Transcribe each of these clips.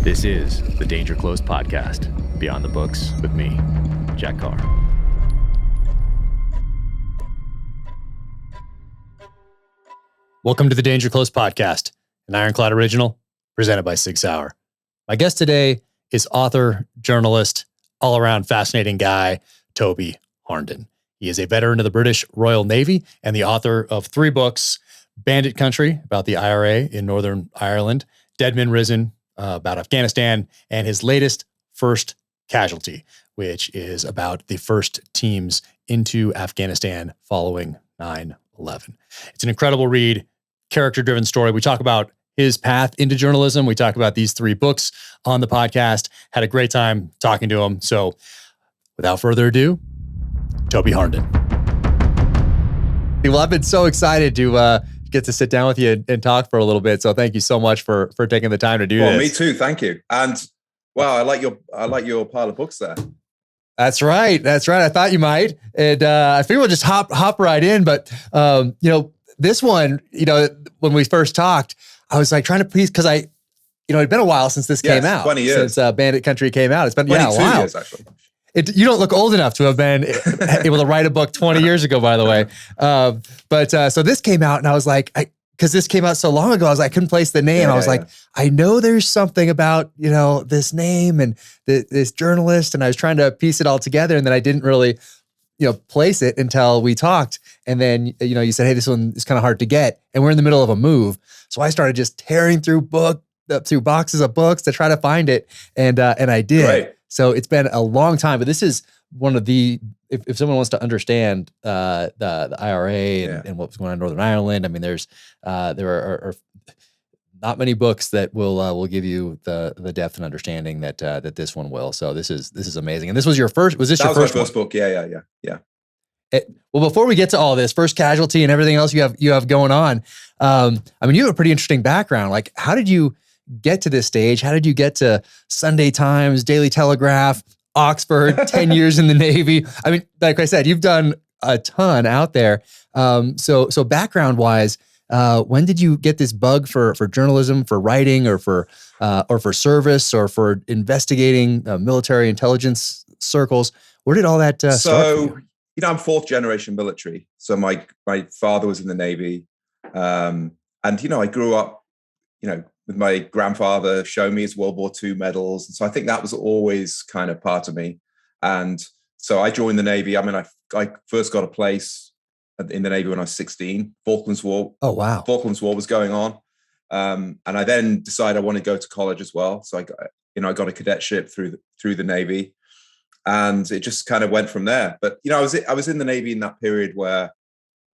This is the Danger Close podcast, Beyond the Books with me, Jack Carr. Welcome to the Danger Close podcast, an Ironclad original presented by Sig Sauer. My guest today is author, journalist, all-around fascinating guy, Toby Harnden. He is a veteran of the British Royal Navy and the author of 3 books, Bandit Country, about the IRA in Northern Ireland, Dead Men Risen, about Afghanistan, and his latest, First Casualty, which is about the first teams into Afghanistan following 9/11. It's an incredible read, character-driven story. We talk about his path into journalism. We talk about these 3 books on the podcast. Had a great time talking to him. So without further ado, Toby Harnden. Well, I've been so excited to get to sit down with you and talk for a little bit. So thank you so much for taking the time to do this. Well, me too. Thank you. And wow, I like your pile of books there. That's right. I thought you might. And I figured we'll just hop right in. But this one, when we first talked, I was like trying to piece, because it'd been a while since this came out. 20 years. Since Bandit Country came out. It's been 22 a while. years, actually. You don't look old enough to have been able to write a book 20 years ago, by the way. So this came out, and I was like, because this came out so long ago, I was like, I couldn't place the name. I was like, I know there's something about, this name and this journalist, and I was trying to piece it all together, and then I didn't really, place it until we talked. And then, you said, hey, this one is kind of hard to get, and we're in the middle of a move. So I started just tearing through boxes of books to try to find it, and I did. Right. So it's been a long time, but this is one of the, if someone wants to understand the IRA and what's going on in Northern Ireland, I mean, there are not many books that will give you the depth and understanding that this one will. So this is amazing. And this was your first. Was this your first? That was my first book. Yeah. Well, before we get to all this, First Casualty and everything else you have going on, I mean, you have a pretty interesting background. Like, how did you get to this stage? How did you get to Sunday Times, Daily Telegraph, Oxford, 10 years in the Navy? I mean, like I said, you've done a ton out there. So background wise, when did you get this bug for journalism, for writing, or for service, or for investigating military intelligence circles? Where did all that start for you? I'm 4th generation military. So my father was in the Navy. And, I grew up, with my grandfather showing me his World War II medals. And so I think that was always kind of part of me. And so I joined the Navy. I mean, I first got a place in the Navy when I was 16. Falklands War. Oh, wow. Falklands War was going on. And I then decided I wanted to go to college as well. So I got a cadetship through the Navy. And it just kind of went from there. But, I was in the Navy in that period where,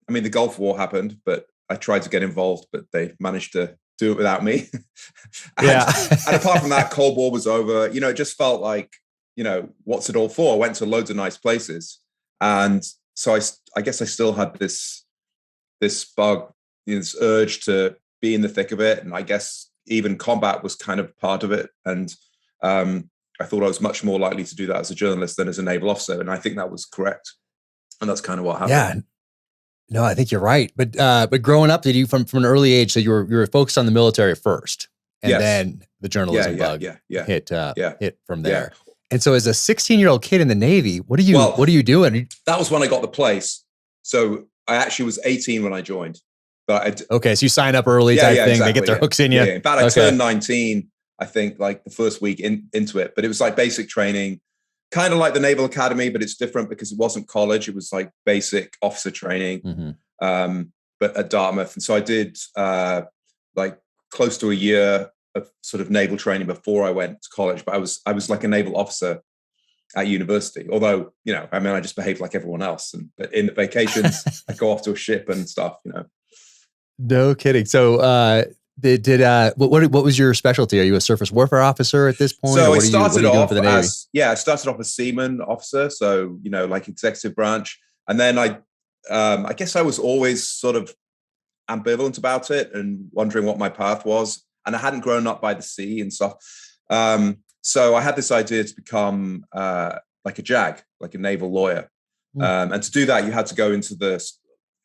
I mean, the Gulf War happened, but I tried to get involved, but they managed to do it without me. And apart from that, Cold War was over. It just felt like, what's it all for? I went to loads of nice places. And so I guess I still had this bug, this urge to be in the thick of it. And I guess even combat was kind of part of it. And I thought I was much more likely to do that as a journalist than as a naval officer. And I think that was correct. And that's kind of what happened. Yeah. No, I think you're right. But growing up, did you from an early age, so you were focused on the military first, and then the journalism bug hit from there. Yeah. And so as a 16-year-old kid in the Navy, what are you doing? That was when I got the place. So I actually was 18 when I joined. But so you sign up early type thing. Exactly, they get their hooks in you. Yeah. In fact, I turned 19, I think, like the first week into it. But it was like basic training, kind of like the Naval Academy, but it's different because it wasn't college. It was like basic officer training, but at Dartmouth. And so I did like close to a year of sort of naval training before I went to college. But I was like a naval officer at university. Although, I just behaved like everyone else. But in the vacations, I go off to a ship and stuff. No kidding. So what was your specialty? Are you a surface warfare officer at this point? So I started off as seaman officer. So, like executive branch. And then I guess I was always sort of ambivalent about it and wondering what my path was. And I hadn't grown up by the sea and stuff. So I had this idea to become like a JAG, like a naval lawyer. And to do that, you had to go into it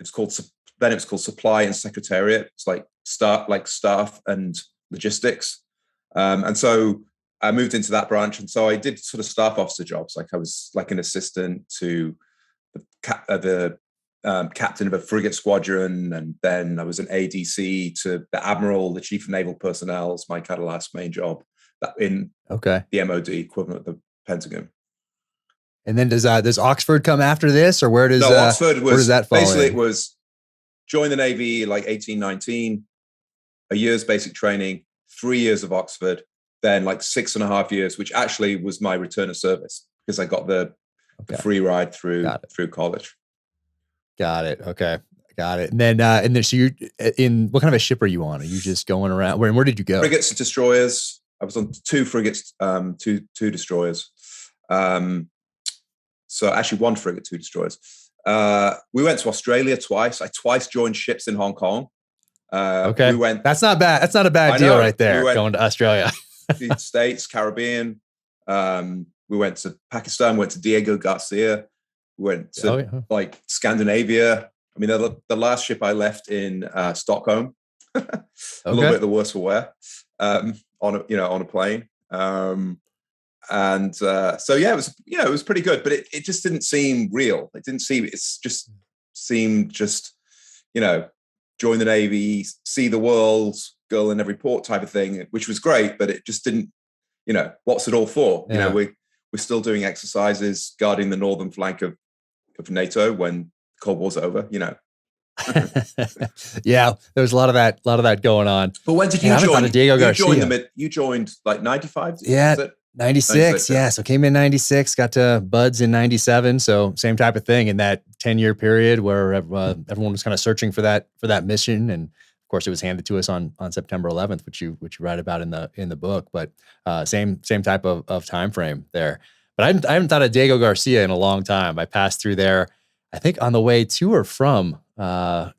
was called supply and secretariat. It's like staff and logistics. And so I moved into that branch. And so I did sort of staff officer jobs. Like I was like an assistant to the captain of a frigate squadron. And then I was an ADC to the admiral, the chief of naval personnel. Is my kind of last main job in the MOD equivalent of the Pentagon. And then does Oxford come after this, or where does Oxford was, where does that fall basically in? It was join the Navy like 18, 19, a year's basic training, 3 years of Oxford, then like 6.5 years, which actually was my return of service because I got the free ride through college. Got it. Okay. Got it. And then so you in what kind of a ship are you on? Are you just going around? Where did you go? Frigates and destroyers. I was on 2 frigates, two destroyers. So actually 1 frigate, 2 destroyers. We went to Australia twice. I twice joined ships in Hong Kong. We went. That's not bad. That's not a bad deal right there. Going to Australia, the States, Caribbean. We went to Pakistan. Went to Diego Garcia. We went to like Scandinavia. I mean, the last ship I left in Stockholm. A little bit the worse for wear. On a plane. So yeah, it was pretty good, but it just didn't seem real. It just seemed join the Navy, see the world, girl in every port type of thing, which was great, but it just didn't, what's it all for? Yeah. We're still doing exercises guarding the northern flank of NATO when the Cold War's over, Yeah, there was a lot of that going on. But when did you join? Diego Garcia. You joined like 95? Yeah. 96, yeah. So came in 96, got to Buds in 97. So same type of thing in that 10-year period where everyone was kind of searching for that mission. And of course it was handed to us on September 11th, which you write about in the book, but same type of time frame there. But I haven't thought of Diego Garcia in a long time. I passed through there, I think on the way to or from, right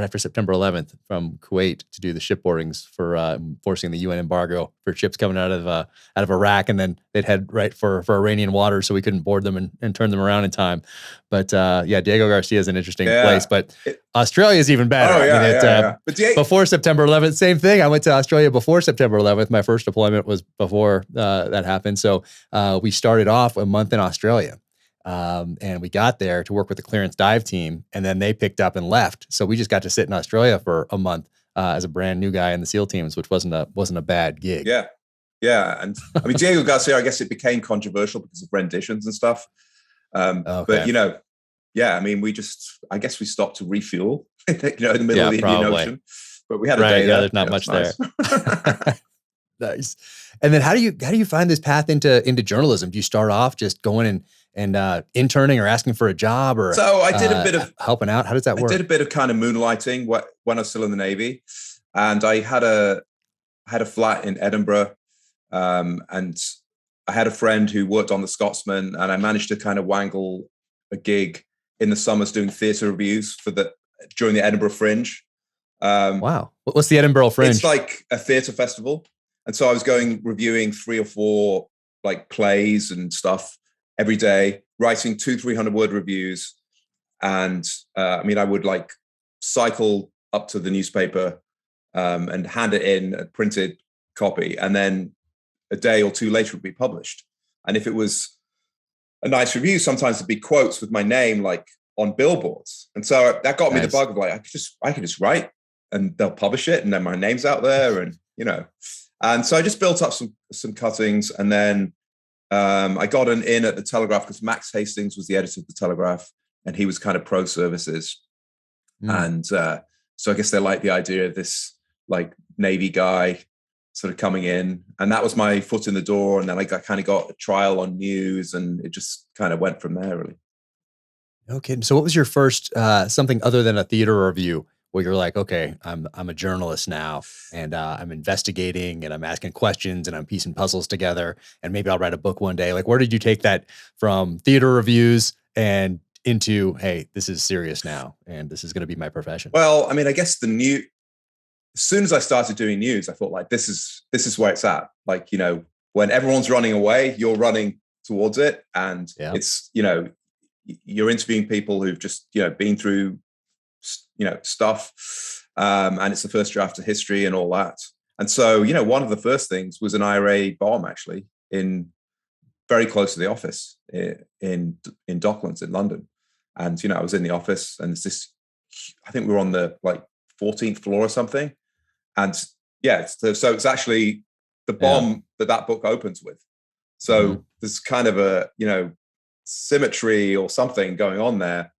after September 11th, from Kuwait to do the shipboardings for enforcing the UN embargo for ships coming out of Iraq, and then they'd head right for Iranian waters, so we couldn't board them and turn them around in time. But Diego Garcia is an interesting place. But Australia is even better. Before September 11th, same thing. I went to Australia before September 11th. My first deployment was before that happened. So we started off a month in Australia. And we got there to work with the clearance dive team, and then they picked up and left. So we just got to sit in Australia for a month as a brand new guy in the SEAL teams, which wasn't a bad gig. Yeah. Yeah. And I mean, Diego Garcia, I guess it became controversial because of renditions and stuff. But I mean, I guess we stopped to refuel, in the middle of the Indian Ocean, but we had a day there. There's not much there. Nice. And then how do you find this path into journalism? Do you start off just going and interning or asking for a job, or so I did a bit of helping out? How does that work? I did a bit of kind of moonlighting when I was still in the Navy, and I had a flat in Edinburgh, and I had a friend who worked on The Scotsman, and I managed to kind of wangle a gig in the summers doing theatre reviews during the Edinburgh Fringe. Wow, what's the Edinburgh Fringe? It's like a theatre festival, and so I was reviewing 3 or 4 like plays and stuff every day, writing 200-300 word reviews. And I would like cycle up to the newspaper and hand it in a printed copy. And then a day or 2 later it would be published. And if it was a nice review, sometimes it'd be quotes with my name, like on billboards. And so that got me the bug of like, I could just write and they'll publish it. And then my name's out there and, and so I just built up some cuttings. And then I got an in at the Telegraph because Max Hastings was the editor of the Telegraph, and he was kind of pro services. And so I guess they liked the idea of this like Navy guy sort of coming in, and that was my foot in the door. And then I kind of got a trial on news, and it just kind of went from there, really. Okay. So what was your first something other than a theater review where you're like, okay, I'm a journalist now, and I'm investigating, and I'm asking questions, and I'm piecing puzzles together, and maybe I'll write a book one day? Like, where did you take that from theater reviews and into, hey, this is serious now, and this is going to be my profession? Well, I mean, I guess as soon as I started doing news, I thought like, this is where it's at. Like, when everyone's running away, you're running towards it. And it's, you're interviewing people who've just, been through, stuff. And it's the first draft of history and all that. And so, one of the first things was an IRA bomb, actually, in very close to the office in Docklands in London. And, I was in the office, and it's this, I think we were on the 14th floor or something. And yeah, so it's actually the bomb that book opens with. So there's kind of a, symmetry or something going on there.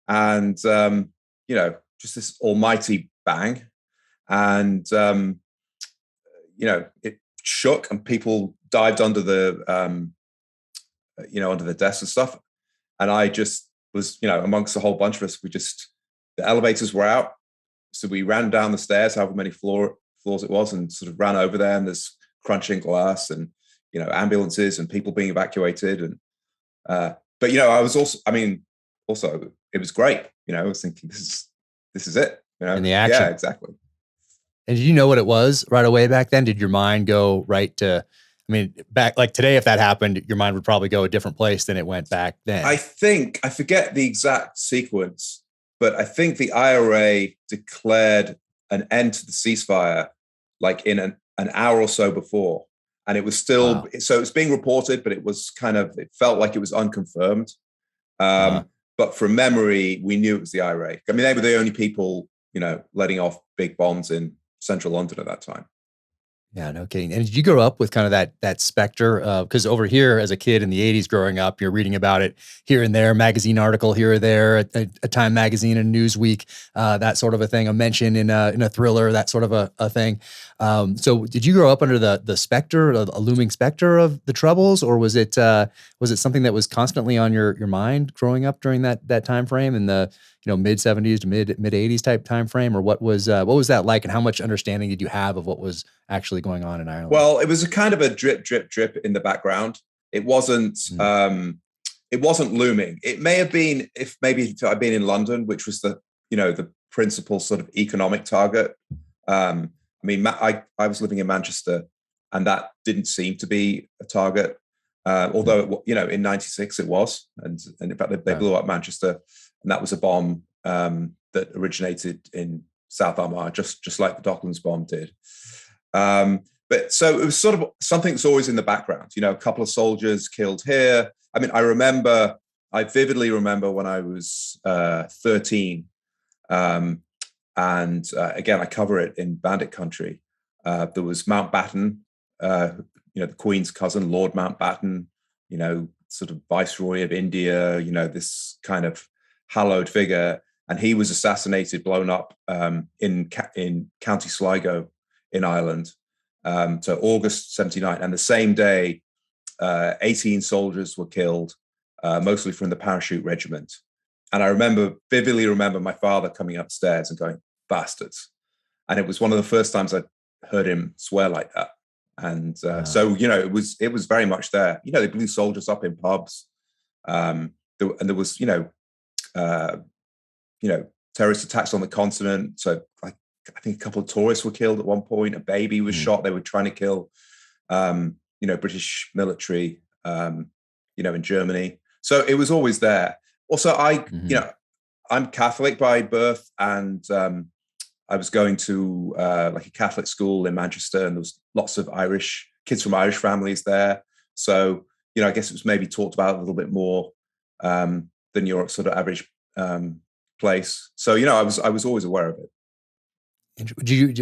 And, just this almighty bang. And, it shook, and people dived under the, under the desks and stuff. And I just was, amongst a whole bunch of us, the elevators were out. So we ran down the stairs, however many floors it was, and sort of ran over there, and there's crunching glass and, ambulances and people being evacuated. And, but, I was also, it was great. I was thinking, this is it, in the action. Yeah, exactly. And did you know what it was right away back then? Did your mind go right to, back like today, if that happened, your mind would probably go a different place than it went back then. I forget the exact sequence, but I think the IRA declared an end to the ceasefire in an hour or so before. And it was still, so it was being reported, but it was it felt like it was unconfirmed. But from memory, we knew it was the IRA. They were the only people, letting off big bombs in central London at that time. Yeah, no kidding. And did you grow up with kind of that specter? Because over here, as a kid in the 80s growing up, you're reading about it here and there, magazine article here or there, a Time magazine, a Newsweek, that sort of a thing, a mention in a thriller, that sort of a thing. So did you grow up under the specter, a looming specter of the Troubles, or was it something that was constantly on your mind growing up during that time frame in the mid 70s to mid 80s type time frame? Or what was that like, and how much understanding did you have of what was actually going on in Ireland? Well, it was a kind of a drip in the background. It wasn't looming. It may have been if maybe I'd been in London, which was the principal sort of economic target. I was living in Manchester, and that didn't seem to be a target. Although in '96 it was, and in fact they blew up Manchester, and that was a bomb that originated in South Ammar, just like the Docklands bomb did. But so it was sort of something that's always in the background. A couple of soldiers killed here. I vividly remember when I was 13, and again I cover it in Bandit Country. There was Mountbatten. The Queen's cousin, Lord Mountbatten, sort of Viceroy of India, this kind of hallowed figure. And he was assassinated, blown up in County Sligo in Ireland. So August 79. And the same day, 18 soldiers were killed, mostly from the parachute regiment. And I vividly remember my father coming upstairs and going, "Bastards." And it was one of the first times I heard him swear like that. And so, it was very much there. They blew soldiers up in pubs. There was, terrorist attacks on the continent. So I think a couple of tourists were killed at one point. A baby was shot. They were trying to kill, British military, in Germany. So it was always there. Also, I'm Catholic by birth, and I was going to a Catholic school in Manchester, and there was lots of kids from Irish families there. So, I guess it was maybe talked about a little bit more than your sort of average place. So, I was always aware of it.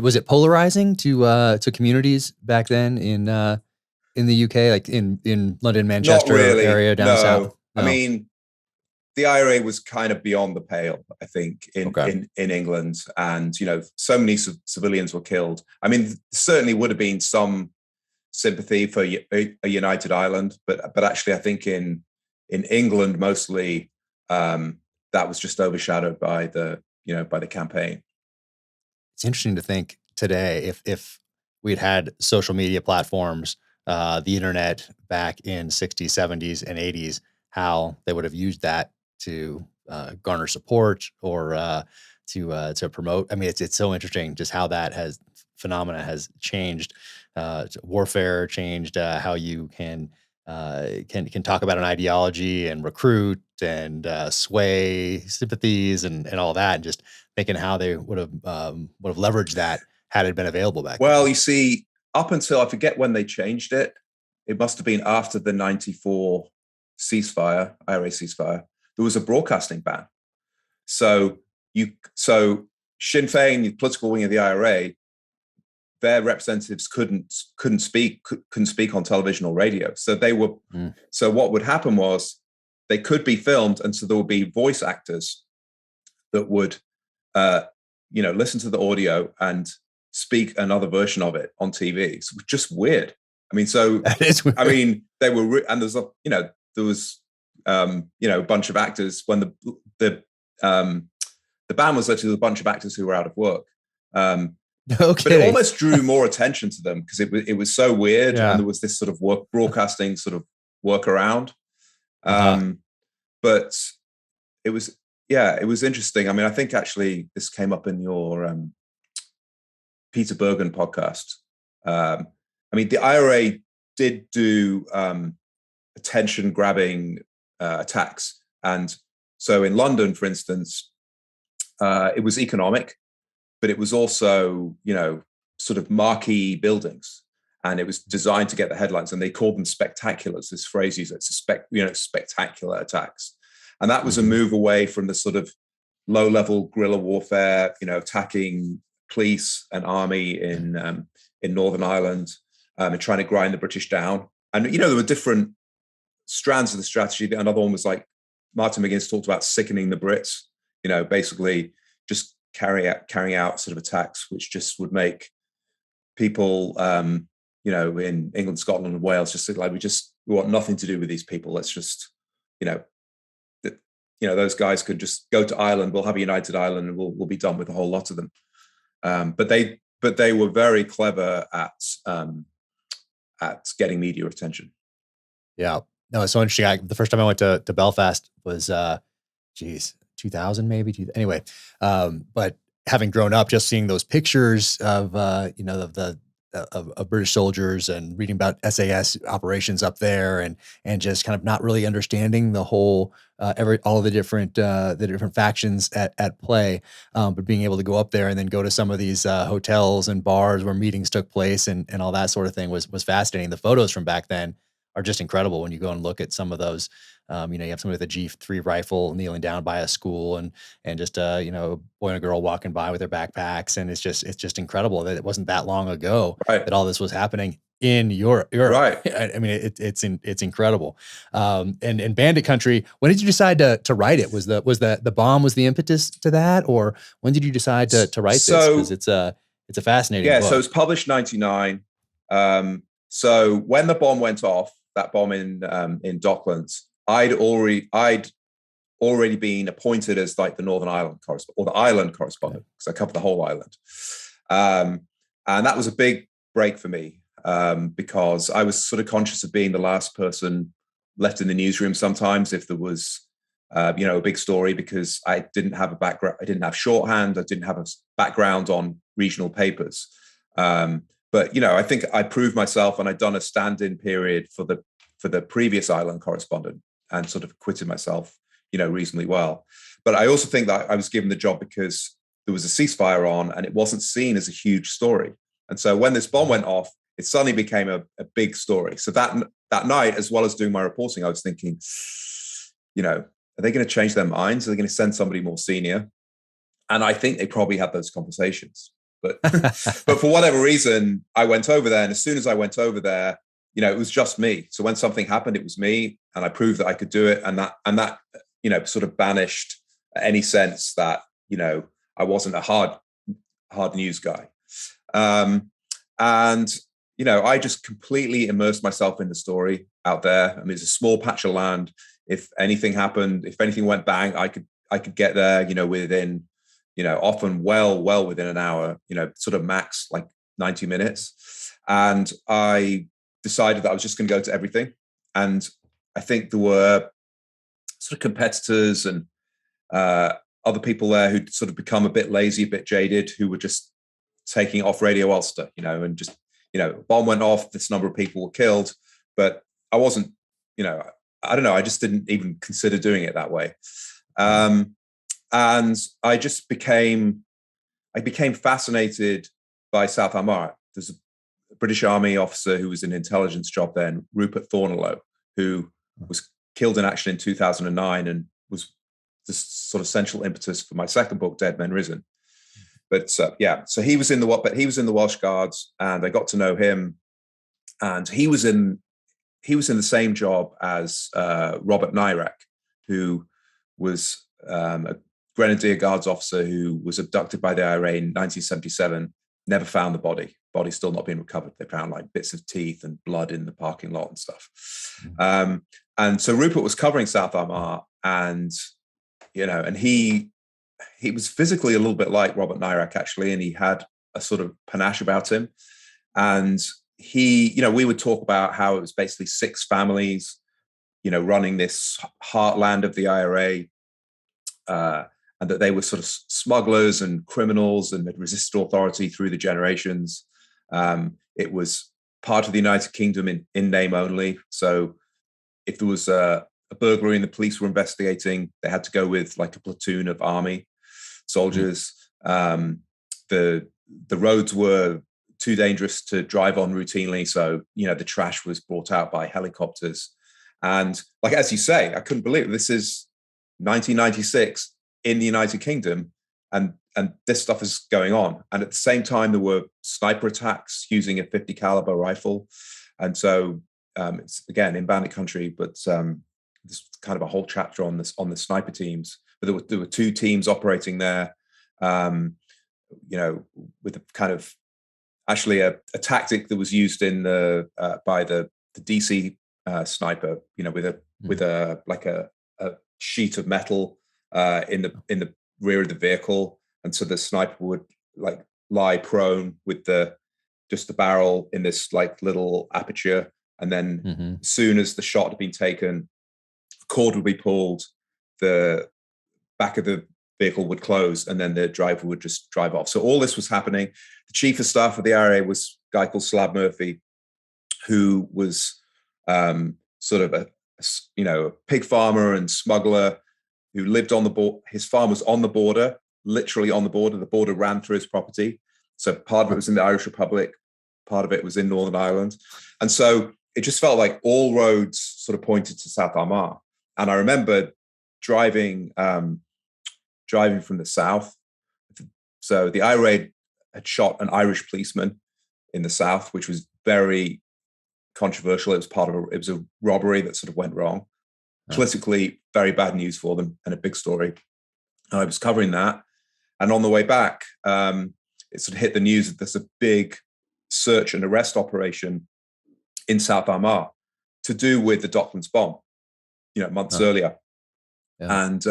Was it polarizing to communities back then in the UK, like in London, Manchester area down south? No. The IRA was kind of beyond the pale, I think, in England, and so many civilians were killed. Certainly would have been some sympathy for a united Ireland, but actually, I think in England mostly that was just overshadowed by the campaign. It's interesting to think today if we'd had social media platforms, the internet back in 60s, 70s, and 80s, how they would have used that to garner support or to promote. It's so interesting just how that phenomena has changed. Warfare changed how you can talk about an ideology and recruit and sway sympathies and all that, and just thinking how they would have leveraged that had it been available back Well, then. you see, up until I forget when they changed it, it must have been after the 94 ceasefire, IRA ceasefire, there was a broadcasting ban. So Sinn Féin, the political wing of the IRA, their representatives couldn't speak on television or radio. So they were. So what would happen was they could be filmed, and so there would be voice actors that would, listen to the audio and speak another version of it on TV. So just weird. I mean, so That is weird. I mean, they were, and there was a bunch of actors when the ban was literally a bunch of actors who were out of work. But it almost drew more attention to them because it was so weird, and there was this sort of broadcasting sort of workaround. But it was interesting. I mean, I think actually this came up in your Peter Bergen podcast. I mean, the IRA did do attention-grabbing attacks, and so in London, for instance, it was economic, but it was also, sort of marquee buildings, and it was designed to get the headlines, and they called them spectaculars. This phrase used, it's spectacular attacks, and that was a move away from the sort of low-level guerrilla warfare, attacking police and army in Northern Ireland, and trying to grind the British down. And there were different strands of the strategy. Another one was like Martin McGuinness talked about sickening the Brits. Basically just carrying out sort of attacks which just would make people, in England, Scotland, and Wales just like we want nothing to do with these people. Let's just, those guys could just go to Ireland. We'll have a united Ireland, and we'll be done with a whole lot of them. But they were very clever at getting media attention. Yeah, no, it's so interesting. The first time I went to Belfast was 2000 maybe. Anyway, but having grown up, just seeing those pictures of of British soldiers and reading about SAS operations up there, and just kind of not really understanding the whole all of the different factions at play, but being able to go up there and then go to some of these hotels and bars where meetings took place and all that sort of thing was fascinating. The photos from back then are just incredible when you go and look at some of those. You have somebody with a G3 rifle kneeling down by a school, and just a boy and a girl walking by with their backpacks, and it's just incredible that it wasn't that long ago that all this was happening in Europe. Right. I mean, it's incredible. And Bandit Country. When did you decide to write it? Was the bomb was the impetus to that, or when did you decide to write this? Because it's a fascinating book. So it was published 99. So when the bomb went off, that bomb in Docklands, I'd already been appointed as like the Northern Ireland correspondent, or the Ireland correspondent, because I covered the whole island. And that was a big break for me, because I was sort of conscious of being the last person left in the newsroom sometimes if there was, a big story, because I didn't have a background. I didn't have shorthand. I didn't have a background on regional papers. But I think I proved myself, and I'd done a stand-in period for the previous island correspondent, and sort of acquitted myself, reasonably well. But I also think that I was given the job because there was a ceasefire on, and it wasn't seen as a huge story. And so when this bomb went off, it suddenly became a big story. So that night, as well as doing my reporting, I was thinking, are they going to change their minds? Are they going to send somebody more senior? And I think they probably had those conversations. But but for whatever reason, I went over there, and as soon as I went over there, it was just me. So when something happened, it was me, and I proved that I could do it, and that sort of banished any sense that I wasn't a hard news guy. And I just completely immersed myself in the story out there. I mean, it's a small patch of land. If anything happened, if anything went bang, I could get there, within, often well within an hour, sort of max like 90 minutes. And I decided that I was just going to go to everything. And I think there were sort of competitors and other people there who'd sort of become a bit lazy, a bit jaded, who were just taking it off Radio Ulster, and just, bomb went off, this number of people were killed, but I wasn't, I don't know, I just didn't even consider doing it that way. And I just became fascinated by South Ammar. There's a British Army officer who was in an intelligence job then, Rupert Thorneloe, who was killed in action in 2009 and was the sort of central impetus for my second book, Dead Men Risen. But so he was in the Welsh Guards, and I got to know him, and he was in the same job as Robert Nyrak, who was a Grenadier Guards officer who was abducted by the IRA in 1977, never found the body. Body's still not been recovered. They found like bits of teeth and blood in the parking lot and stuff. And so Rupert was covering South Ammar, and he was physically a little bit like Robert Nyrak, actually, and he had a sort of panache about him. And we would talk about how it was basically 6 families, running this heartland of the IRA, and that they were sort of smugglers and criminals and had resisted authority through the generations. It was part of the United Kingdom in name only. So if there was a burglary and the police were investigating, they had to go with like a platoon of army soldiers. The roads were too dangerous to drive on routinely. So, the trash was brought out by helicopters. And like, as you say, I couldn't believe it. This is 1996 in the United Kingdom, and this stuff is going on. And at the same time, there were sniper attacks using a 50 caliber rifle. And so it's again in Bandit Country, but there's kind of a whole chapter on the sniper teams. But there were 2 teams operating there, with a kind of actually a tactic that was used in by the DC sniper, with a sheet of metal in the rear of the vehicle, and so the sniper would like lie prone with just the barrel in this like little aperture, and then as soon as the shot had been taken, a cord would be pulled, the back of the vehicle would close, and then the driver would just drive off. So all this was happening. The chief of staff of the IRA was a guy called Slab Murphy, who was sort of a pig farmer and smuggler who lived on the border. His farm was on the border, literally on the border. The border ran through his property. So part of it was in the Irish Republic, part of it was in Northern Ireland. And so it just felt like all roads sort of pointed to South Ammar. And I remember driving from the south. So the IRA had shot an Irish policeman in the south, which was very controversial. It was a robbery that sort of went wrong. Politically, very bad news for them and a big story. And I was covering that. And on the way back, it sort of hit the news that there's a big search and arrest operation in South Ammar to do with the Docklands bomb, months earlier. Yeah. And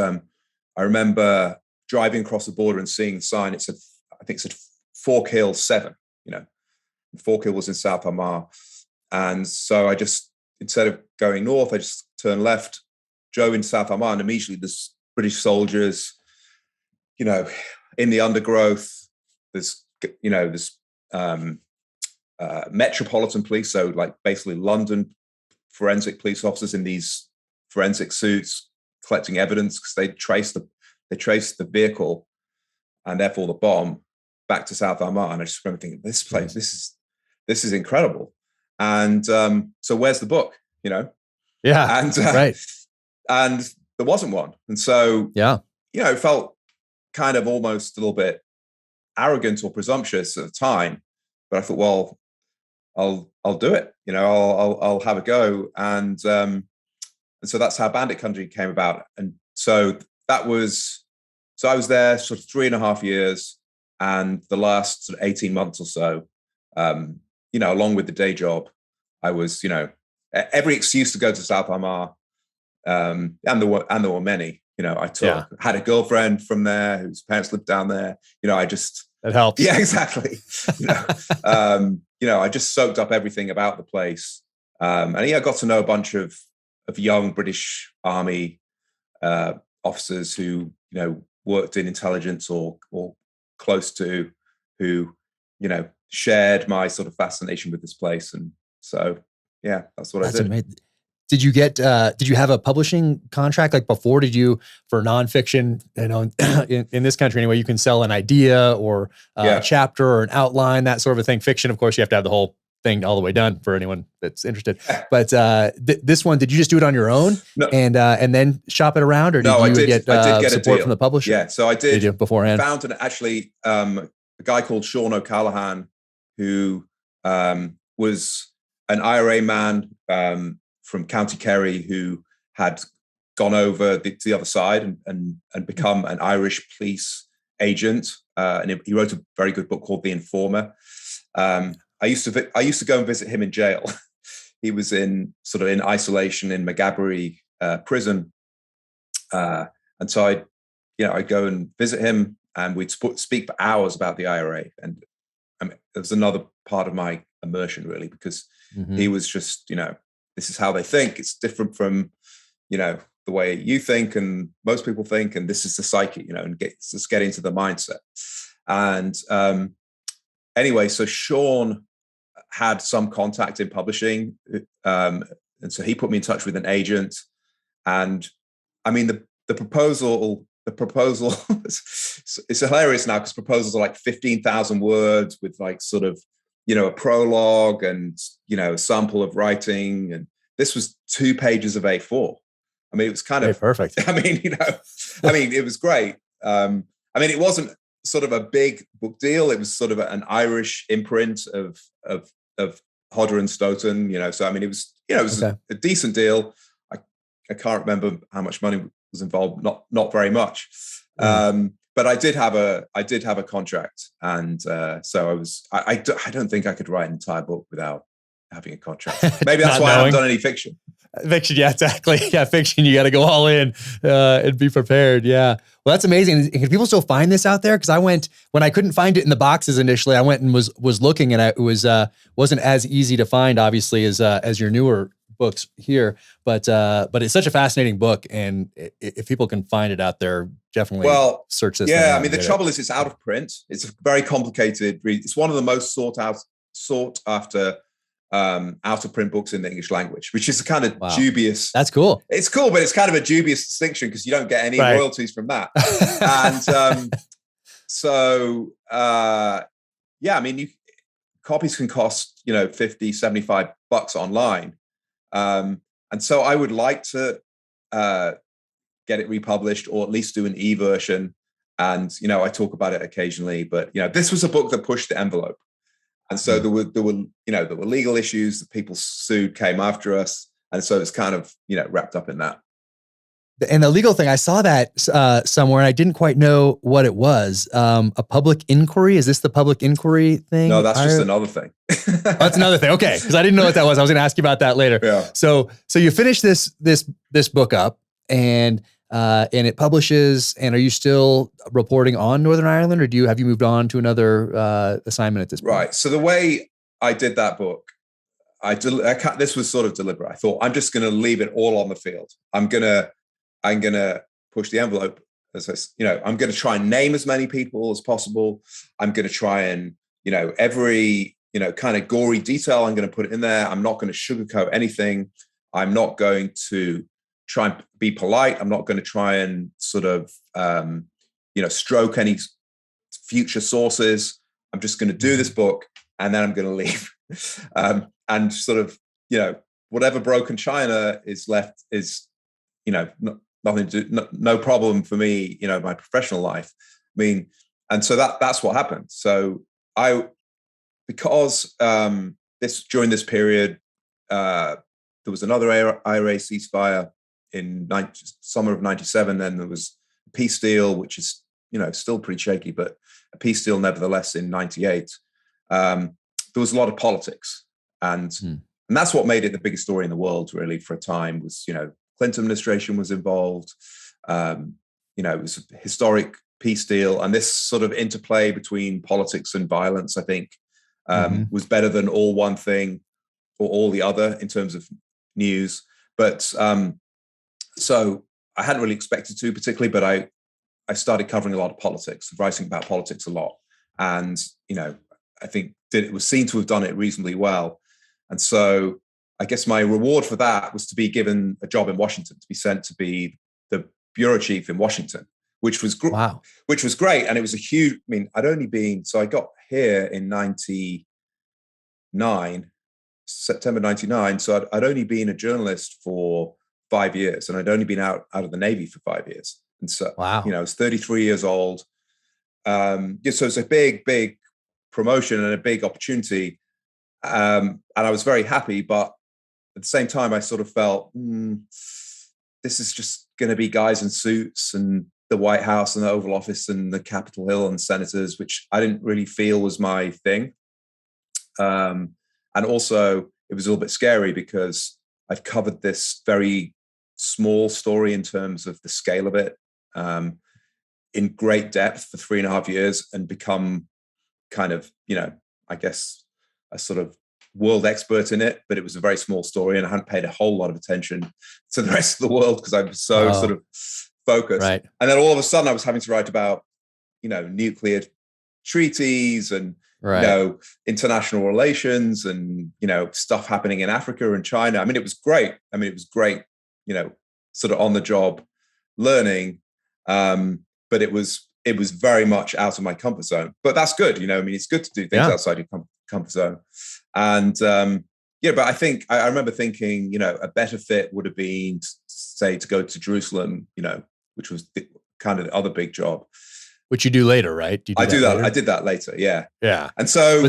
I remember driving across the border and seeing the sign. It said 4 Kill 7, 4 Kill was in South Ammar. And so I just, instead of going north, I just turned left, drove in South Ammar, and immediately there's British soldiers, in the undergrowth. There's metropolitan police, so like basically London forensic police officers in these forensic suits collecting evidence, because they traced the vehicle and therefore the bomb back to South Ammar. And I just remember thinking, this place, this is incredible. And so where's the book? Yeah. And right. And there wasn't one. And so it felt kind of almost a little bit arrogant or presumptuous at the time. But I thought, well, I'll do it. I'll have a go. And so that's how Bandit Country came about. And so I was there sort of 3.5 years, and the last sort of 18 months or so, along with the day job, I was, every excuse to go to South Ammar. And there were many, I had a girlfriend from there whose parents lived down there. That helps. Yeah, exactly. I just soaked up everything about the place. And I got to know a bunch of young British Army officers who, worked in intelligence or close to, who, shared my sort of fascination with this place. And so, yeah, that's what I did. Did you get, did you have a publishing contract like before? Did you, for nonfiction, in this country anyway, you can sell an idea or a chapter or an outline, that sort of a thing. Fiction, of course, you have to have the whole thing all the way done for anyone that's interested. But this one, did you just do it on your own and then shop it around, or did you get support from the publisher? Yeah, so I did. You beforehand? Found a guy called Sean O'Callaghan, who was an IRA man from County Kerry, who had gone over to the other side and become an Irish police agent. And he wrote a very good book called The Informer. I used to go and visit him in jail. He was in isolation in Maghaberry prison. And so I'd go and visit him, and we'd speak for hours about the IRA. And it was another part of my immersion, really, because he was just, this is how they think. It's different from, the way you think and most people think. And this is the psyche, and just get into the mindset. And anyway, so Sean had some contact in publishing. And so he put me in touch with an agent. And I mean, the proposal, it's hilarious now because proposals are like 15,000 words with like sort of, a prologue and, a sample of writing. And this was 2 pages of A4. I mean, it was kind of perfect. I mean, it was great. It wasn't sort of a big book deal. It was sort of an Irish imprint of Hodder and Stoughton, So, I mean, it was a decent deal. I can't remember how much money was involved. Not very much. But I did have a contract, and so I don't think I could write an entire book without having a contract. Maybe that's why I haven't done any fiction. Fiction, yeah, exactly. Yeah, fiction, you got to go all in and be prepared. Yeah, well, that's amazing. Can people still find this out there? Because when I couldn't find it in the boxes initially, I went and was looking, and it wasn't as easy to find, obviously, as your newer books here, but it's such a fascinating book, and if people can find it out there, definitely search this. Yeah, I mean, the trouble is it's out of print. It's a very complicated read. It's one of the most sought after out of print books in the English language, which is a kind of dubious. That's cool. It's cool, but it's kind of a dubious distinction because you don't get any royalties from that. And I mean, copies can cost, $50, $75 online. And so I would like to get it republished, or at least do an e-version. And, I talk about it occasionally, but, this was a book that pushed the envelope. And so there were legal issues. The people sued, came after us. And so it's kind of, wrapped up in that. And the legal thing, I saw that somewhere, and I didn't quite know what it was. A public inquiry? Is this the public inquiry thing? No, that's just another thing. That's another thing. Okay, because I didn't know what that was. I was going to ask you about that later. Yeah. So you finish this book up, and it publishes. And are you still reporting on Northern Ireland, or have you moved on to another assignment at this point? Right. So the way I did that book, this was sort of deliberate. I thought, I'm just going to leave it all on the field. I'm going to push the envelope. I'm going to try and name as many people as possible. I'm going to try and, every, kind of gory detail, I'm going to put it in there. I'm not going to sugarcoat anything. I'm not going to try and be polite. I'm not going to try and sort of, stroke any future sources. I'm just going to do this book, and then I'm going to leave. And sort of, whatever broken china is left is, nothing to do, no problem for me, my professional life. I mean, and so that's what happened. So because during this period, there was another IRA ceasefire in summer of 97. Then there was a peace deal, which is, still pretty shaky, but a peace deal nevertheless in 98. There was a lot of politics, and that's what made it the biggest story in the world, really, for a time. Was, Clinton administration was involved. It was a historic peace deal, and this sort of interplay between politics and violence, I think, was better than all one thing or all the other in terms of news. But so I hadn't really expected to particularly, but I started covering a lot of politics, writing about politics a lot, and I think it was seen to have done it reasonably well. And so I guess my reward for that was to be given a job in Washington, to be sent to be the bureau chief in Washington, which was wow, which was great. And it was a huge, I mean, I got here in 99, September 99. So I'd only been a journalist for 5 years, and I'd only been out of the Navy for 5 years. And so, wow, I was 33 years old. So it's a big promotion and a big opportunity. And I was very happy, but at the same time, I sort of felt, this is just going to be guys in suits and the White House and the Oval Office and the Capitol Hill and senators, which I didn't really feel was my thing. And also, it was a little bit scary because I've covered this very small story in terms of the scale of it in great depth for 3.5 years and become kind of, I guess, a sort of world expert in it, but it was a very small story and I hadn't paid a whole lot of attention to the rest of the world because I was so sort of focused. Right. And then all of a sudden I was having to write about, nuclear treaties and, international relations and, stuff happening in Africa and China. I mean, it was great. Sort of on the job learning. But it was very much out of my comfort zone, but that's good. It's good to do things outside your comfort zone. And, but I think I remember thinking, a better fit would have been, say, to go to Jerusalem, which was kind of the other big job. Which you do later, right? I do that. I did that later. Yeah. Yeah. And so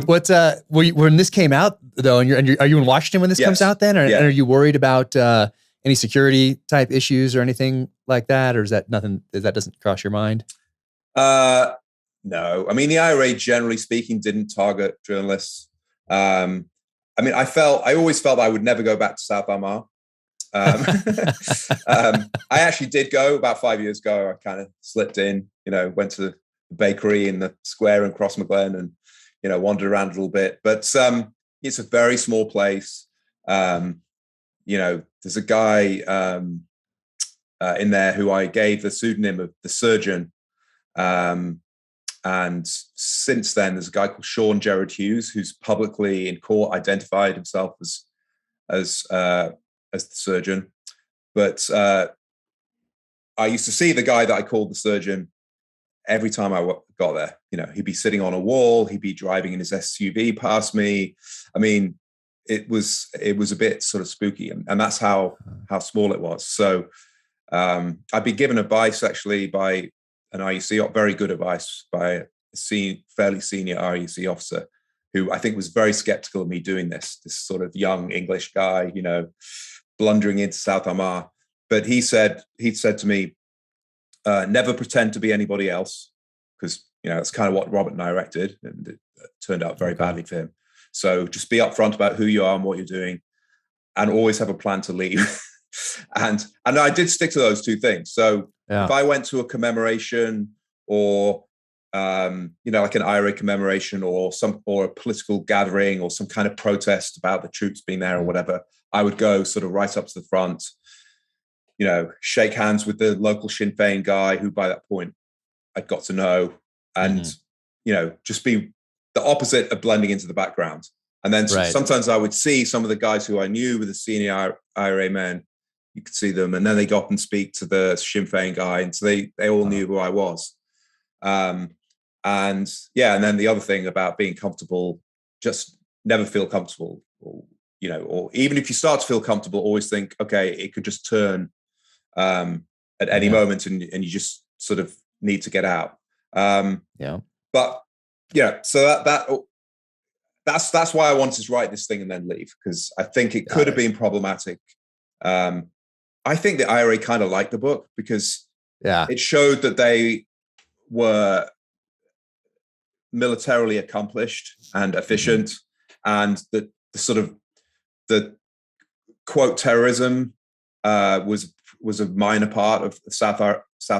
when this came out though, and are you in Washington when this comes out then? And are you worried about any security type issues or anything like that? Or is that nothing that doesn't cross your mind? No. I mean, the IRA, generally speaking, didn't target journalists. I always felt I would never go back to South Ammar. I actually did go about 5 years ago. I kind of slipped in, went to the bakery in the square in Crossmaglen and, wandered around a little bit. But it's a very small place. There's a guy in there who I gave the pseudonym of the Surgeon. And since then, there's a guy called Sean Gerard Hughes, who's publicly in court identified himself as the Surgeon. But I used to see the guy that I called the Surgeon every time I got there. He'd be sitting on a wall, he'd be driving in his SUV past me. I mean, it was a bit sort of spooky, and that's how small it was. So I'd be given advice actually by an RUC, very good advice by a fairly senior RUC officer, who I think was very skeptical of me doing this sort of young English guy, blundering into South Ammar. But he said to me, never pretend to be anybody else, because, that's kind of what Robert and I did, and it turned out very badly for him. So just be upfront about who you are and what you're doing, and always have a plan to leave. and I did stick to those two things. So if I went to a commemoration or like an IRA commemoration or a political gathering or some kind of protest about the troops being there or whatever, I would go sort of right up to the front, shake hands with the local Sinn Féin guy who by that point I'd got to know, and just be the opposite of blending into the background. And then sometimes I would see some of the guys who I knew were the senior IRA men. You could see them, and then they go up and speak to the Sinn Féin guy, and so they all knew who I was. And then the other thing about being comfortable, just never feel comfortable, or even if you start to feel comfortable, always think, okay, it could just turn at any moment, and you just sort of need to get out. But so that's why I wanted to write this thing and then leave, because I think it could have been problematic. I think the IRA kind of liked the book because it showed that they were militarily accomplished and efficient, and that the quote terrorism was a minor part of the South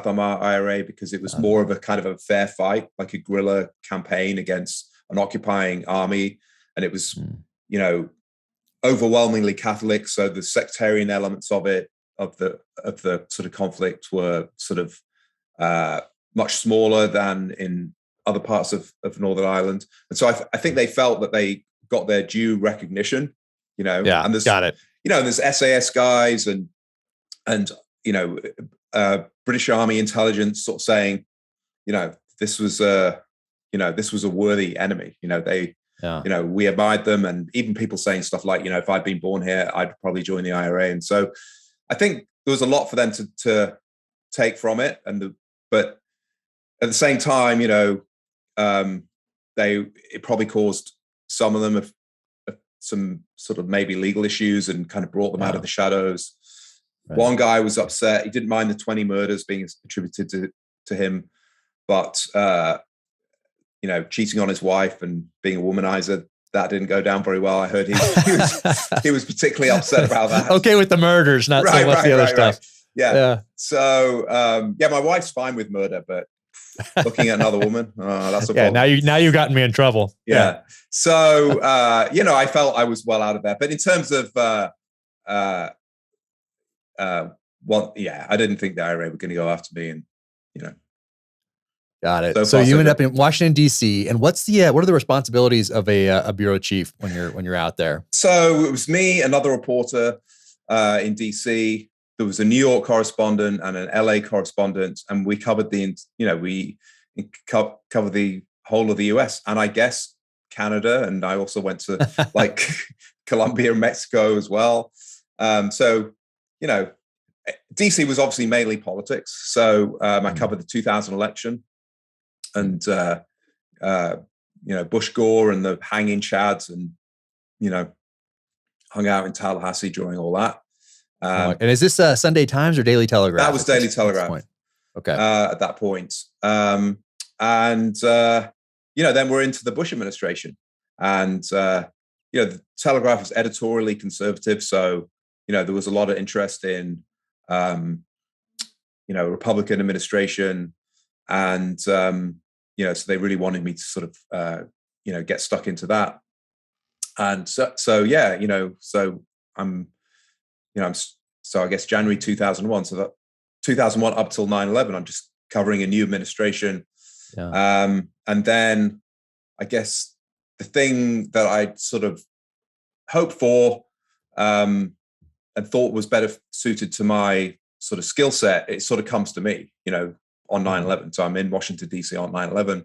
Ammar IRA, because it was more of a kind of a fair fight, like a guerrilla campaign against an occupying army, and it was overwhelmingly Catholic, so the sectarian elements of the sort of conflict were sort of much smaller than in other parts of Northern Ireland. And so I think they felt that they got their due recognition, Yeah, and there's, got it. there's SAS guys and British Army intelligence sort of saying, this was a worthy enemy. We admired them, and even people saying stuff like, if I'd been born here, I'd probably join the IRA. And so I think there was a lot for them to take from it. But at the same time, it probably caused some of them some sort of maybe legal issues and kind of brought them out of the shadows. Right. One guy was upset. He didn't mind the 20 murders being attributed to him, but cheating on his wife and being a womanizer, that didn't go down very well. I heard he was particularly upset about that. Okay with the murders, not so much the other stuff. Right. Yeah. So my wife's fine with murder, but looking at another woman, that's a problem. Now you've gotten me in trouble. Yeah. So I felt I was well out of there. But in terms of I didn't think the IRA were going to go after me, and Got it. So you end up in Washington, D.C. And what are the responsibilities of a bureau chief when you're out there? So it was me, another reporter in D.C. There was a New York correspondent and an LA correspondent, and we covered the whole of the US, and I guess Canada, and I also went to like Colombia and Mexico as well. So DC was obviously mainly politics. So I covered the 2000 election. And, Bush Gore and the hanging chads, and, hung out in Tallahassee during all that. And is this Sunday Times or Daily Telegraph? That was Daily Telegraph. Okay. At that point. Then we're into the Bush administration. And, the Telegraph was editorially conservative. So, there was a lot of interest in, Republican administration. And, so they really wanted me to sort of, get stuck into that. And so I guess January 2001. So that 2001 up till 9/11, I'm just covering a new administration. Yeah. And then I guess the thing that I sort of hoped for, and thought was better suited to my sort of skill set, it sort of comes to me, on 9/11. So I'm in Washington, D.C. on 9/11.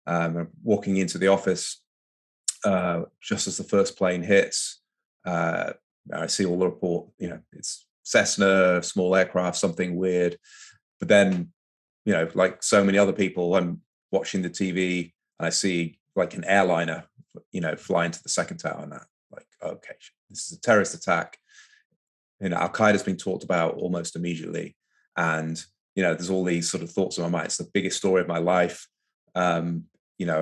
I'm walking into the office just as the first plane hits. I see all the report, it's Cessna, small aircraft, something weird. But then, like so many other people, I'm watching the TV and I see like an airliner, fly into the second tower, and I'm like, okay, this is a terrorist attack. Al-Qaeda's been talked about almost immediately. And, there's all these sort of thoughts in my mind. It's the biggest story of my life. I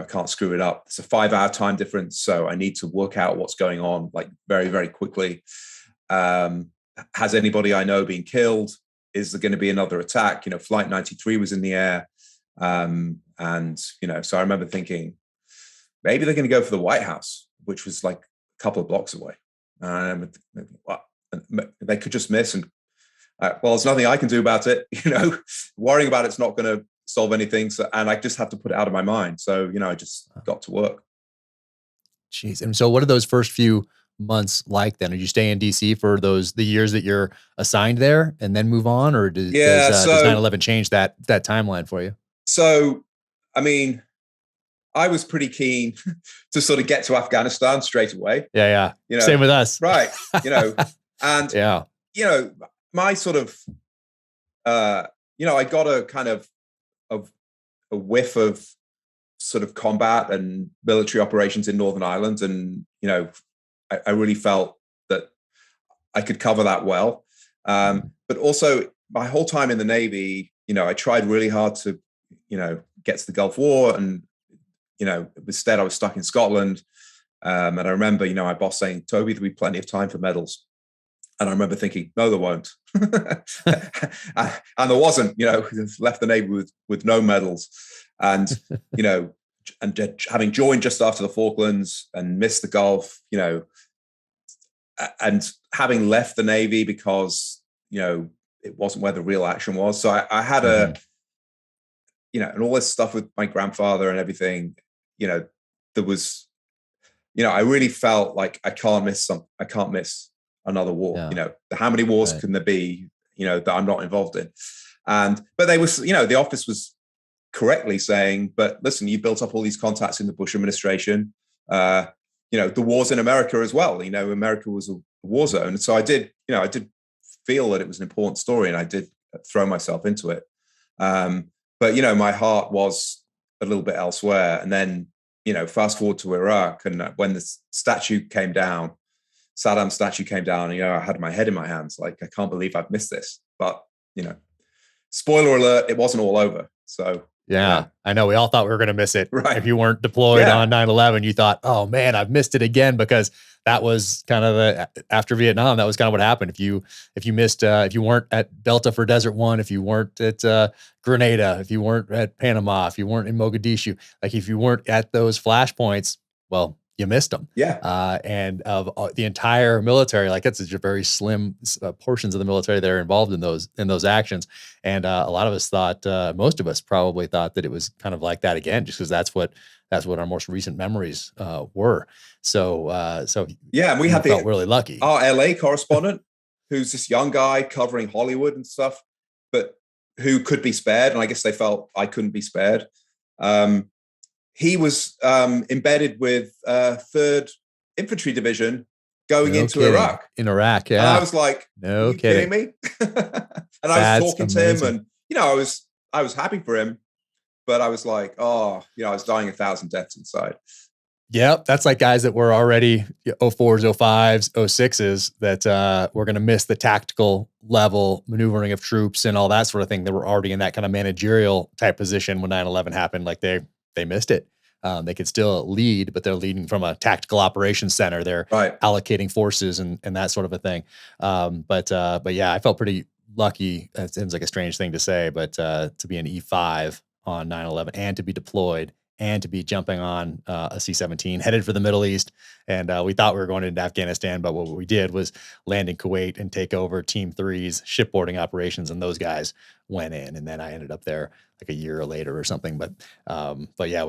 can't screw it up. It's a 5-hour time difference. So I need to work out what's going on like very, very quickly. Has anybody I know been killed? Is there going to be another attack? Flight 93 was in the air. So I remember thinking, maybe they're going to go for the White House, which was like a couple of blocks away. They could just miss. And there's nothing I can do about it. Worrying about it's not going to solve anything. So, and I just have to put it out of my mind. So, I just got to work. Jeez. And so what are those first few months like then? Did you stay in DC for the years that you're assigned there and then move on? Or does 9/11 change that timeline for you? So, I was pretty keen to sort of get to Afghanistan straight away. Yeah. Same with us. Right. And, my sort of, I got a kind of a whiff of sort of combat and military operations in Northern Ireland. And, I really felt that I could cover that well. But also my whole time in the Navy, I tried really hard to, get to the Gulf War, and, instead I was stuck in Scotland. And I remember, my boss saying, Toby, there'll be plenty of time for medals. And I remember thinking, no, there won't. And there wasn't, left the Navy with no medals. And, and having joined just after the Falklands and missed the Gulf, and having left the Navy because, it wasn't where the real action was. So I had and all this stuff with my grandfather and everything, there was I really felt like I can't miss another war. Yeah. How many wars Right. can there be, that I'm not involved in? But they was, the office was correctly saying, but listen, you built up all these contacts in the Bush administration. The wars in America as well. America was a war zone. So I did feel that it was an important story, and I did throw myself into it. But my heart was a little bit elsewhere. And then, fast forward to Iraq, and when the Saddam's statue came down, I had my head in my hands, like, I can't believe I've missed this. But, spoiler alert, it wasn't all over. So yeah, I know. We all thought we were going to miss it. Right. If you weren't deployed on 9/11, you thought, oh man, I've missed it again, because that was kind of after Vietnam. That was kind of what happened. If you missed, if you weren't at Delta for Desert One, if you weren't at Grenada, if you weren't at Panama, if you weren't in Mogadishu, like if you weren't at those flashpoints, well, you missed them. Yeah. And of the entire military, like that's a very slim portions of the military that are involved in those actions. And a lot of us thought, most of us probably thought that it was kind of like that again, just because that's what our most recent memories were. So yeah, and we felt really lucky. Our LA correspondent, who's this young guy covering Hollywood and stuff, but who could be spared, and I guess they felt I couldn't be spared. He was embedded with 3rd Infantry Division going into Iraq. In Iraq, yeah. And I was like, no kidding me? And I was talking to him, and I was happy for him, but I was like, I was dying 1,000 deaths inside. Yep, that's like guys that were already 04s, 05s, 06s that were going to miss the tactical level maneuvering of troops and all that sort of thing. They were already in that kind of managerial type position when 9/11 happened. Like they missed it. They could still lead, but they're leading from a tactical operations center. They're allocating forces and that sort of a thing. But yeah, I felt pretty lucky. It seems like a strange thing to say, but to be an E5 on 9/11 and to be deployed and to be jumping on a C-17 headed for the Middle East. And we thought we were going into Afghanistan, but what we did was land in Kuwait and take over Team 3's shipboarding operations, and those guys went in. And then I ended up there like a year later or something. But yeah,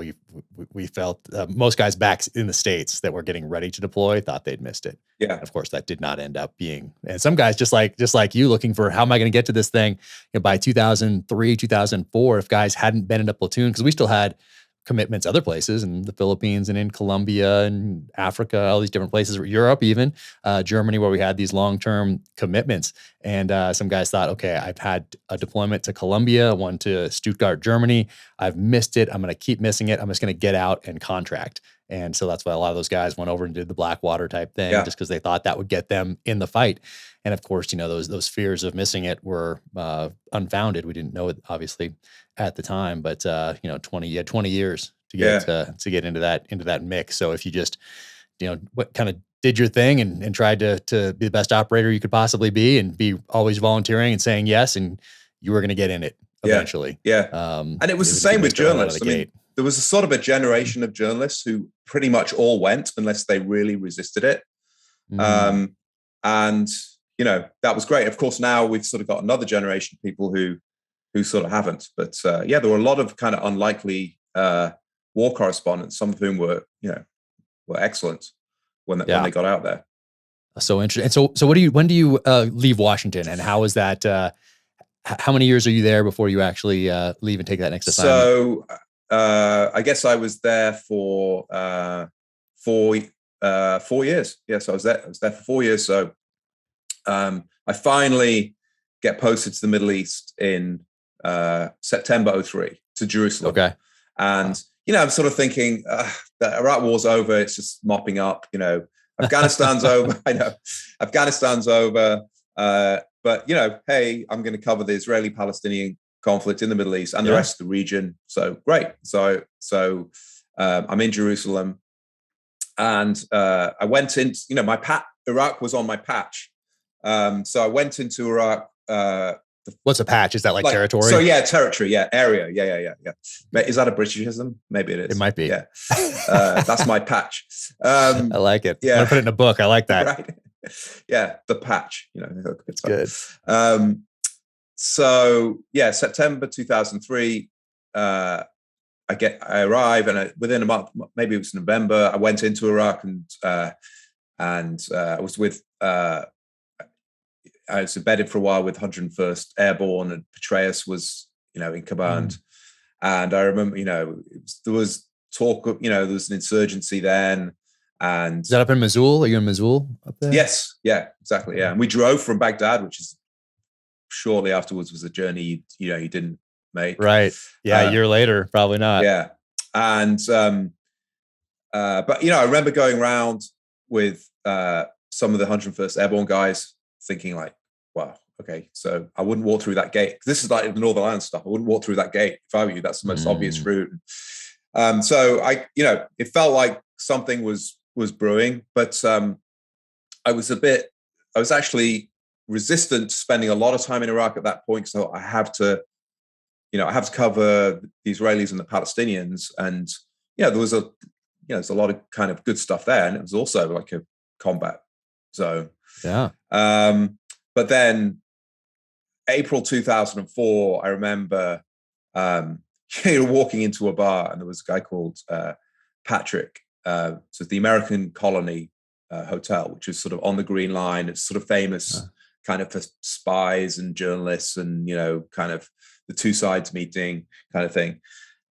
we felt most guys back in the States that were getting ready to deploy thought they'd missed it. Yeah. And of course, that did not end up being. And some guys just like you, looking for how am I going to get to this thing by 2003, 2004, if guys hadn't been in a platoon, because we still had commitments other places, in the Philippines and in Colombia and Africa, all these different places, Europe, even Germany, where we had these long-term commitments. And some guys thought, okay, I've had a deployment to Colombia, one to Stuttgart, Germany. I've missed it. I'm going to keep missing it. I'm just going to get out and contract. And so that's why a lot of those guys went over and did the Blackwater type thing, just because they thought that would get them in the fight. And of course, those fears of missing it were unfounded. We didn't know it, obviously, at the time, but 20 years to get into that mix. So if you just, what kind of did your thing and tried to be the best operator you could possibly be, and be always volunteering and saying yes, and you were going to get in it eventually. Yeah. And it was the same with journalists. I mean, there was a sort of a generation of journalists who pretty much all went unless they really resisted it. And that was great. Of course, now we've sort of got another generation of people who sort of haven't. But there were a lot of kind of unlikely war correspondents, some of whom were excellent when they got out there. So interesting. And so when do you leave Washington, and how is that? How many years are you there before you actually leave and take that next assignment? So I guess I was there for 4 years. Yes, I was there for 4 years. So I finally get posted to the Middle East in September 2003 to Jerusalem. Okay. And, I'm sort of thinking the Iraq war's over. It's just mopping up, Afghanistan's over. I know Afghanistan's over. But, hey, I'm going to cover the Israeli-Palestinian conflict in the Middle East and the rest of the region. So great. So I'm in Jerusalem, and I went in, Iraq was on my patch. So I went into Iraq. What's a patch? Is that like territory? So territory, area. Yeah. Is that a Britishism? Maybe it is. It might be. Yeah. That's my patch. I like it. Yeah. I'm gonna put it in a book. I like that. Right. Yeah, the patch. It's good. So September 2003. I arrive, and within a month, maybe it was November, I went into Iraq, and I was with. I was embedded for a while with 101st Airborne, and Petraeus was, in command. And I remember, there was talk of, there was an insurgency then. And is that up in Mosul? Are you in Mosul up there? Yes. Yeah, exactly. Yeah. And we drove from Baghdad, which is shortly afterwards was a journey, you didn't make. Right. Yeah. A year later, probably not. Yeah. And, but, I remember going around with some of the 101st Airborne guys thinking like, wow, okay, so I wouldn't walk through that gate. This is like the Northern Ireland stuff. I wouldn't walk through that gate if I were you. That's the most obvious route. So it felt like something was brewing, but I was actually resistant to spending a lot of time in Iraq at that point. So I have to cover the Israelis and the Palestinians. And, there's a lot of kind of good stuff there. And it was also like a combat zone. Yeah. But then April 2004, I remember, walking into a bar, and there was a guy called Patrick. So the American Colony Hotel, which is sort of on the Green Line. It's sort of famous kind of for spies and journalists, and, kind of the two sides meeting kind of thing.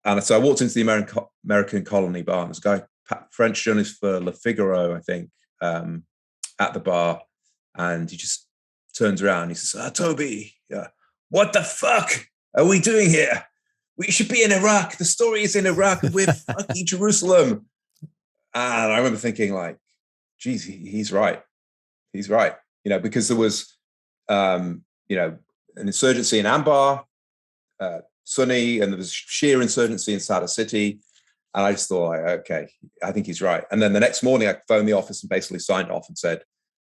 And so I walked into the American Colony bar, and there's a guy, French journalist for Le Figaro, I think, at the bar. And he just turns around and he says, Toby, what the fuck are we doing here? We should be in Iraq. The story is in Iraq. We're fucking Jerusalem. And I remember thinking like, geez, he's right. He's right. Because there was, an insurgency in Ammar, Sunni, and there was Shia insurgency in Sadr City. And I just thought, okay, I think he's right. And then the next morning I phoned the office and basically signed off and said,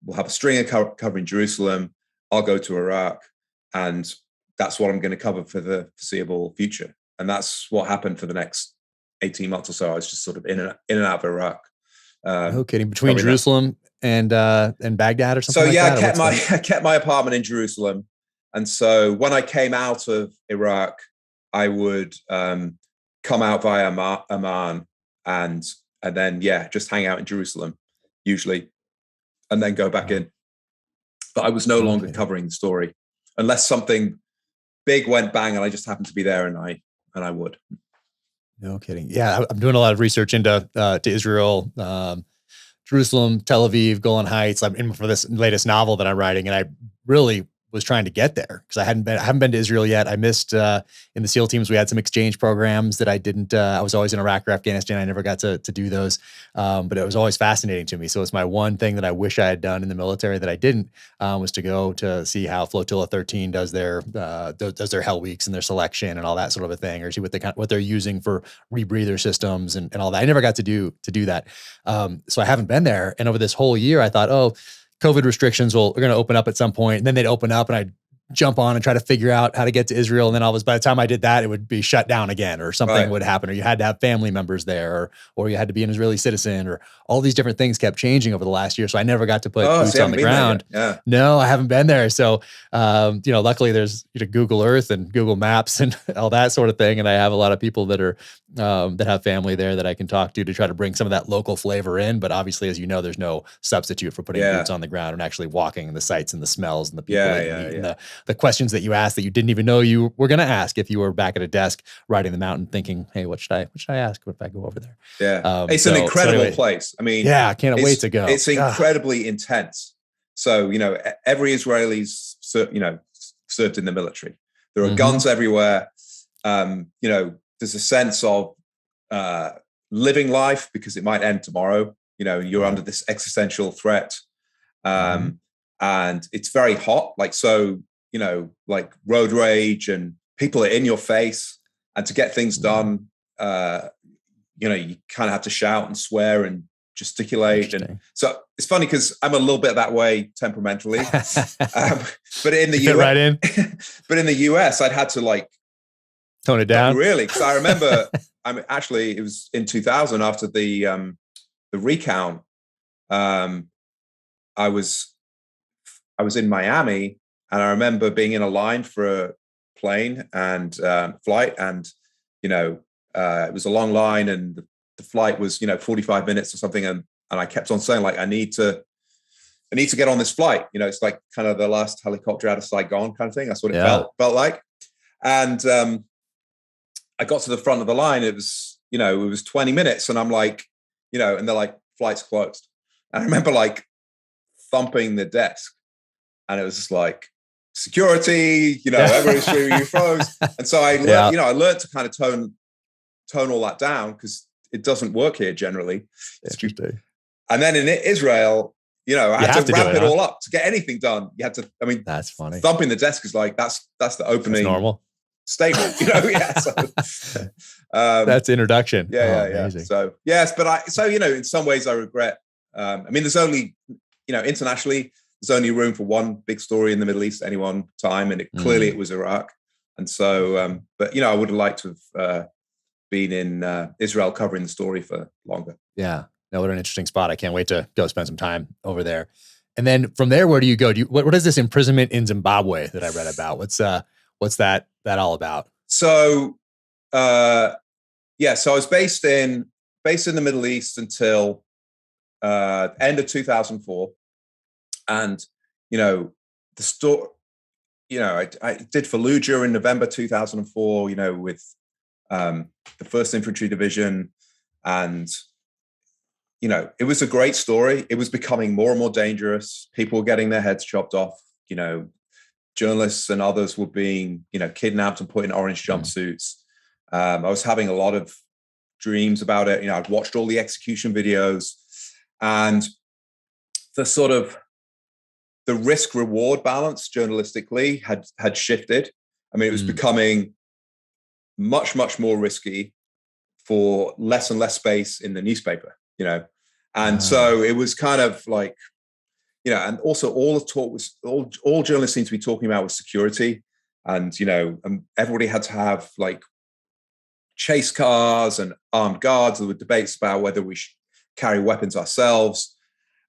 we'll have a string of covering Jerusalem. I'll go to Iraq, and that's what I'm going to cover for the foreseeable future. And that's what happened for the next 18 months or so. I was just sort of in and out of Iraq. No kidding. Between Jerusalem and Baghdad or something. So yeah, I kept my apartment in Jerusalem, and so when I came out of Iraq, I would come out via Amman, and then just hang out in Jerusalem usually, and then go back in. But I was no longer covering the story unless something big went bang and I just happened to be there, and I would. No kidding. Yeah, I'm doing a lot of research into to Israel, Jerusalem, Tel Aviv, Golan Heights. I'm in for this latest novel that I'm writing, and I really was trying to get there because I haven't been to Israel yet. I missed in the SEAL teams. We had some exchange programs that I didn't. I was always in Iraq or Afghanistan. I never got to do those, but it was always fascinating to me. So it's my one thing that I wish I had done in the military that I didn't, was to go to see how Flotilla 13 does their Hell Weeks and their selection and all that sort of a thing, or see what they're using for rebreather systems and all that. I never got to do that, so I haven't been there. And over this whole year, I thought, COVID restrictions are going to open up at some point, and then they'd open up and I'd jump on and try to figure out how to get to Israel. And then by the time I did that, it would be shut down again, or something would happen, or you had to have family members there, or you had to be an Israeli citizen, or all these different things kept changing over the last year. So I never got to put boots on the ground. Yeah. No, I haven't been there. So, luckily there's Google Earth and Google Maps and all that sort of thing. And I have a lot of people that are, that have family there that I can talk to try to bring some of that local flavor in. But obviously, as you know, there's no substitute for putting boots on the ground and actually walking the sights and the smells and the people that you meet and the questions that you ask that you didn't even know you were going to ask if you were back at a desk riding the mountain thinking, hey, what should I ask if I go over there? Yeah. It's an incredible place. I mean, I can't wait to go. It's incredibly intense. So, every Israeli's, served in the military. There are guns everywhere. There's a sense of living life because it might end tomorrow. You're under this existential threat. And it's very hot. Like road rage, and people are in your face, and to get things done, you kind of have to shout and swear and gesticulate. And so it's funny because I'm a little bit that way temperamentally, but in the US, but in the US, I'd had to tone it down. Really, because I remember, it was in 2000 after the recount. I was in Miami, and I remember being in a line for a plane and flight, and it was a long line, and the flight was 45 minutes or something, and I kept on saying, like, I need to get on this flight. It's like kind of the last helicopter out of Saigon kind of thing. That's what it felt like. And I got to the front of the line. It was 20 minutes, and I'm like, and they're like, flight's closed. And I remember like thumping the desk, and it was just like, security, everybody's shooting you froze. And so I learned, I learned to kind of tone all that down, because it doesn't work here generally. Interesting. And then in Israel, I had to wrap it all up to get anything done. You had to, that's funny. Thumping the desk is like, that's the opening normal statement, So, that's introduction. Yeah. So, yes, but in some ways I regret, there's only, internationally, there's only room for one big story in the Middle East at any one time. And clearly it was Iraq. And so, but, I would have liked to have been in Israel covering the story for longer. Yeah. No, what an interesting spot. I can't wait to go spend some time over there. And then from there, where do you go? What is this imprisonment in Zimbabwe that I read about? What's that all about? So, so I was based in the Middle East until end of 2004. And, the story, I did Fallujah in November 2004, with the 1st Infantry Division. And, it was a great story. It was becoming more and more dangerous. People were getting their heads chopped off. Journalists and others were being, kidnapped and put in orange jumpsuits. I was having a lot of dreams about it. I'd watched all the execution videos, and the risk reward balance journalistically had shifted. It was becoming much, much more risky for less and less space in the newspaper, and so it was kind of like, and also all the talk was, all journalists seemed to be talking about was security, and, and everybody had to have like chase cars and armed guards. There were debates about whether we should carry weapons ourselves.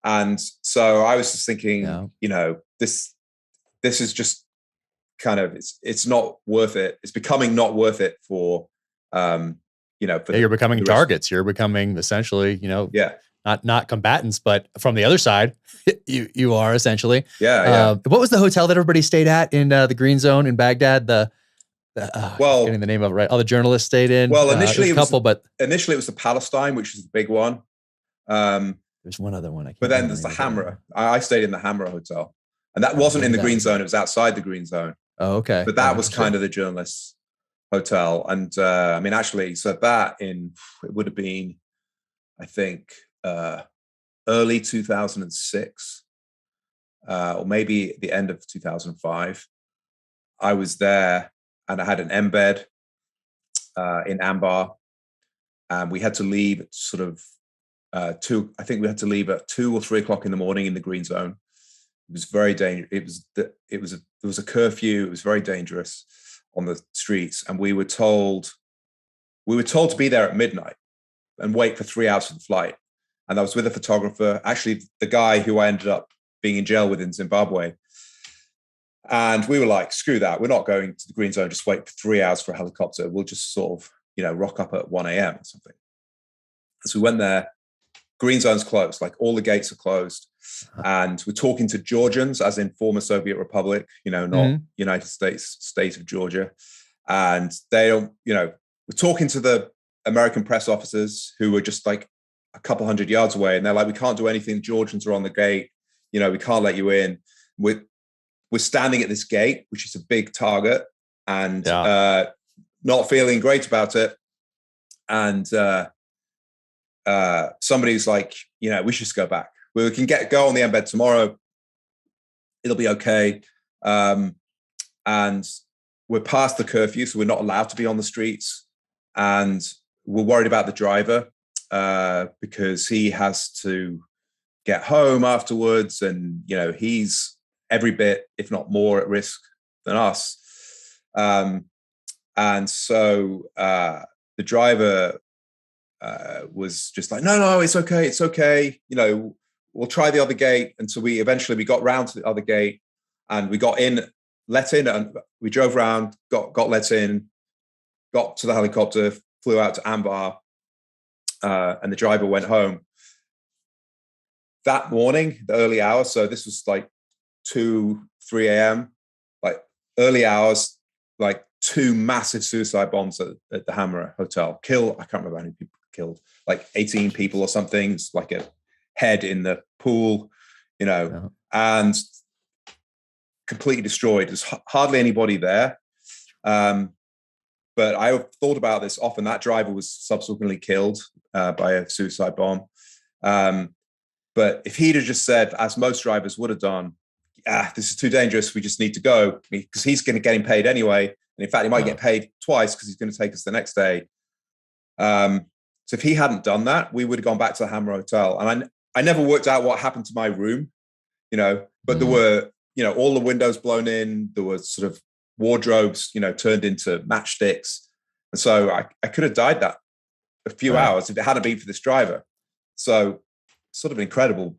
And so I was just thinking, this is just kind of, it's not worth it. It's becoming not worth it for, you're becoming targets. You're becoming essentially, not combatants, but from the other side, you are essentially. What was the hotel that everybody stayed at in the Green Zone in Baghdad? Getting the name of it right. All the journalists stayed in. Well, initially initially it was the Palestine, which is the big one. There's one other one. But then there's the Hamra. I stayed in the Hamra Hotel, and that wasn't in the Green Zone. It was outside the Green Zone. Oh, okay. But that was kind of the journalists' hotel. And actually, so that it would have been, I think, early 2006, or maybe the end of 2005. I was there, and I had an embed in Ammar, and we had to leave at sort of I think we had to leave at 2 or 3 o'clock in the morning in the Green Zone. It was very dangerous. There was a curfew. It was very dangerous on the streets, and we were told to be there at midnight and wait for 3 hours for the flight. And I was with a photographer, actually the guy who I ended up being in jail with in Zimbabwe. And we were like, screw that. We're not going to the Green Zone. Just wait for 3 hours for a helicopter. We'll just sort of, rock up at 1 a.m. or something. So we went there. Green Zone's closed, like all the gates are closed. And we're talking to Georgians, as in former Soviet Republic, not United States, state of Georgia. And they don't, we're talking to the American press officers who were just like a couple hundred yards away. And they're like, we can't do anything. Georgians are on the gate. We can't let you in. We're standing at this gate, which is a big target, and not feeling great about it. And somebody's like, we should just go back. We can go on the embed tomorrow. It'll be okay. And we're past the curfew, so we're not allowed to be on the streets. And we're worried about the driver because he has to get home afterwards. And, he's every bit, if not more, at risk than us. And so the driver was just like, no, it's okay. It's okay. We'll try the other gate until we got round to the other gate, and we got let in, and we drove around, got let in, got to the helicopter, flew out to Ammar, and the driver went home. That morning, the early hours, so this was like 2, 3 a.m., like early hours, like 2 massive suicide bombs at the Ammar hotel. I can't remember how many people killed, like 18 people or something. It's like a head in the pool, and completely destroyed. There's hardly anybody there. But I thought about this often. That driver was subsequently killed by a suicide bomb. But if he'd have just said, as most drivers would have done, this is too dangerous, we just need to go, because he's going to get him paid anyway. And in fact, he might get paid twice because he's going to take us the next day. So if he hadn't done that, we would have gone back to the Ammar Hotel. And I never worked out what happened to my room, but there were, all the windows blown in. There were sort of wardrobes, turned into matchsticks. And so I could have died that a few hours if it hadn't been for this driver. So sort of incredible,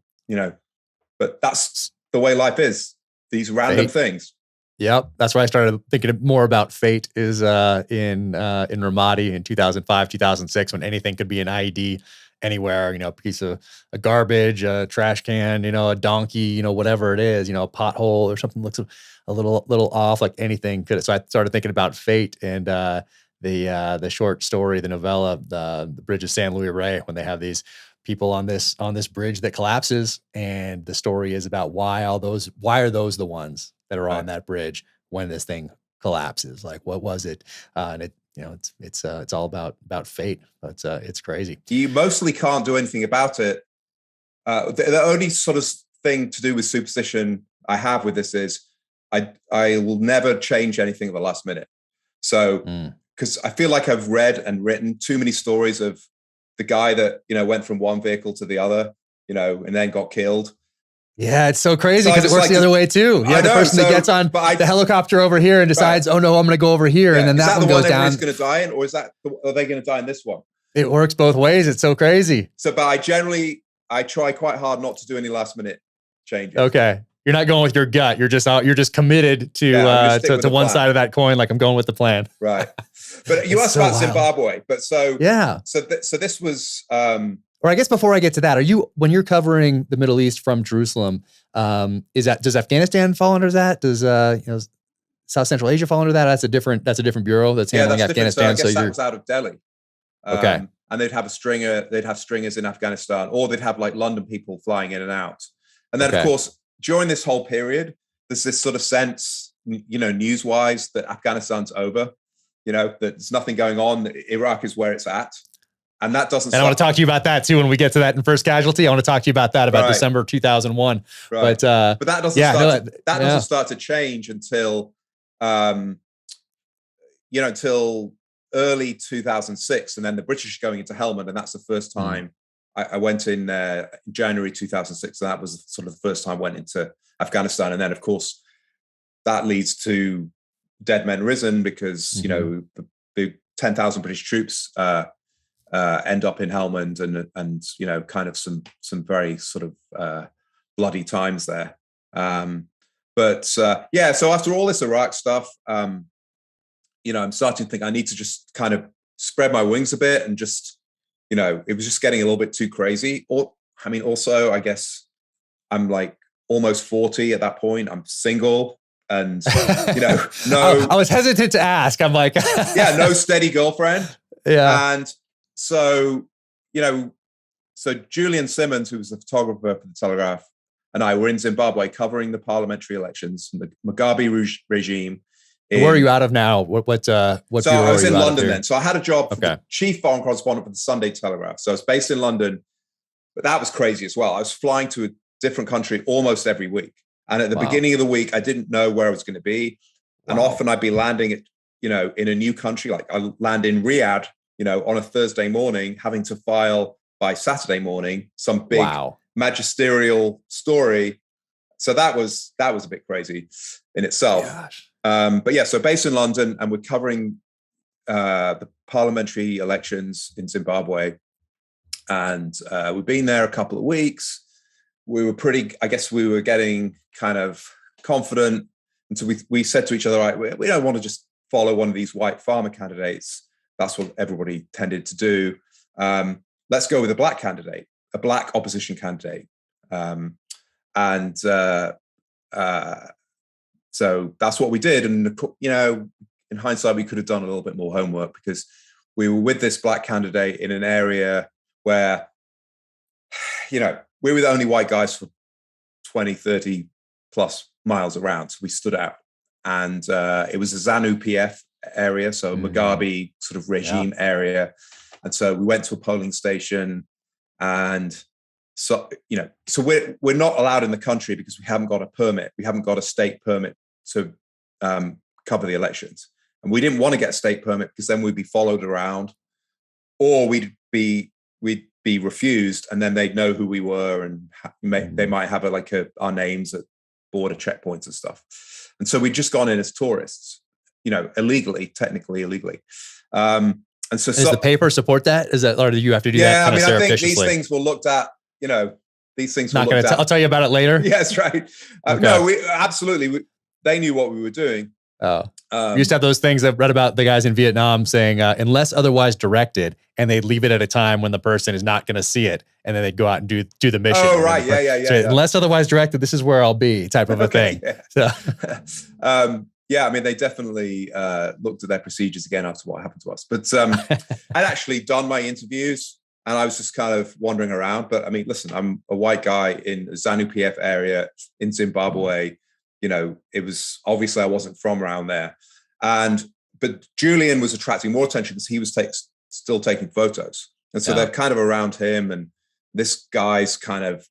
but that's the way life is. These random things. Yep. That's why I started thinking more about fate is in Ramadi in 2005, 2006, when anything could be an IED anywhere, a piece of a garbage, a trash can, a donkey, whatever it is, a pothole or something looks a little off, like anything could. So I started thinking about fate and the short story, the novella, the Bridge of San Luis Rey, when they have these people on this bridge that collapses, and the story is about why are those the ones that are on that bridge when this thing collapses? Like, what was it? And it, it's all about fate. It's crazy. You mostly can't do anything about it. The only sort of thing to do with superstition I have with this is I will never change anything at the last minute. So, because I feel like I've read and written too many stories of the guy that, went from one vehicle to the other, and then got killed. Yeah, it's so crazy because it works the other way too. Yeah, the person that gets on the helicopter over here and decides, oh no, I'm going to go over here, and then that one goes down. Is that the one everybody's going to die in, or are they going to die in this one? It works both ways. It's so crazy. So, but I try quite hard not to do any last minute changes. Okay, you're not going with your gut. You're just committed to one side of that coin. Like, I'm going with the plan. Right. But you asked about Zimbabwe. But so this was. Or I guess before I get to that, when you're covering the Middle East from Jerusalem, does Afghanistan fall under that? Does South Central Asia fall under that? That's a different bureau that's handling Afghanistan. So I guess that was out of Delhi. Okay. And they'd have stringers in Afghanistan, or they'd have like London people flying in and out. And then of course, during this whole period, there's this sort of sense, news-wise, that Afghanistan's over, that there's nothing going on. Iraq is where it's at. And that doesn't. And I want to talk to you about that too when we get to that in First Casualty. I want to talk to you about that December 2001. Right. But that doesn't doesn't start to change until until early 2006, and then the British are going into Helmand, and that's the first time I went in January 2006. And that was sort of the first time I went into Afghanistan, and then of course that leads to Dead Men Risen, because the 10,000 British troops end up in Helmand, and kind of some very sort of bloody times there. So after all this Iraq stuff, I'm starting to think I need to just kind of spread my wings a bit, and just, it was just getting a little bit too crazy. Also, I guess I'm like almost 40 at that point. I'm single, and no. I was hesitant to ask. I'm like, no steady girlfriend. Yeah, and so Julian Simmons, who was the photographer for the Telegraph, and I were in Zimbabwe covering the parliamentary elections, the Mugabe regime. Where are you out of now? What So I was in London then. So I had a job for the chief foreign correspondent for the Sunday Telegraph. So I was based in London, but that was crazy as well. I was flying to a different country almost every week. And at the beginning of the week, I didn't know where I was going to be. And often I'd be landing at, in a new country. Like I land in Riyadh, on a Thursday morning, having to file by Saturday morning some big magisterial story. So that was a bit crazy in itself. So based in London, and we're covering the parliamentary elections in Zimbabwe, and we've been there a couple of weeks. We were getting kind of confident, and so we said to each other, right, we don't want to just follow one of these white farmer candidates that's what everybody tended to do. Let's go with a black candidate, a black opposition candidate. So that's what we did. And, in hindsight, we could have done a little bit more homework, because we were with this black candidate in an area where, we were the only white guys for 20, 30 plus miles around. So we stood out. And it was a ZANU-PF area, so Mugabe sort of regime area. And so we went to a polling station, and so we're not allowed in the country because we haven't got a permit. We haven't got a state permit to cover the elections. And we didn't want to get a state permit, because then we'd be followed around, or we'd be refused, and then they'd know who we were, and they might have our names at border checkpoints and stuff. And so we'd just gone in as tourists, technically illegally. And so does the paper support that? Is that, or do you have to do that? I think these things were looked at. These things were looked at. I'll tell you about it later. Yeah, that's right. Okay. No, absolutely. They knew what we were doing. Oh, you used to have those things I've read about the guys in Vietnam saying, unless otherwise directed, and they'd leave it at a time when the person is not going to see it, and then they'd go out and do the mission. Oh, right. Yeah. So unless otherwise directed, this is where I'll be, type of a thing. Yeah. So. They definitely looked at their procedures again after what happened to us. But I'd actually done my interviews, and I was just kind of wandering around. But I mean, listen, I'm a white guy in a ZANU-PF area in Zimbabwe. It was obviously I wasn't from around there. But Julian was attracting more attention because he was still taking photos. And so they're kind of around him, and this guy's kind of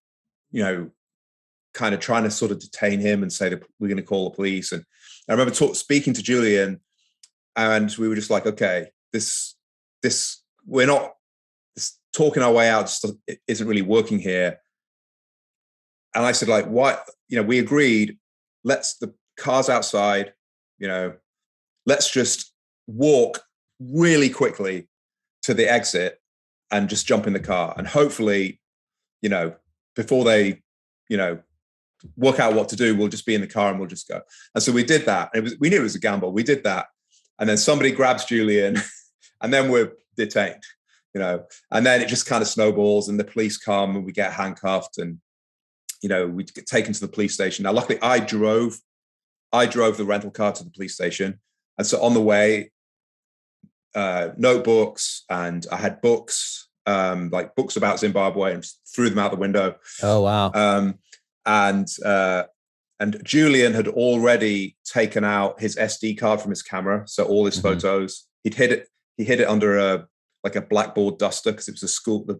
trying to sort of detain him and say that we're going to call the police. And I remember speaking to Julian, and we were just like, okay, we're not talking our way out, just isn't really working here. And I said, what? We agreed, the car's outside, let's just walk really quickly to the exit and just jump in the car. And hopefully, before they, work out what to do, we'll just be in the car and we'll just go. And so we did that. We knew it was a gamble. We did that. And then somebody grabs Julian, and then we're detained, and then it just kind of snowballs, and the police come, and we get handcuffed, and, we get taken to the police station. Now, luckily I drove the rental car to the police station. And so on the way, notebooks, and I had books, books about Zimbabwe, and just threw them out the window. Oh, wow. And Julian had already taken out his SD card from his camera, so all his photos. He hid it under a blackboard duster, because it was a school. The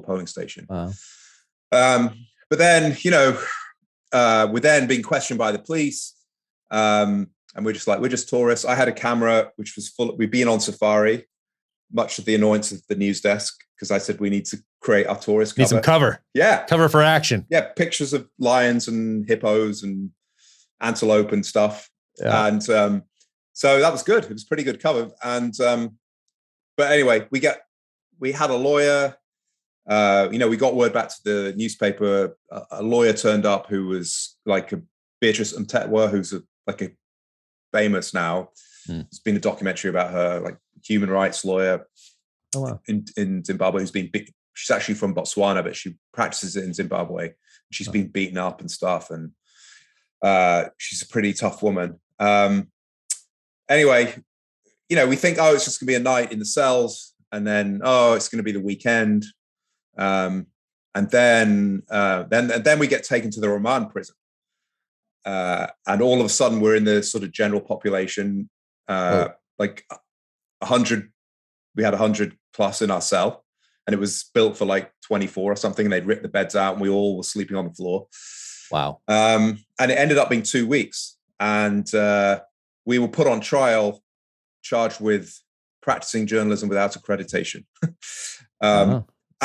polling station. Wow. But then, we're then being questioned by the police, and we're just tourists. I had a camera which was full. We'd been on safari, much to the annoyance of the news desk, because I said we need to create our tourist cover. Need some cover. Yeah. Cover for action. Yeah. Pictures of lions and hippos and antelope and stuff. Yeah. And so that was good. It was pretty good cover. And but anyway, we had a lawyer. We got word back to the newspaper. A lawyer turned up who was like a Beatrice Mtetwa, who's a famous now. There's been a documentary about her, human rights lawyer. Oh, wow. in Zimbabwe, who's been she's actually from Botswana, but she practices it in Zimbabwe. She's been beaten up and stuff, and she's a pretty tough woman. Anyway, we think, it's just gonna be a night in the cells, and then it's gonna be the weekend, and then we get taken to the remand prison, and all of a sudden we're in the sort of general population, 100. We had 100 plus in our cell, and it was built for 24 or something. And they'd ripped the beds out, and we all were sleeping on the floor. Wow. And it ended up being 2 weeks, and we were put on trial, charged with practicing journalism without accreditation. And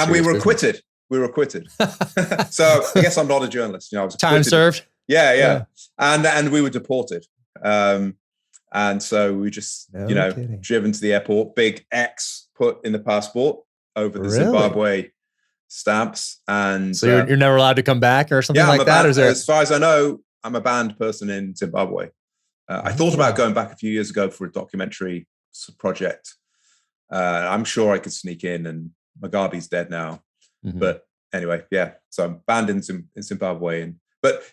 we were acquitted. So I guess I'm not a journalist. I was acquitted. Time served. Yeah. And we were deported. And so we just, driven to the airport, big X put in the passport over the Zimbabwe stamps. And so you're never allowed to come back or something like that? As far as I know, I'm a banned person in Zimbabwe. I thought about going back a few years ago for a documentary project, I'm sure I could sneak in, and Mugabe's dead now. But anyway, yeah. So I'm banned in Zimbabwe, but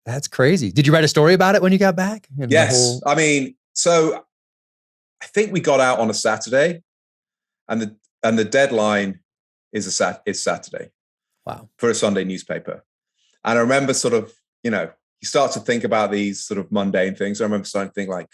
that's crazy. Did you write a story about it when you got back? Yes. I mean, so I think we got out on a Saturday, and the deadline is Saturday. Wow. For a Sunday newspaper. And I remember sort of, you start to think about these sort of mundane things. I remember starting to think like,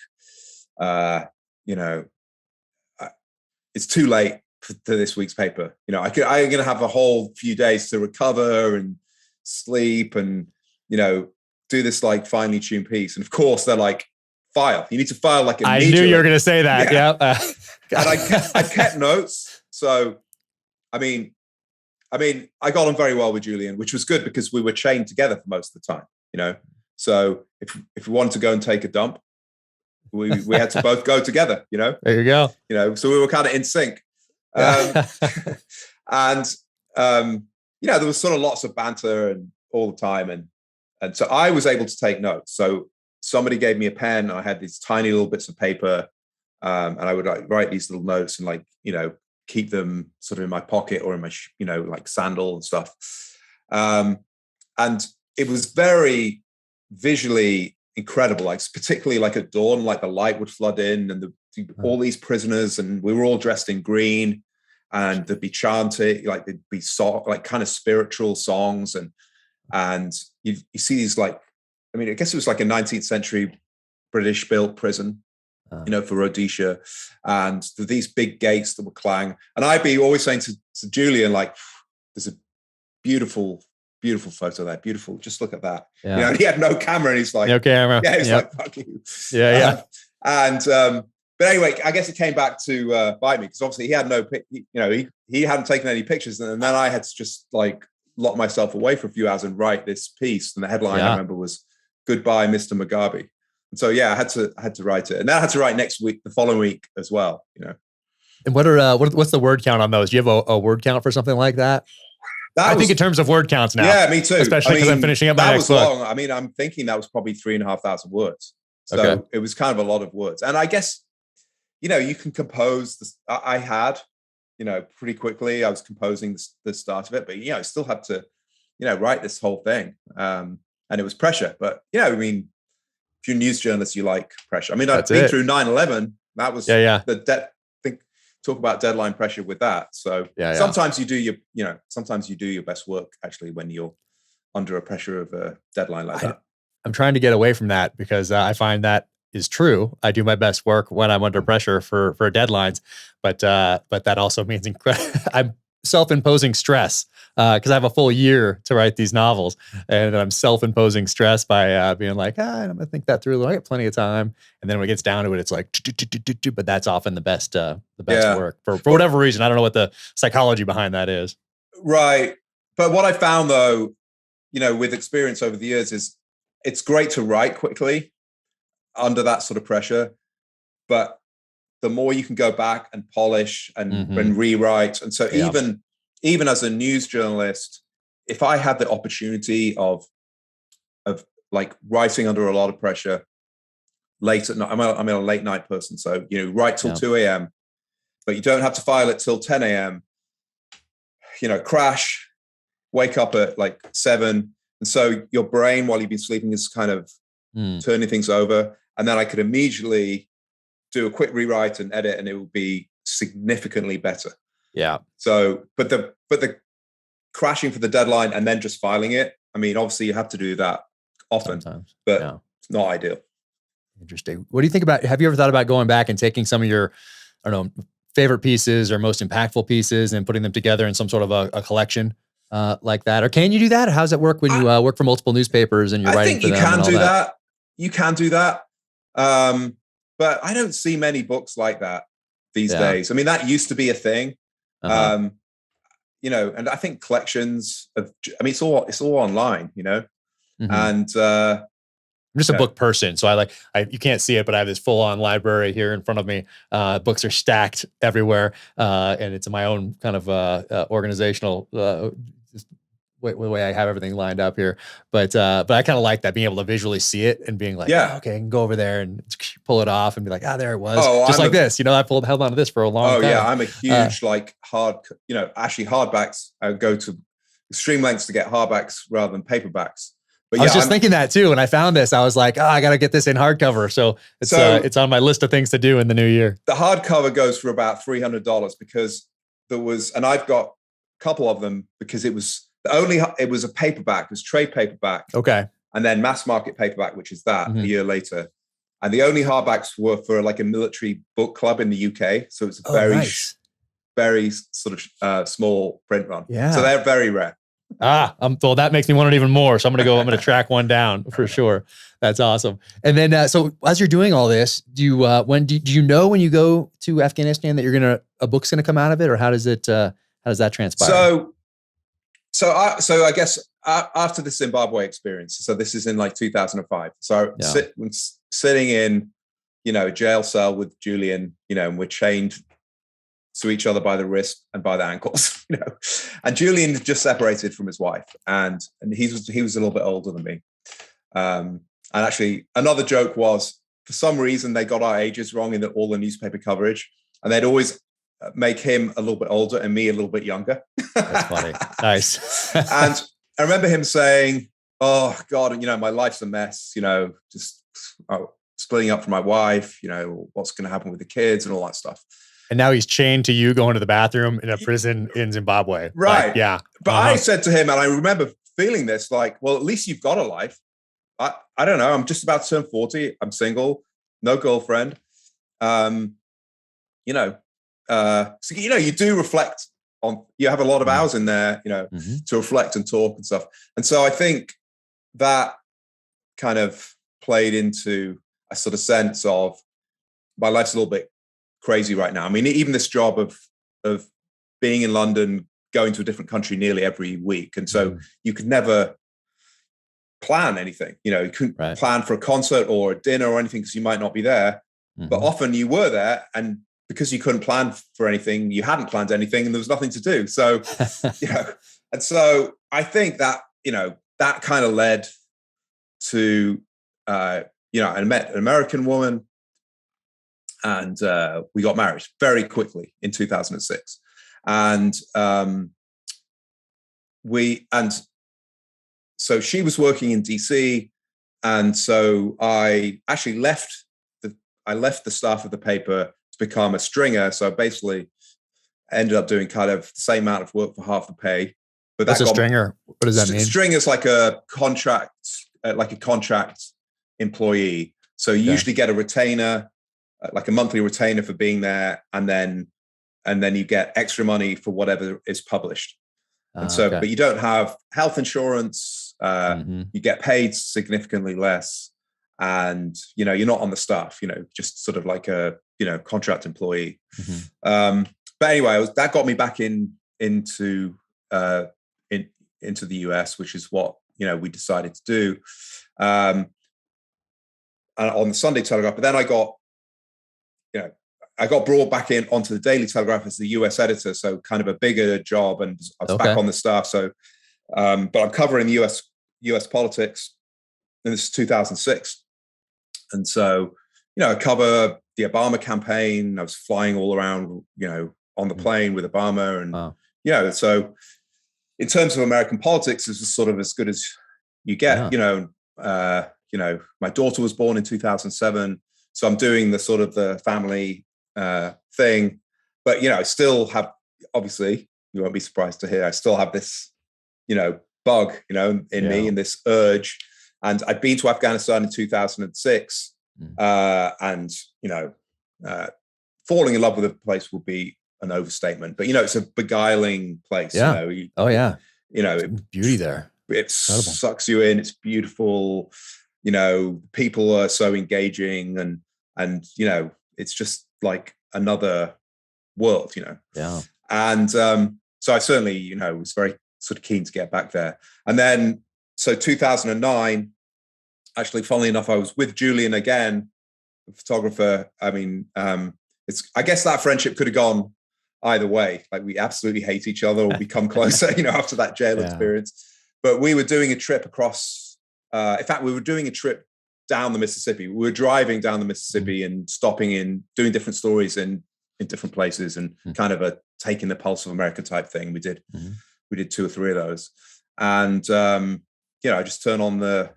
it's too late for this week's paper. I'm going to have a whole few days to recover and sleep and, do this like finely tuned piece. And of course they're like, file. You need to file like immediately. I knew you were going to say that. Yeah. And I kept notes. So, I mean, I got on very well with Julian, which was good because we were chained together for most of the time, So if we wanted to go and take a dump, we had to both go together, There you go. So we were kind of in sync. And there was sort of lots of banter and all the time. And so I was able to take notes. So somebody gave me a pen. I had these tiny little bits of paper, and I would like write these little notes and keep them sort of in my pocket or in my, like sandal and stuff. And it was very visually incredible, like particularly like at dawn, like the light would flood in and all these prisoners, and we were all dressed in green, and there'd be chanting, like there'd be like kind of spiritual songs. And you see these I guess it was like a 19th century British built prison, for Rhodesia, and these big gates that would clang. And I'd be always saying to Julian, like, there's a beautiful photo there. Beautiful. Just look at that. Yeah. And he had no camera, and he's like, no camera. Yeah, he's like, fuck you. Yeah. But anyway, I guess it came back to bite me because obviously he had he hadn't taken any pictures, and then I had to just like lock myself away for a few hours and write this piece. And the headline I remember was "Goodbye, Mr. Mugabe." And so I had to write it, and then I had to write the following week as well. And what's the word count on those? Do you have a word count for something like that? I think in terms of word counts now. Yeah, me too. Especially because I'm finishing up my next book. Long. I mean, I'm thinking that was probably 3,500 words. So It was kind of a lot of words. And I guess, you can compose this. I had, pretty quickly, I was composing the start of it, but, I still had to, write this whole thing. And it was pressure. But, if you're a news journalist, you like pressure. I mean, I've been through 9/11. That was talk about deadline pressure with that. So sometimes you do your best work actually when you're under a pressure of a deadline like that. I'm trying to get away from that because I find that is true. I do my best work when I'm under pressure for deadlines, but that also means I'm self-imposing stress because I have a full year to write these novels, and I'm self-imposing stress by being like, I'm gonna think that through. I got plenty of time, and then when it gets down to it, it's like, but that's often the best work for whatever reason. I don't know what the psychology behind that is. Right, but what I found though, with experience over the years, is it's great to write quickly under that sort of pressure, but the more you can go back and polish and rewrite. And so even as a news journalist, if I had the opportunity of like writing under a lot of pressure late at night, I'm a late night person. So, write till 2 a.m., but you don't have to file it till 10 a.m., crash, wake up at like 7. And so your brain, while you've been sleeping, is kind of turning things over. And then I could immediately do a quick rewrite and edit, and it will be significantly better. Yeah. So, but the crashing for the deadline and then just filing it, I mean, obviously you have to do that often, but it's not ideal. Interesting. What do you think about, have you ever thought about going back and taking some of your, I don't know, favorite pieces or most impactful pieces and putting them together in some sort of a collection like that? Or can you do that? Or how does it work when you work for multiple newspapers and you're writing for them? I think you can do that. You can do that. But I don't see many books like that these days. I mean, that used to be a thing. And I think collections of, it's all online, and I'm just a book person. So you can't see it, but I have this full on library here in front of me. Books are stacked everywhere. And it's my own kind of organizational way I have everything lined up here. But I kind of like that, being able to visually see it and being like, Yeah. oh, okay, I can go over there and pull it off and be like, there it was. Oh, Just like this, I held on to this for a long time. Oh yeah, I'm a huge actually hardbacks. I go to extreme lengths to get hardbacks rather than paperbacks. But I was just thinking that too. When I found this, I was like, I got to get this in hardcover. So it's on my list of things to do in the new year. The hardcover goes for about $300 because and I've got a couple of them because it was a paperback, it was trade paperback. Okay. And then mass market paperback, which is that a year later. And the only hardbacks were for like a military book club in the UK. So it's a very sort of small print run. Yeah. So they're very rare. Well, that makes me want it even more. So I'm going to track one down for sure. That's awesome. And then, so as you're doing all this, do you know when you go to Afghanistan that a book's going to come out of it, or how does that transpire? So I guess after the Zimbabwe experience, so this is in like 2005. So sitting in, a jail cell with Julian, and we're chained to each other by the wrist and by the ankles, and Julian just separated from his wife, and he was a little bit older than me. And actually another joke was, for some reason, they got our ages wrong in all the newspaper coverage, and they'd always make him a little bit older and me a little bit younger. That's funny. Nice. And I remember him saying, oh God, my life's a mess, just splitting up from my wife, what's going to happen with the kids and all that stuff. And now he's chained to you going to the bathroom in a prison in Zimbabwe. Right. Like, yeah. But I said to him, and I remember feeling this, like, well, at least you've got a life. I don't know. I'm just about to turn 40. I'm single, no girlfriend. So, you do reflect on, you have a lot of hours in there, to reflect and talk and stuff. And so I think that kind of played into a sort of sense of my life's a little bit crazy right now. I mean, even this job of being in London, going to a different country nearly every week. And so you could never plan anything, you couldn't plan for a concert or a dinner or anything because you might not be there. But often you were there, and because you couldn't plan for anything, you hadn't planned anything and there was nothing to do. So, and so I think that, that kind of led to, I met an American woman, and we got married very quickly in 2006. And so she was working in DC. And so I actually left the staff of the paper to become a stringer. So I basically ended up doing kind of the same amount of work for half the pay. But that's a stringer. What does that mean? Stringer is like a contract employee. So you usually get a retainer, like a monthly retainer for being there, and then you get extra money for whatever is published. And so, but you don't have health insurance. You get paid significantly less, and you're not on the staff. Just sort of like a contract employee. But anyway, that got me back into the US, which is what we decided to do on the Sunday Telegraph. But then I got brought back in onto the Daily Telegraph as the US editor, so kind of a bigger job, and I was back on the staff. So, but I'm covering US politics, and this is 2006, and so I cover the Obama campaign. I was flying all around, on the plane with Obama, and so in terms of American politics, it's just sort of as good as you get. My daughter was born in 2007, so I'm doing the sort of the family thing, but I still have, obviously you won't be surprised to hear, I still have this bug in me, and this urge. And I'd been to Afghanistan in 2006, and falling in love with a place would be an overstatement, but it's a beguiling place. Beauty there, it incredible. Sucks you in. It's beautiful. People are so engaging, and it's just like another world, And so I certainly, was very sort of keen to get back there. And then, so 2009, actually, funnily enough, I was with Julian again, the photographer. I mean, I guess that friendship could have gone either way. Like, we absolutely hate each other or become closer, after that jail experience. But we were doing a trip across, in fact, we were doing a trip down the Mississippi. We were driving down the Mississippi and stopping in, doing different stories in different places, and kind of a taking the pulse of America type thing. We did 2 or 3 of those. And, I just turn on the,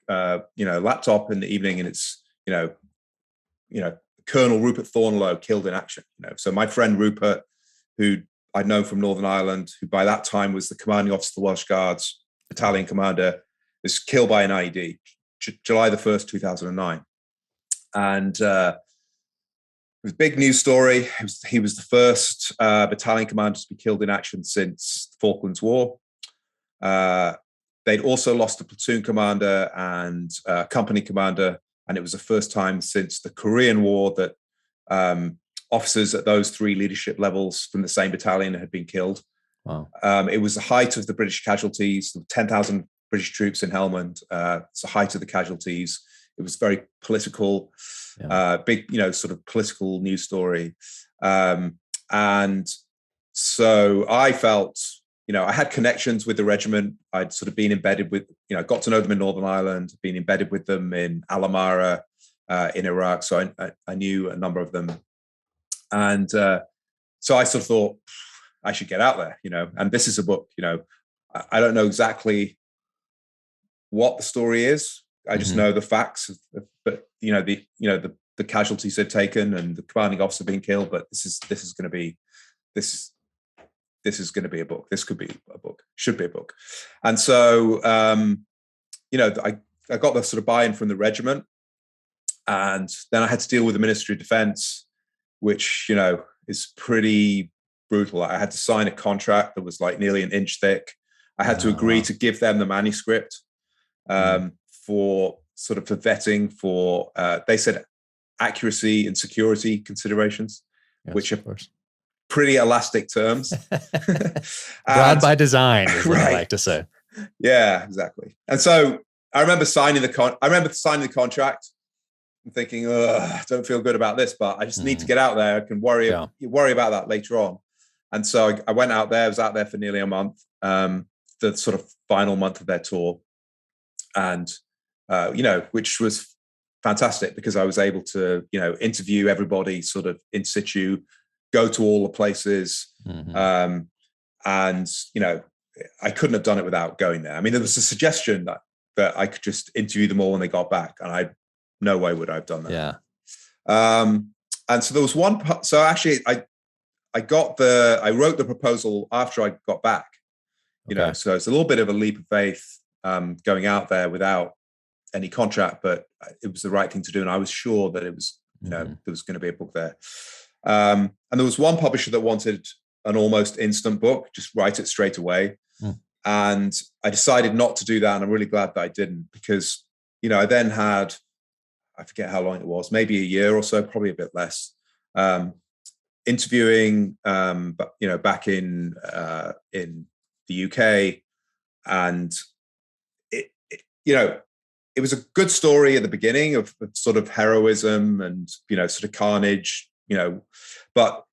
laptop in the evening, and it's, Colonel Rupert Thorneloe killed in action. So my friend Rupert, who I'd known from Northern Ireland, who by that time was the commanding officer of the Welsh Guards, battalion commander, was killed by an IED, July the 1st, 2009. And it was a big news story. He was the first battalion commander to be killed in action since the Falklands War. They'd also lost a platoon commander and a company commander, and it was the first time since the Korean War that officers at those 3 leadership levels from the same battalion had been killed. Wow. It was the height of the British casualties, 10,000 British troops in Helmand. It's the height of the casualties. It was very political, big, sort of political news story. And so I felt, I had connections with the regiment. I'd sort of been embedded with, got to know them in Northern Ireland, been embedded with them in Ammar in Iraq. So I knew a number of them. And so I sort of thought, I should get out there, and this is a book, I don't know exactly what the story is. I just know the facts, but the casualties they've taken and the commanding officer being killed. But this is going to be a book. This could be a book. Should be a book. And so I got the sort of buy-in from the regiment, and then I had to deal with the Ministry of Defence, which is pretty brutal. I had to sign a contract that was like nearly an inch thick. I had to agree to give them the manuscript for vetting, for they said accuracy and security considerations, yes, which are pretty elastic terms. Broad by design is what I like to say. Yeah, exactly. And so I remember signing the contract and thinking, I don't feel good about this, but I just need to get out there. I can worry about that later on. And so I went out there. I was out there for nearly a month, the sort of final month of their tour. And, which was fantastic because I was able to, interview everybody sort of in situ, go to all the places. And, I couldn't have done it without going there. I mean, there was a suggestion that I could just interview them all when they got back. And no way would I have done that. Yeah. And so there was one, so actually I wrote the proposal after I got back, so it's a little bit of a leap of faith, going out there without any contract, but it was the right thing to do. And I was sure that it was, there was going to be a book there. And there was one publisher that wanted an almost instant book, just write it straight away. And I decided not to do that. And I'm really glad that I didn't, because, I then had, I forget how long it was, maybe a year or so, probably a bit less, interviewing, but, back in the UK. And it was a good story at the beginning of sort of heroism and, sort of carnage, but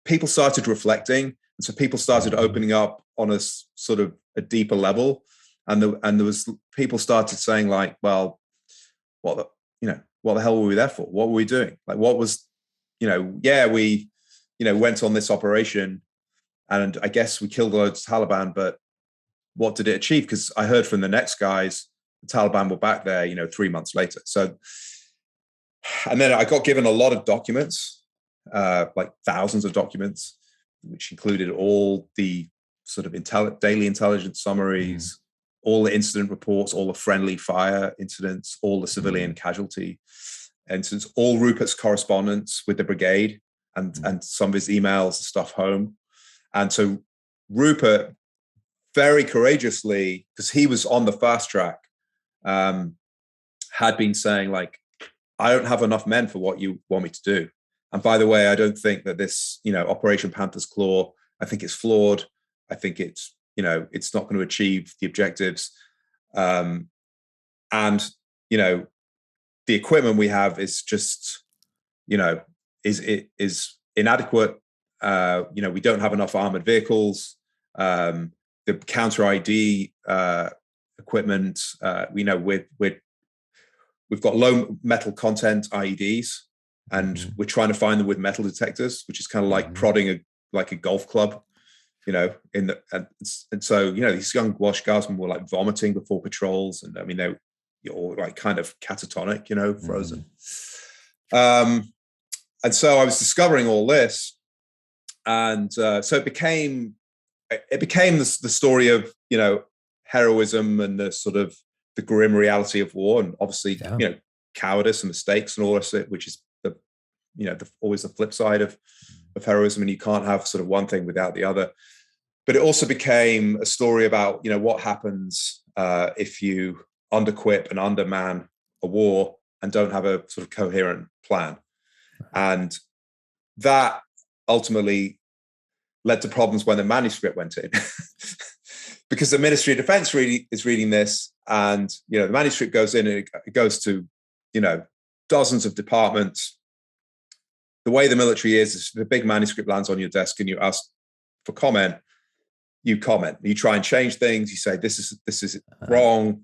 people started reflecting. And so people started opening up on a sort of a deeper level. And there was people started saying like, well, what the hell were we there for? What were we doing? Like, what was, we, went on this operation and I guess we killed loads of Taliban, but what did it achieve? Because I heard from the next guys, the Taliban were back there, 3 months later. So, and then I got given a lot of documents, like thousands of documents, which included all the sort of daily intelligence summaries, all the incident reports, all the friendly fire incidents, all the civilian casualty incidents, all Rupert's correspondence with the brigade and some of his emails and stuff home. And so Rupert very courageously, because he was on the fast track, had been saying like, I don't have enough men for what you want me to do. And by the way, I don't think that this, Operation Panther's Claw, I think it's flawed. I think it's, it's not going to achieve the objectives. And, the equipment we have is just, is inadequate. We don't have enough armored vehicles. the counter ID equipment. We've got low metal content IEDs, and we're trying to find them with metal detectors, which is kind of like prodding like a golf club, and so these young Welsh Guardsmen were like vomiting before patrols, and I mean they were like kind of catatonic, frozen. And so I was discovering all this, and so it became the story of heroism and the sort of the grim reality of war, and obviously cowardice and mistakes and all this, which is always the flip side of heroism, and you can't have sort of one thing without the other. But it also became a story about what happens if you underequip and underman a war and don't have a sort of coherent plan, and that ultimately led to problems when the manuscript went in. Because the Ministry of Defense is reading this, and the manuscript goes in, and it goes to dozens of departments. The way the military is the big manuscript lands on your desk, and you ask for comment. You comment. You try and change things. You say this is wrong.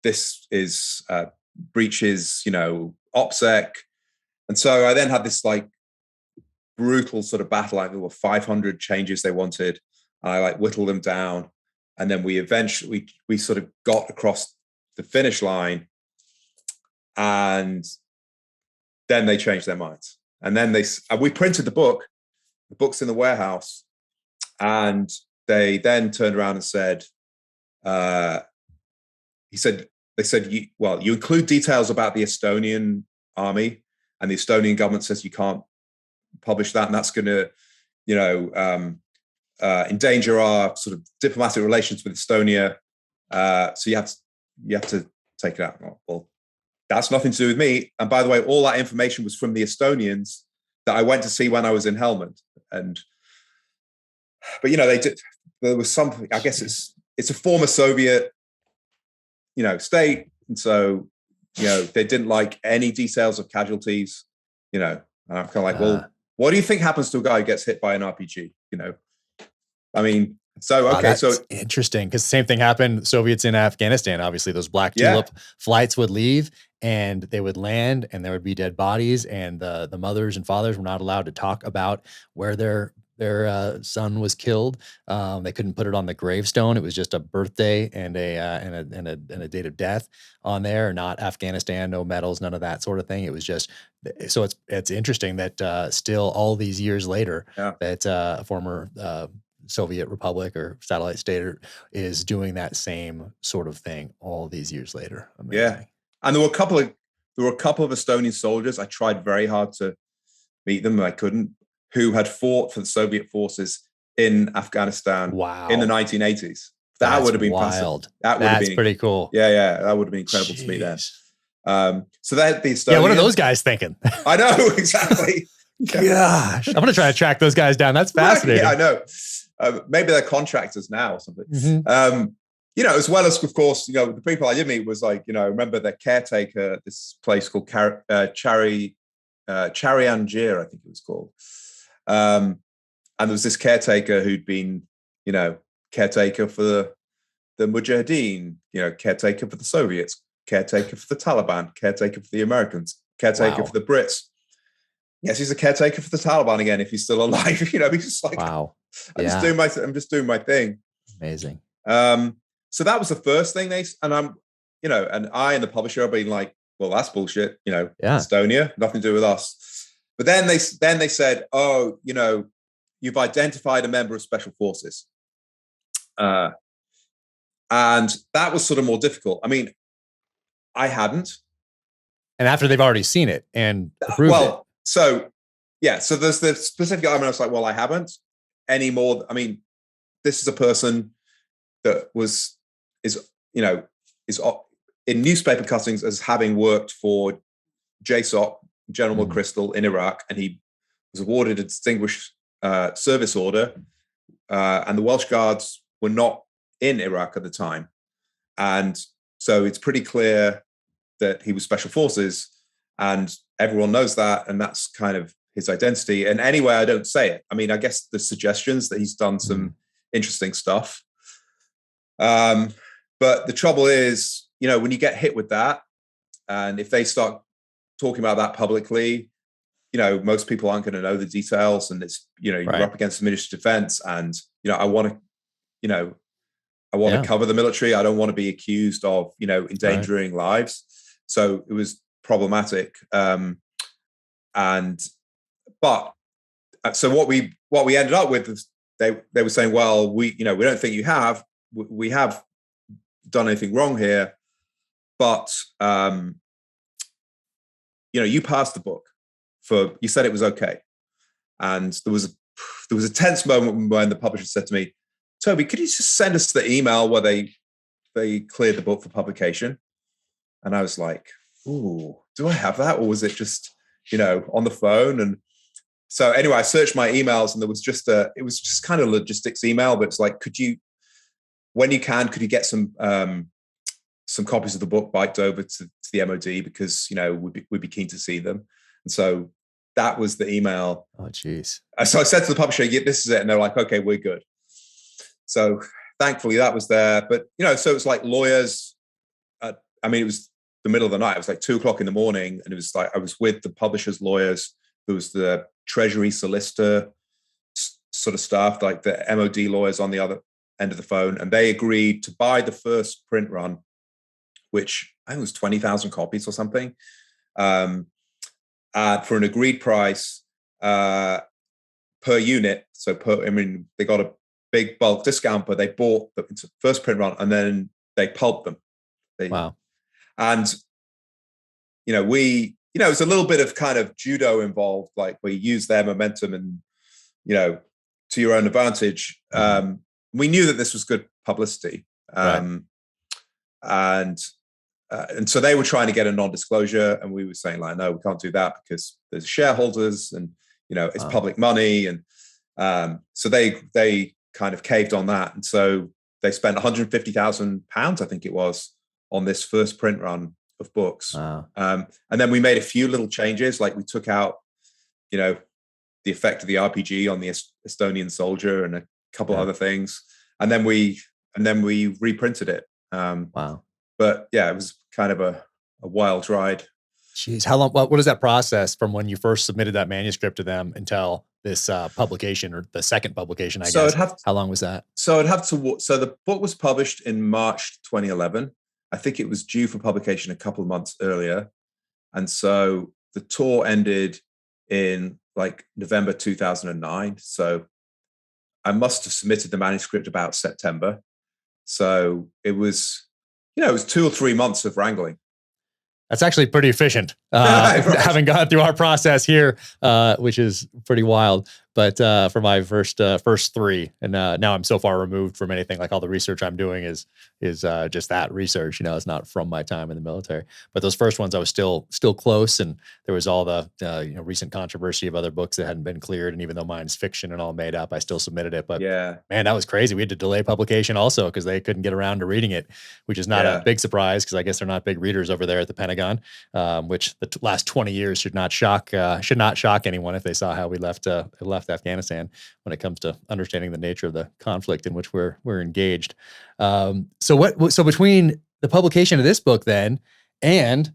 This is breaches OPSEC, and so I then had this like brutal sort of battle. Like there were 500 changes they wanted, and I like whittled them down, and then we eventually we sort of got across the finish line, and then they changed their minds, and then we printed the book's in the warehouse, and they then turned around and said, they said you include details about the Estonian army, and the Estonian government says you can't publish that, and that's going to endanger our sort of diplomatic relations with Estonia, so you have to take it out. Well, that's nothing to do with me. And by the way, all that information was from the Estonians that I went to see when I was in Helmand. But they did. There was something. I guess it's a former Soviet, state, and so they didn't like any details of casualties. And I'm kind of like, well, what do you think happens to a guy who gets hit by an RPG? I mean, so okay, that's so interesting, because the same thing happened. Soviets in Afghanistan, obviously, those Black Tulip flights would leave, and they would land, and there would be dead bodies, and the mothers and fathers were not allowed to talk about where their son was killed. They couldn't put it on the gravestone. It was just a birthday and a date of death on there. Not Afghanistan, no medals, none of that sort of thing. It was just so it's interesting that still all these years later that a former Soviet republic or satellite state is doing that same sort of thing all these years later. Amazing. Yeah, and there were a couple of Estonian soldiers. I tried very hard to meet them, and I couldn't. Who had fought for the Soviet forces in Afghanistan in the 1980s. That would have been wild. That's pretty cool. Yeah, that would have been incredible to meet them. So that the Estonian. Yeah, what are those guys thinking? I know, exactly. Gosh, I'm going to try to track those guys down. That's fascinating. Yeah, I know. Maybe they're contractors now or something. As well as, of course, the people I did meet was like, I remember the caretaker, this place called Charianjir, I think it was called. And there was this caretaker who'd been, caretaker for the Mujahideen, caretaker for the Soviets, caretaker for the Taliban, caretaker for the Americans, caretaker for the Brits. Yes, he's a caretaker for the Taliban again if he's still alive. He's just like, wow. I'm just doing my thing. Amazing. So that was the first thing and I and the publisher are being like, well, that's bullshit. Estonia, nothing to do with us. But then they said, oh, you've identified a member of special forces. And that was sort of more difficult. I mean, I hadn't. And after they've already seen it and approved it. So there's the specific element. I was like, well, I haven't anymore. I mean, this is a person that is in newspaper cuttings as having worked for JSOC, General McChrystal in Iraq, and he was awarded a distinguished service order. And the Welsh Guards were not in Iraq at the time. And so it's pretty clear that he was special forces, and everyone knows that. And that's kind of his identity. And anyway, I don't say it. I mean, I guess the suggestions that he's done some interesting stuff. But the trouble is, when you get hit with that, and if they start talking about that publicly, most people aren't going to know the details, and it's, you're up against the Ministry of Defense, and, I want to cover the military. I don't want to be accused of, endangering lives. So it was problematic. So what we ended up with is they were saying, well, we don't think we have done anything wrong here, but you passed the book you said it was okay. And there was a tense moment when the publisher said to me, Toby, could you just send us the email where they cleared the book for publication? And I was like, ooh, do I have that? Or was it just, on the phone? And so anyway, I searched my emails, and there was it was just kind of logistics email, but it's like, could you could you get some copies of the book biked over to the MOD, because, we'd be keen to see them. And so that was the email. Oh, geez. So I said to the publisher, yeah, this is it. And they're like, okay, we're good. So thankfully that was there. But, so it's like lawyers. It was the middle of the night. It was like 2:00 in the morning. And it was like, I was with the publisher's lawyers. There was the Treasury solicitor sort of staff, like the MOD lawyers on the other end of the phone. And they agreed to buy the first print run, which I think was 20,000 copies or something. For an agreed price per unit. So they got a big bulk discount, but they bought the first print run and then they pulped them. Wow. And, it was a little bit of kind of judo involved, like where you use their momentum and, to your own advantage. We knew that this was good publicity. And so they were trying to get a non-disclosure, and we were saying, like, no, we can't do that because there's shareholders, and it's public money, and so they kind of caved on that, and so they spent £150,000, I think it was, on this first print run of books. Wow. And then we made a few little changes, like we took out, the effect of the RPG on the Estonian soldier and a couple other things, and then we reprinted it. Wow. But yeah, it was kind of a wild ride. Jeez, how long? What is that process from when you first submitted that manuscript to them until this publication, or the second publication? I guess. How long was that? So the book was published in March 2011. I think it was due for publication a couple of months earlier, and so the tour ended in like November 2009. So I must have submitted the manuscript about September. So it was. It was 2 or 3 months of wrangling. That's actually pretty efficient, having gone through our process here, which is pretty wild. But for my first three, and now I'm so far removed from anything. Like all the research I'm doing is just that research. It's not from my time in the military. But those first ones, I was still close, and there was all the recent controversy of other books that hadn't been cleared. And even though mine's fiction and all made up, I still submitted it. But yeah, man, that was crazy. We had to delay publication also because they couldn't get around to reading it, which is not a big surprise because I guess they're not big readers over there at the Pentagon. Which the last 20 years should not shock anyone if they saw how we left Afghanistan when it comes to understanding the nature of the conflict in which we're engaged. So between the publication of this book then and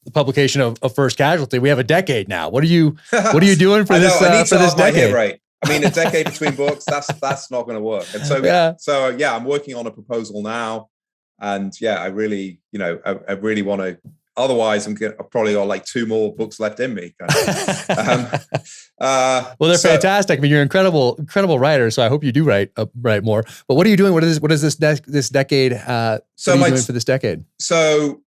the publication of First Casualty, we have a decade now. What are you doing for this decade? Right. A decade between books, that's not going to work. And so I'm working on a proposal now, and I really want to. Otherwise, I've probably got like 2 more books left in me. Well, they're fantastic. You're an incredible writer, so I hope you do write more. But what are you doing? What is this decade? So what are you doing for this decade? So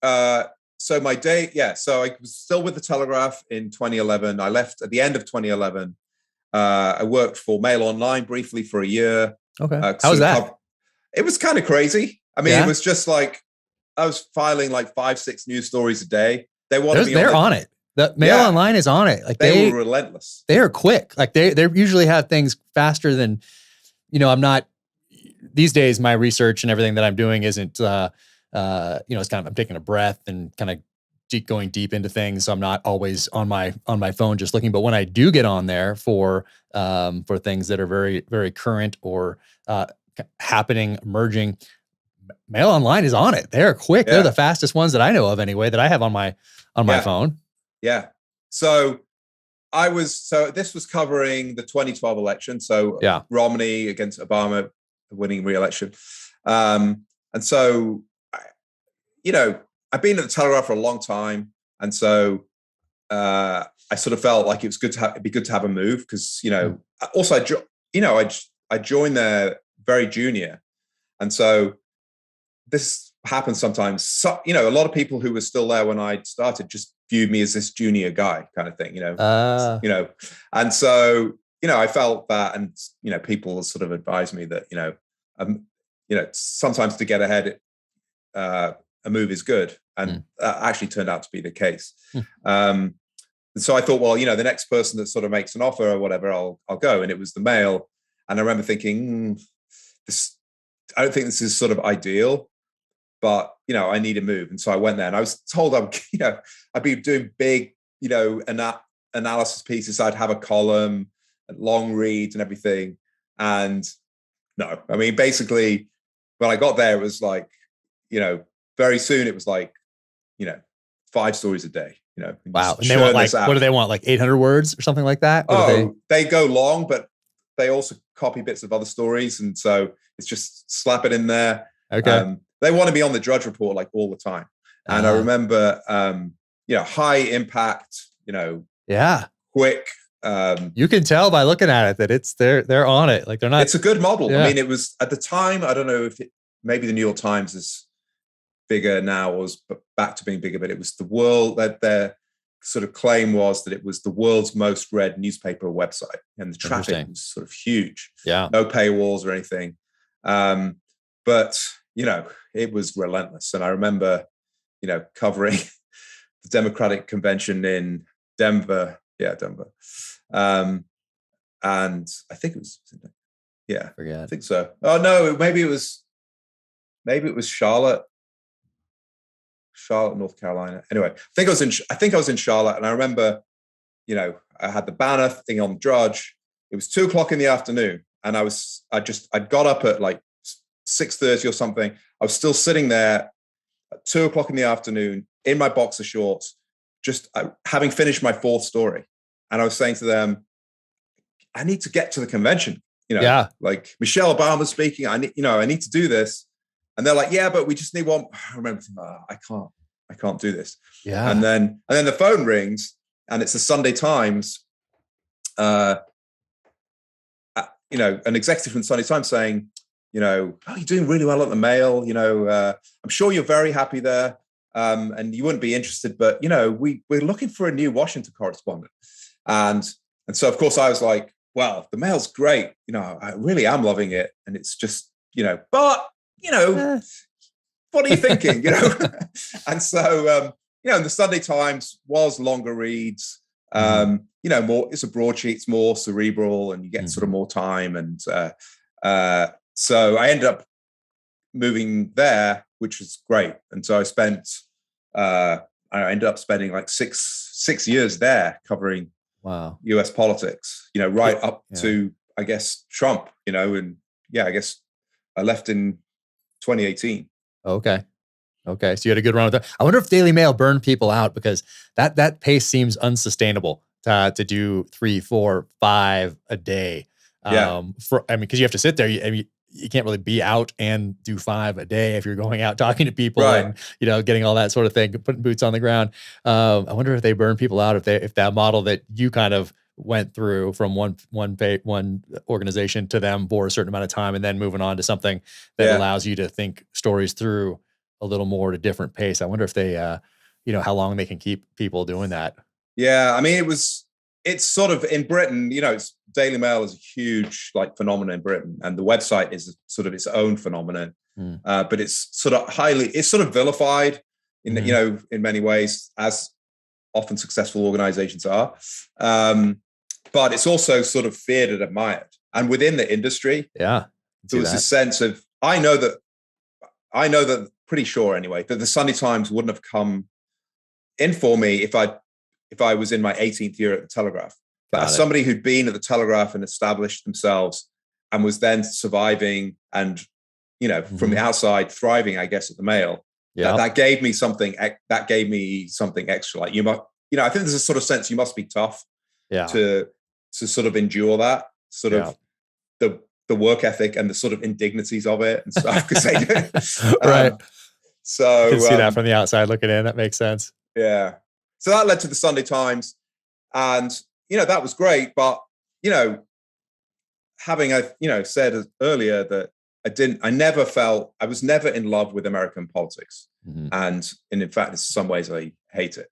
my day, So I was still with the Telegraph in 2011. I left at the end of 2011. I worked for Mail Online briefly for a year. Okay, how was that? It was kind of crazy. It was just like. I was filing like 5-6 news stories a day. They they're on it. The Mail Online is on it. Like they were relentless. They are quick. Like they usually have things faster than, I'm not these days. My research and everything that I'm doing isn't, it's kind of, I'm taking a breath and kind of going deep into things. So I'm not always on my phone just looking. But when I do get on there for things that are very, very current or happening, emerging, Mail Online is on it. They're quick. Yeah. They're the fastest ones that I know of anyway, that I have on my phone. Yeah. So this was covering the 2012 election. So Romney against Obama winning re-election. And so, I've been at the Telegraph for a long time. And so I sort of felt like it'd be good to have a move because, also, I joined there very junior. And so this happens sometimes. So, a lot of people who were still there when I started just viewed me as this junior guy kind of thing, and so, I felt that, and, people sort of advised me that, sometimes to get ahead, a move is good. And that actually turned out to be the case. And so I thought, well, the next person that sort of makes an offer or whatever, I'll go. And it was the Mail. And I remember thinking, I don't think this is sort of ideal, but, I need a move. And so I went there, and I was told I'd be doing big, analysis pieces. I'd have a column, long reads and everything. And no, I mean, basically when I got there, it was like, very soon it was like, 5 stories a day, Wow. And they want what do they want? Like 800 words or something like that? They go long, but they also copy bits of other stories. And so it's just slap it in there. Okay. They want to be on the Drudge Report like all the time. And I remember, high impact, quick. You can tell by looking at it that they're on it. Like they're not. It's a good model. Yeah. I mean, it was at the time, I don't know if maybe the New York Times is bigger now or was back to being bigger, but it was the world that their sort of claim was that it was the world's most read newspaper website, and the traffic was sort of huge. Yeah. No paywalls or anything. But, it was relentless. And I remember, covering the Democratic convention in Denver. Yeah, Denver. And I think it was, I think so. Oh no, maybe it was Charlotte, North Carolina. Anyway, I think I was in Charlotte, and I remember, I had the banner thing on Drudge. It was 2:00 in the afternoon, and I'd got up at like 6:30 or something. I was still sitting there at 2:00 in the afternoon in my boxer shorts, just having finished my 4th story. And I was saying to them, I need to get to the convention. Like Michelle Obama speaking. I need to do this. And they're like, yeah, but we just need one. I remember thinking, I can't do this. Yeah. And then the phone rings, and it's the Sunday Times. An executive from the Sunday Times saying, you're doing really well at the Mail. I'm sure you're very happy there. And you wouldn't be interested, but we're looking for a new Washington correspondent. And so of course I was like, well, the Mail's great. I really am loving it. And it's just, but what are you thinking? And so, the Sunday Times was longer reads, more, it's a broadsheet, it's more cerebral, and you get sort of more time. And so I ended up moving there, which was great. And so I ended up spending like six years there covering US politics, right up to, I guess, Trump, and I guess I left in 2018. Okay. So you had a good run with that. I wonder if Daily Mail burned people out, because that pace seems unsustainable to do 3, 4, 5 a day. Because you have to sit there. You can't really be out and do 5 a day if you're going out talking to people and, getting all that sort of thing, putting boots on the ground. I wonder if they burn people out, if that model that you kind of went through from one organization to them for a certain amount of time, and then moving on to something that allows you to think stories through a little more at a different pace. I wonder if they, how long they can keep people doing that. Yeah. I mean, it's sort of in Britain, Daily Mail is a huge phenomenon in Britain, and the website is sort of its own phenomenon. But it's sort of vilified in in many ways, as often successful organizations are. But it's also sort of feared and admired. And within the industry, there was this sense of, I know that pretty sure anyway, that the Sunday Times wouldn't have come in for me if I was in my 18th year at the Telegraph. But as somebody who'd been at the Telegraph and established themselves and was then surviving and, from the outside thriving, I guess, at the Mail, that gave me something. That gave me something extra. Like I think there's a sort of sense you must be tough to sort of endure that sort of the work ethic and the sort of indignities of it and stuff. Because they do. Right. So you can see that from the outside looking in. That makes sense. Yeah. So that led to the Sunday Times, and that was great. But having said earlier that I was never in love with American politics, and in fact, in some ways, I hate it.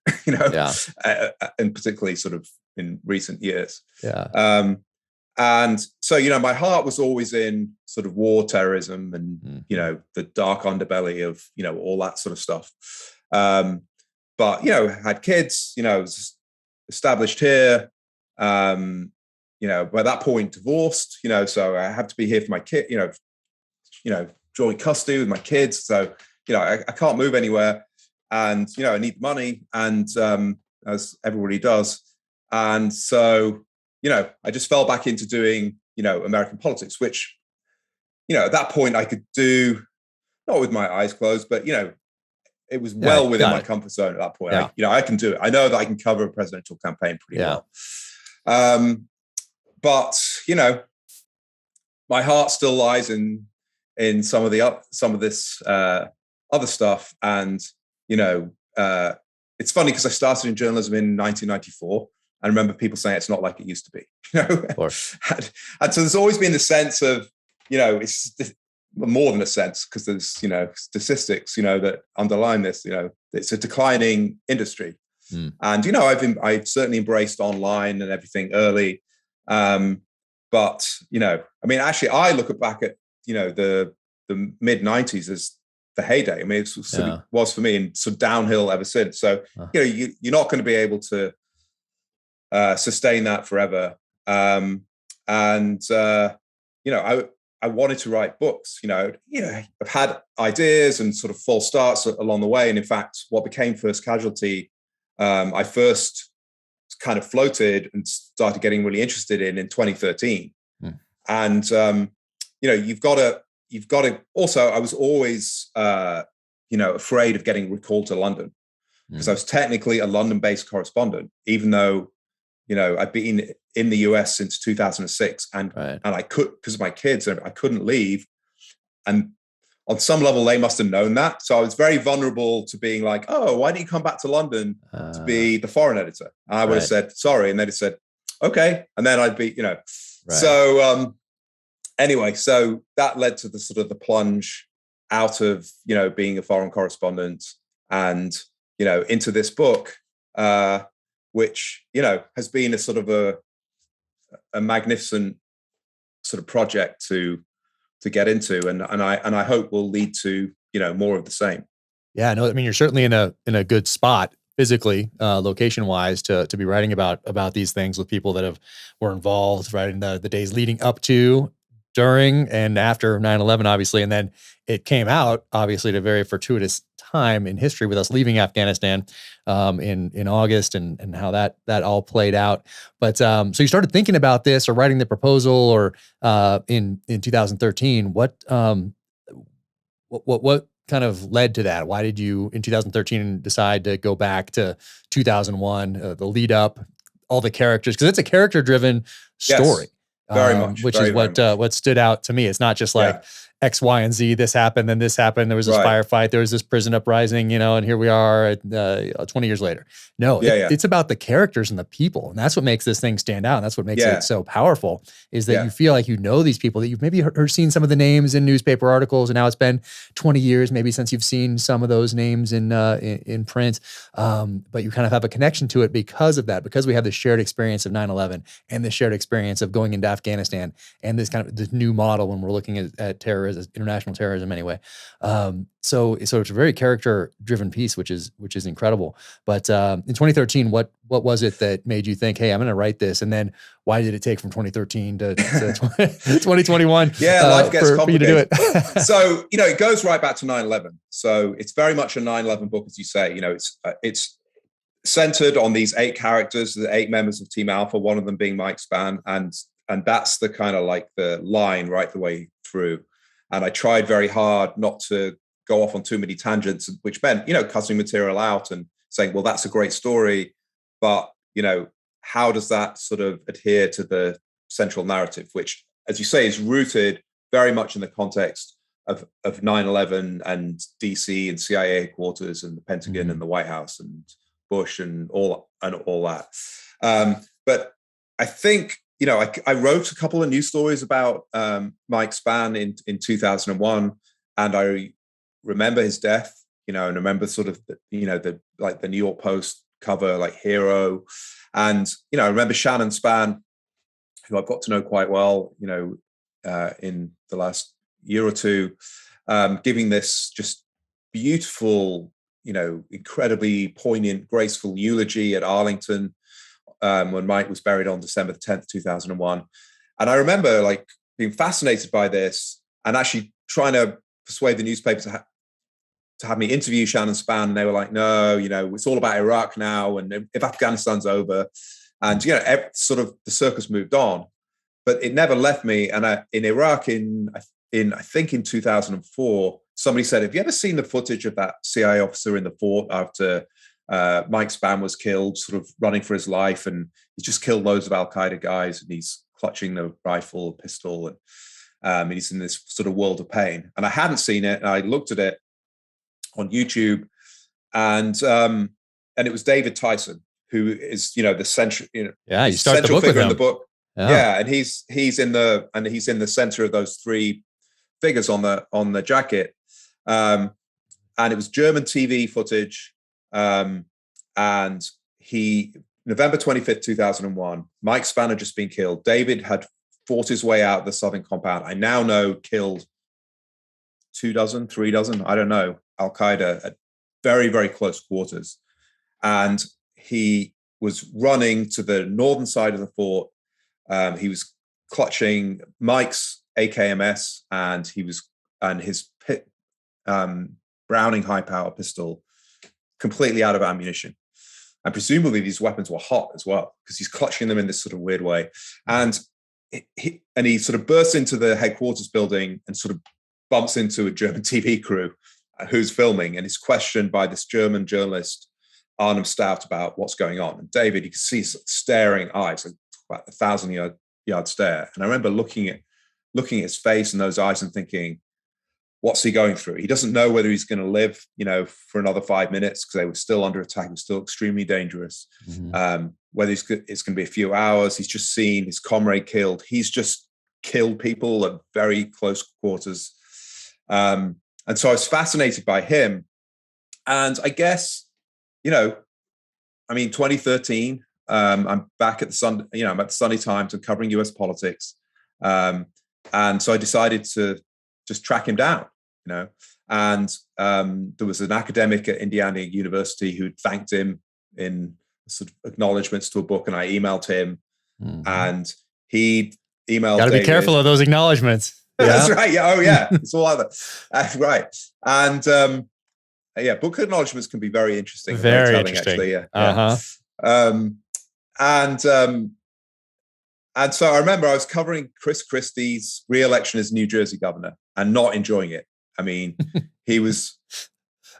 And particularly sort of in recent years. Yeah. And so my heart was always in sort of war, terrorism, and the dark underbelly of all that sort of stuff. But had kids, was established here. By that point divorced. So I had to be here for my kid. Joint custody with my kids. So I can't move anywhere, and I need money, and as everybody does, and so I just fell back into doing American politics, which at that point I could do, not with my eyes closed, but it was well within my comfort zone at that point. Yeah. I can do it. I know that I can cover a presidential campaign pretty well. But my heart still lies in some of this other stuff, and it's funny because I started in journalism in 1994. I remember people saying it's not like it used to be. Of course. And so there's always been the sense of it's more than a sense, because there's statistics that underline this. It's a declining industry, and I've certainly embraced online and everything early, but actually I look back at the mid 90s as the heyday. I mean, it was for me, and so downhill ever since. So you're not going to be able to sustain that forever, I wanted to write books. I've had ideas and sort of false starts along the way. And in fact, what became First Casualty, I first kind of floated and started getting really interested in 2013. And, you've got to also, I was always, afraid of getting recalled to London, because I was technically a London-based correspondent, even though, I've been in the US since 2006, and I could, because of my kids, I couldn't leave. And on some level, they must have known that. So I was very vulnerable to being like, oh, why don't you come back to London to be the foreign editor? And I would have said, sorry. And they'd have said, okay. And then I'd be, So anyway, so that led to the sort of the plunge out of, being a foreign correspondent and, into this book, which, has been a sort of a magnificent sort of project to get into, and I hope will lead to more of the same. Yeah, no, I mean, you're certainly in a good spot physically, location wise, to be writing about these things with people that were involved right in the days leading up to, during, and after 9/11, obviously, and then it came out obviously at a very fortuitous time in history with us leaving Afghanistan in August, and how that all played out. But so you started thinking about this or writing the proposal, or in 2013. What kind of led to that? Why did you in 2013 decide to go back to 2001, the lead up, all the characters? Because it's a character driven story. Very much, which is what stood out to me. It's not just like X, Y, and Z. This happened, then this happened. There was this firefight. There was this prison uprising, and here we are 20 years later. No, it's about the characters and the people, and that's what makes this thing stand out. And that's what makes it so powerful. Is that you feel like these people, that you've maybe seen some of the names in newspaper articles, and now it's been 20 years maybe since you've seen some of those names in print. But you kind of have a connection to it because of that, because we have the shared experience of 9/11 and the shared experience of going into Afghanistan, and this kind of this new model when we're looking at terrorism, international terrorism anyway. So it's a very character driven piece, which is incredible. But in 2013, what was it that made you think, hey, I'm going to write this? And then why did it take from 2013 to 2021? Life gets complicated. For you to do it. So, it goes right back to 9/11. So it's very much a 9/11 book, as you say. It's centered on these 8 characters, the 8 members of Team Alpha, one of them being Mike Spann, and that's the kind of like the line right the way through. And I tried very hard not to go off on too many tangents, which meant, cutting material out and saying, well, that's a great story, but, how does that sort of adhere to the central narrative, which, as you say, is rooted very much in the context of 9/11 and DC and CIA headquarters and the Pentagon and the White House and Bush and all that. But I think, I wrote a couple of news stories about Mike Spann in 2001, and I remember his death, and I remember sort of the New York Post cover, like hero. And, I remember Shannon Spann, who I've got to know quite well, in the last year or two, giving this just beautiful, incredibly poignant, graceful eulogy at Arlington when Mike was buried on December 10th, 2001. And I remember like being fascinated by this and actually trying to persuade the newspaper to have me interview Shannon Spann. And they were like, no, it's all about Iraq now. And if Afghanistan's over, and, sort of the circus moved on, but it never left me. And in Iraq, I think in 2004, somebody said, have you ever seen the footage of that CIA officer in the fort after Mike Spann was killed, sort of running for his life? And he just killed loads of Al-Qaeda guys, and he's clutching the rifle, pistol, and he's in this sort of world of pain. And I hadn't seen it. And I looked at it on YouTube, and it was David Tyson, who is, the central, you start the book figure with in him. the book. Yeah. And he's in the center of those 3 figures on the jacket. And it was German TV footage. And November 25th, 2001, Mike Spann had just been killed. David had fought his way out of the southern compound. I now know killed 2 dozen, 3 dozen, I don't know, Al-Qaeda at very, very close quarters. And he was running to the northern side of the fort. He was clutching Mike's AKMS and his Browning high-power pistol completely out of ammunition. And presumably these weapons were hot as well, because he's clutching them in this sort of weird way. And he sort of bursts into the headquarters building and sort of bumps into a German TV crew who's filming, and is questioned by this German journalist, Arnhem Stout, about what's going on. And David, you can see staring eyes, like about 1,000-yard stare. And I remember looking at his face and those eyes and thinking, what's he going through? He doesn't know whether he's going to live, for another 5 minutes, because they were still under attack. It was still extremely dangerous. Whether it's going to be a few hours. He's just seen his comrade killed. He's just killed people at very close quarters. And so I was fascinated by him. And I guess, 2013, I'm back at I'm at the Sunday Times and covering US politics. And so I decided to just track him down, and there was an academic at Indiana University who thanked him in sort of acknowledgements to a book, and I emailed him, and he emailed Got to be careful of those acknowledgements. Yeah. That's right. Yeah. Oh, yeah. It's all other. Right. And book acknowledgements can be very interesting. Very interesting. Actually. Yeah. And so I remember I was covering Chris Christie's re-election as New Jersey governor and not enjoying it. I mean, he was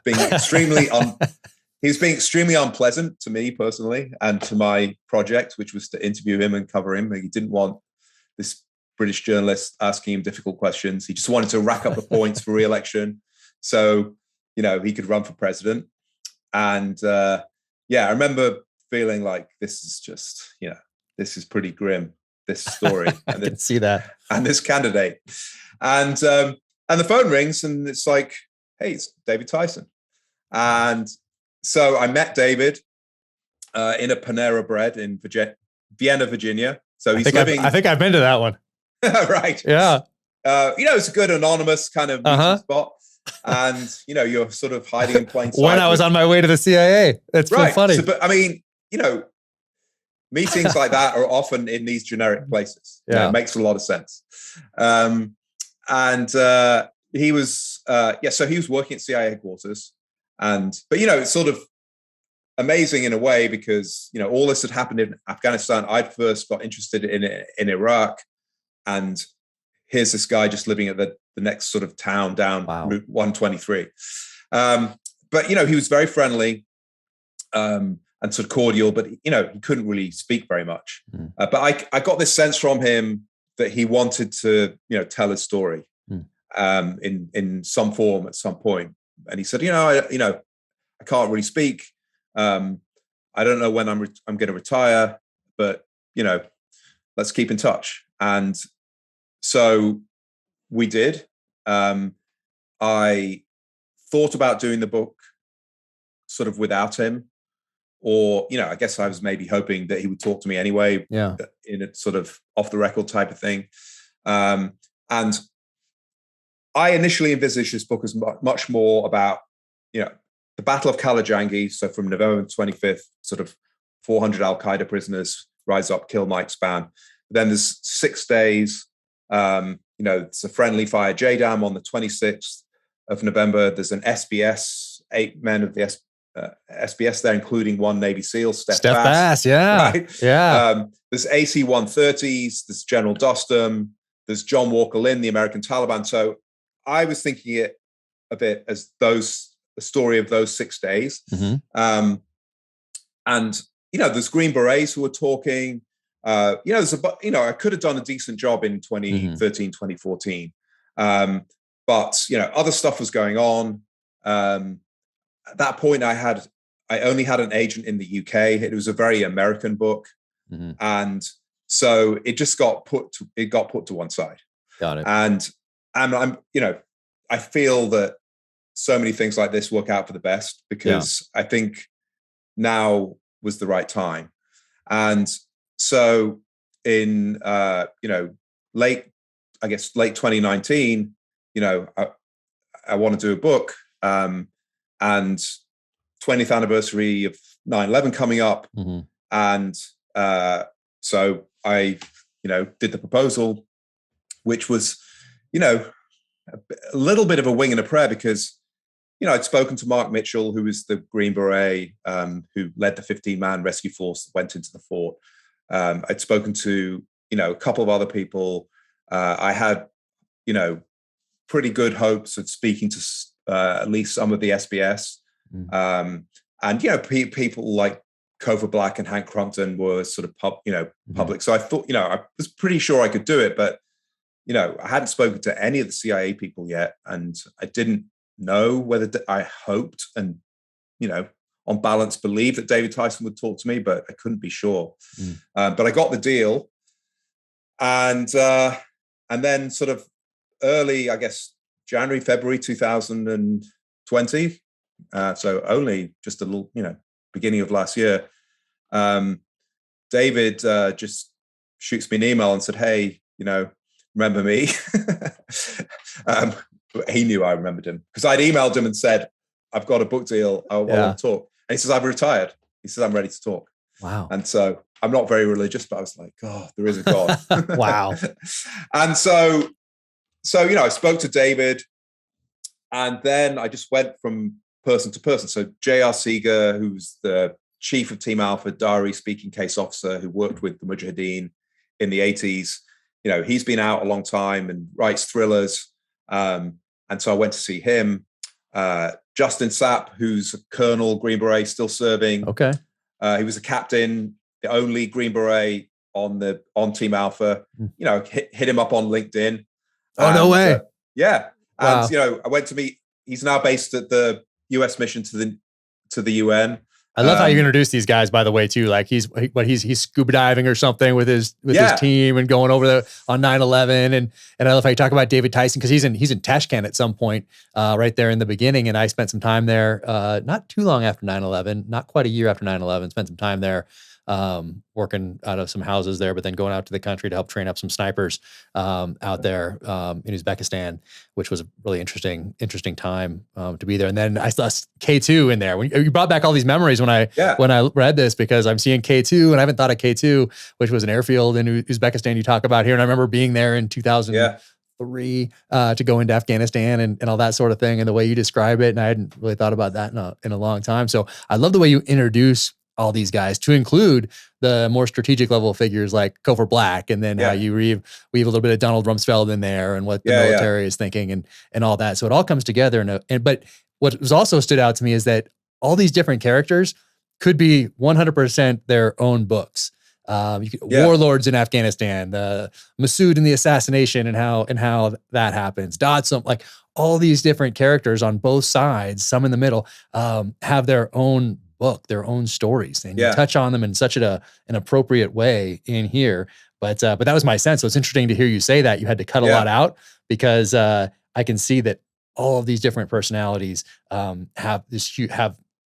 being extremely unpleasant to me personally and to my project, which was to interview him and cover him. He didn't want this British journalist asking him difficult questions. He just wanted to rack up the points for re-election so, he could run for president. And I remember feeling like this is just, this is pretty grim, this story. I can see that. And this candidate. And the phone rings and it's like, hey, it's David Tyson. And so I met David in a Panera Bread in Vienna, Virginia. So he's living. I think I've been to that one. Right. Yeah. It's a good anonymous kind of meeting spot. And, you're sort of hiding in plain sight. When I was on my way to the CIA. That's right. Funny. So, but I mean, meetings like that are often in these generic places. Yeah. It makes a lot of sense. He was, so he was working at CIA headquarters. But it's sort of amazing in a way because, you know, all this had happened in Afghanistan. I first got interested in it in Iraq, and here's this guy just living at the next sort of town down Route 123. But, you know, he was very friendly and sort of cordial, but, you know, he couldn't really speak very much. But I got this sense from him that he wanted to, you know, tell his story in some form at some point. And he said, I can't really speak. I don't know when I'm going to retire, but, you know, let's keep in touch. And so we did. I thought about doing the book sort of without him, or, you know, I guess I was maybe hoping that he would talk to me anyway, in a sort of off the record type of thing. And I initially envisaged this book as much more about, you know, the Battle of Kalajangi. So from November 25th, sort of 400 Al-Qaeda prisoners rise up, kill Mike Spann. Then there's 6 days. You know, it's a friendly fire JDAM on the 26th of November. There's an SBS, 8 men of the SBS there, including 1 Navy SEAL, Steph Bass. Yeah. Right? Yeah. There's AC-130s, there's General Dostum, there's John Walker Lynn, the American Taliban. So I was thinking it a bit as the story of those 6 days. And, you know, there's Green Berets who were talking. You know, I could have done a decent job in 2013, 2014. But, you know, other stuff was going on. At that point, I only had an agent in the UK. It was a very American book. And so it just got put to one side. Got it. And I'm, you know, I feel that so many things like this work out for the best because I think now was the right time. And so in, you know, late 2019, you know, I want to do a book, and 20th anniversary of 9/11 coming up. And so I, you know, did the proposal, which was, you know, a little bit of a wing and a prayer because, you know, I'd spoken to Mark Mitchell, who was the Green Beret, who led the 15-man rescue force that went into the fort. I'd spoken to, you know, a couple of other people. I had, you know, pretty good hopes of speaking to at least some of the SBS. And, you know, people like Kofa Black and Hank Crumpton were sort of, public. So I thought, you know, I was pretty sure I could do it, but, you know, I hadn't spoken to any of the CIA people yet. And I didn't know whether I hoped and, you know, on balance, believed that David Tyson would talk to me, but I couldn't be sure. But I got the deal. And then sort of early, I guess, January, February 2020. So only just a little, you know, beginning of last year, David just shoots me an email and said, hey, you know, remember me? He knew I remembered him because I'd emailed him and said, I've got a book deal. I want to talk. And he says, I've retired. He says, I'm ready to talk. Wow. And so I'm not very religious, but I was like, oh, there is a God. Wow. And so, you know, I spoke to David and then I just went from person to person. So J.R. Seeger, who's the chief of Team Alpha, Dari speaking case officer who worked with the Mujahideen in the 80s, you know, he's been out a long time and writes thrillers. And so I went to see him. Justin Sapp, who's a colonel, Green Beret, still serving. Okay. He was a captain, the only Green Beret on Team Alpha. You know, hit him up on LinkedIn. Oh, no way. Yeah. Wow. And, you know, I went to meet, he's now based at the US mission to the UN. I love how you introduce these guys, by the way, too. Like he's scuba diving or something with his team and going over there on 9/11. And I love how you talk about David Tyson because he's in Tashkent at some point, right there in the beginning. And I spent some time there, not too long after 9/11, not quite a year after 9/11. Spent some time there, working out of some houses there, but then going out to the country to help train up some snipers out there in Uzbekistan, which was a really interesting time to be there. And then I saw K2 in there. When you brought back all these memories when I read this, because I'm seeing K2 and I haven't thought of K2, which was an airfield in Uzbekistan you talk about here. And I remember being there in 2003 3 to go into Afghanistan and all that sort of thing, and the way you describe it. And I hadn't really thought about that in a long time. So I love the way you introduce all these guys to include the more strategic level figures like Cofer Black, and then how you weave a little bit of Donald Rumsfeld in there and what the military is thinking and all that. So it all comes together. But what was also stood out to me is that all these different characters could be 100% their own books. Warlords in Afghanistan, Massoud and the assassination and how that happens. Dodson, like all these different characters on both sides, some in the middle, have their own book, their own stories, and you touch on them in such an appropriate way in here. But that was my sense. So it's interesting to hear you say that you had to cut a lot out, because I can see that all of these different personalities have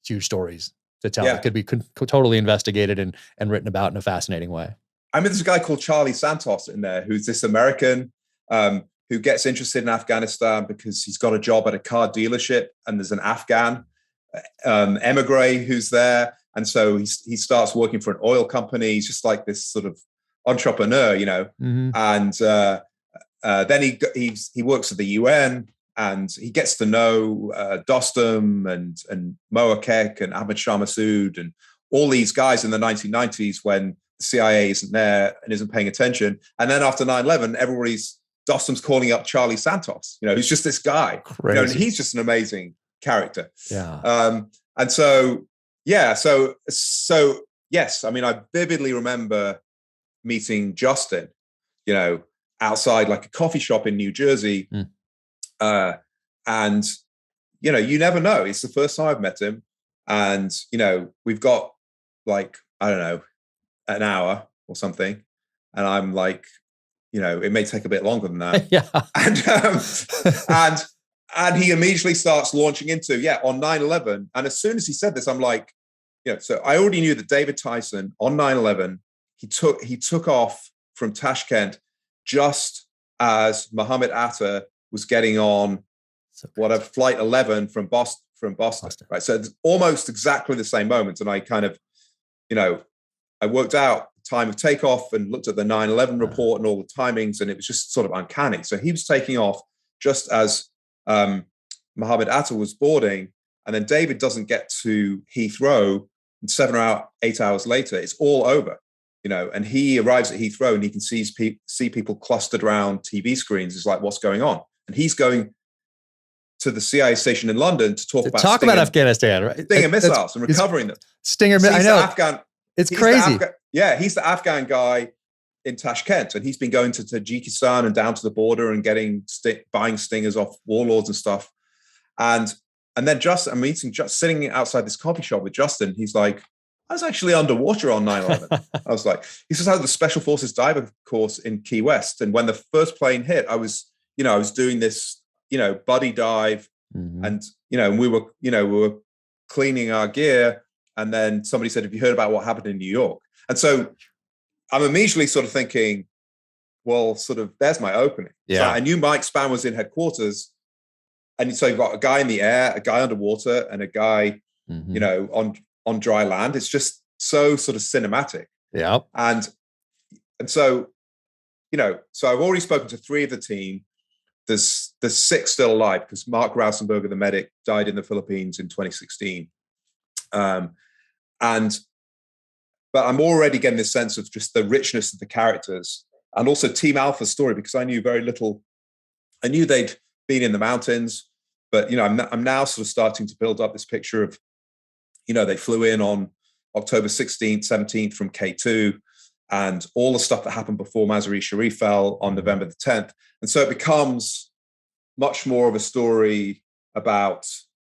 huge stories to tell. It could be totally investigated and written about in a fascinating way. I mean, there's a guy called Charlie Santos in there, who's this American who gets interested in Afghanistan because he's got a job at a car dealership, and there's an Afghan emigre who's there. And so he starts working for an oil company. He's just like this sort of entrepreneur, you know. Mm-hmm. And then he works at the UN, and he gets to know Dostum and Moa Kek and Ahmad Shah Massoud and all these guys in the 1990s when the CIA isn't there and isn't paying attention. And then after 9/11, Dostum's calling up Charlie Santos, you know, who's just this guy. You know, and he's just an amazing character. Yeah. And so yes, I mean, I vividly remember meeting Justin, you know, outside like a coffee shop in New Jersey. And, you know, you never know. It's the first time I've met him. And, you know, we've got like, I don't know, an hour or something. And I'm like, you know, it may take a bit longer than that. And he immediately starts launching into, on 9/11. And as soon as he said this, I'm like, you know, so I already knew that David Tyson on 9/11, he took off from Tashkent just as Mohammed Atta was getting on flight 11 from Boston. Right. So it's almost exactly the same moment. And I kind of, you know, I worked out the time of takeoff and looked at the 9/11 report and all the timings, and it was just sort of uncanny. So he was taking off just as Mohammed Atta was boarding, and then David doesn't get to Heathrow, and 8 hours later, it's all over, you know, and he arrives at Heathrow and he can see people clustered around TV screens. It's like, what's going on? And he's going to the CIA station in London to talk about Afghanistan, right? Stinger missiles and recovering them. Stinger, I know. It's crazy. He's the Afghan guy in Tashkent, and he's been going to Tajikistan and down to the border and buying Stingers off warlords and stuff. And then I'm sitting outside this coffee shop with Justin. He's like, I was actually underwater on 9/11. I was like, he says, I had the Special Forces diver course in Key West. And when the first plane hit, I was doing this, you know, buddy dive. Mm-hmm. And, you know, we were cleaning our gear. And then somebody said, have you heard about what happened in New York? And so I'm immediately sort of thinking, well, sort of, there's my opening. Yeah. So I knew Mike Spann was in headquarters. And so you've got a guy in the air, a guy underwater, and a guy, mm-hmm. you know, on dry land. It's just so sort of cinematic. Yeah. And so, you know, so I've already spoken to 3 of the team. There's 6 still alive because Mark Rausenberger, the medic, died in the Philippines in 2016. But I'm already getting this sense of just the richness of the characters, and also Team Alpha's story, because I knew very little. I knew they'd been in the mountains, but, you know, I'm now sort of starting to build up this picture of, you know, they flew in on October 16th, 17th from K2, and all the stuff that happened before Mazar-e-Sharif fell on November the 10th. And so it becomes much more of a story about,